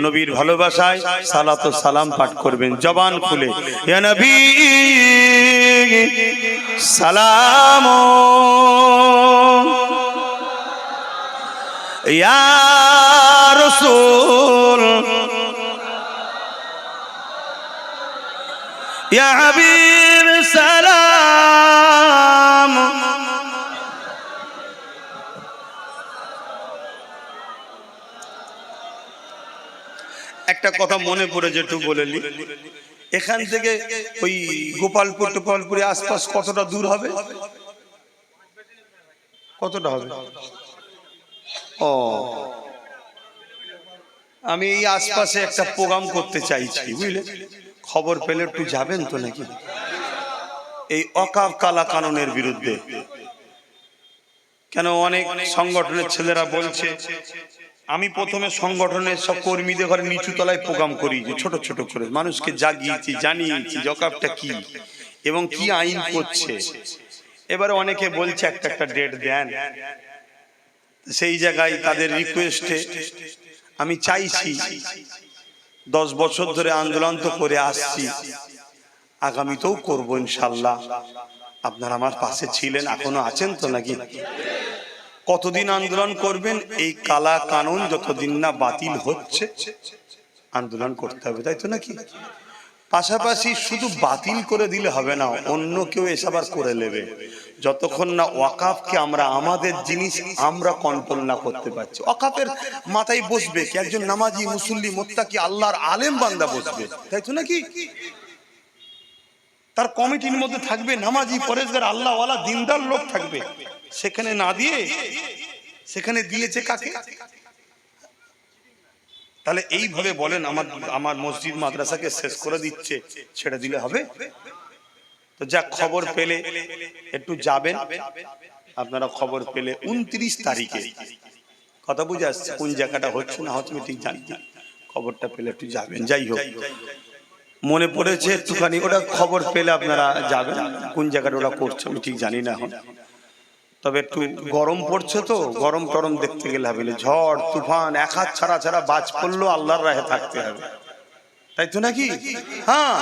নবীর ভালোবাসায় সালাত ও সালাম পাঠ করবেন জবান খুলে। ইয়া নবী সালাম, ইয়া রাসূল, ইয়া হাবিব সালাম। একটা কথা মনে পড়ে যেটু বলেলি, এখান থেকে ওই গোপালপুর টোপালপুরে আশপাশ কতটা দূর হবে? কতটা হবে? ও, আমি এই আশপাশে একটা প্রোগ্রাম করতে চাইছি, বুঝলে? খবর পেলে একটু যাবেন তো নাকি? এই অকাফ কালা কানুনের বিরুদ্ধে। কেন অনেক সংগঠনের ছেলেরা বলছে, আমি প্রথমে সংগঠনের সব কর্মীদের ঘরে নিচু তলায় প্রোগ্রাম করি, যে ছোট ছোট করে মানুষকে জাগিয়েছি, জানিয়েছি অকাফটা কি এবং কি আইন করছে। এবারে অনেকে বলছে একটা একটা ডেট দেন, সেই জায়গায় তাদের রিকোয়েস্টে আমি চাইছি, 10 বছর ধরে আন্দোলন তো করে আসছি, আগামীতেও করবো ইনশাল্লাহ। আপনারা আমার পাশে ছিলেন, এখনো আছেন তো নাকি? কতদিন আন্দোলন করবেন? এই কালা কানুন যতদিন না বাতিল হচ্ছে আন্দোলন করতে হবে, তাই তো নাকি? পাশাপাশি শুধু বাতিল করে দিলে হবে না, অন্য কেউ এসব আর করে নেবে। যতক্ষণ না ওয়াকাফকে আমরা আমাদের জিনিস আমরা কন্ট্রোল না করতে পারছি। ওয়াকাফের মাথায় বসবে কি? একজন নামাজি মুসল্লি মুত্তাকি আল্লাহর আলেম বান্দা বসবে, তাই তো নাকি? তার কমিটির মধ্যে থাকবে নামাজি পরেজগার আল্লাহ ওয়ালা দিনদার লোক থাকবে, সেখানে না দিয়ে সেখানে দিয়েছে কাকে? তাহলে এইভাবে বলেন আমার মসজিদ মাদ্রাসাকে শেষ করে দিচ্ছে, ছেড়ে দিলে হবে? তো যা খবর পেলে একটু যাবেন আপনারা, খবর পেলে 29 তারিখে, কথা বুঝে আসছে? কোন জায়গাটা হচ্ছে না হচ্ছে ঠিক জানি না, খবরটা পেলে একটু যাবেন। যাই হোক, মনে পড়েছে একটুখানি, ওটা খবর পেলে আপনারা যাবেন। কোন জায়গাটা ওরা করছে আমি ঠিক জানি না এখন, তবে একটু গরম পড়ছে তো, গরম টরম দেখতে গেলে হবে, ঝড় তুফান এক হাত ছাড়া ছাড়া বাজ পড়লো, আল্লাহর রাহে থাকতে হবে, তাই তো নাকি? হ্যাঁ।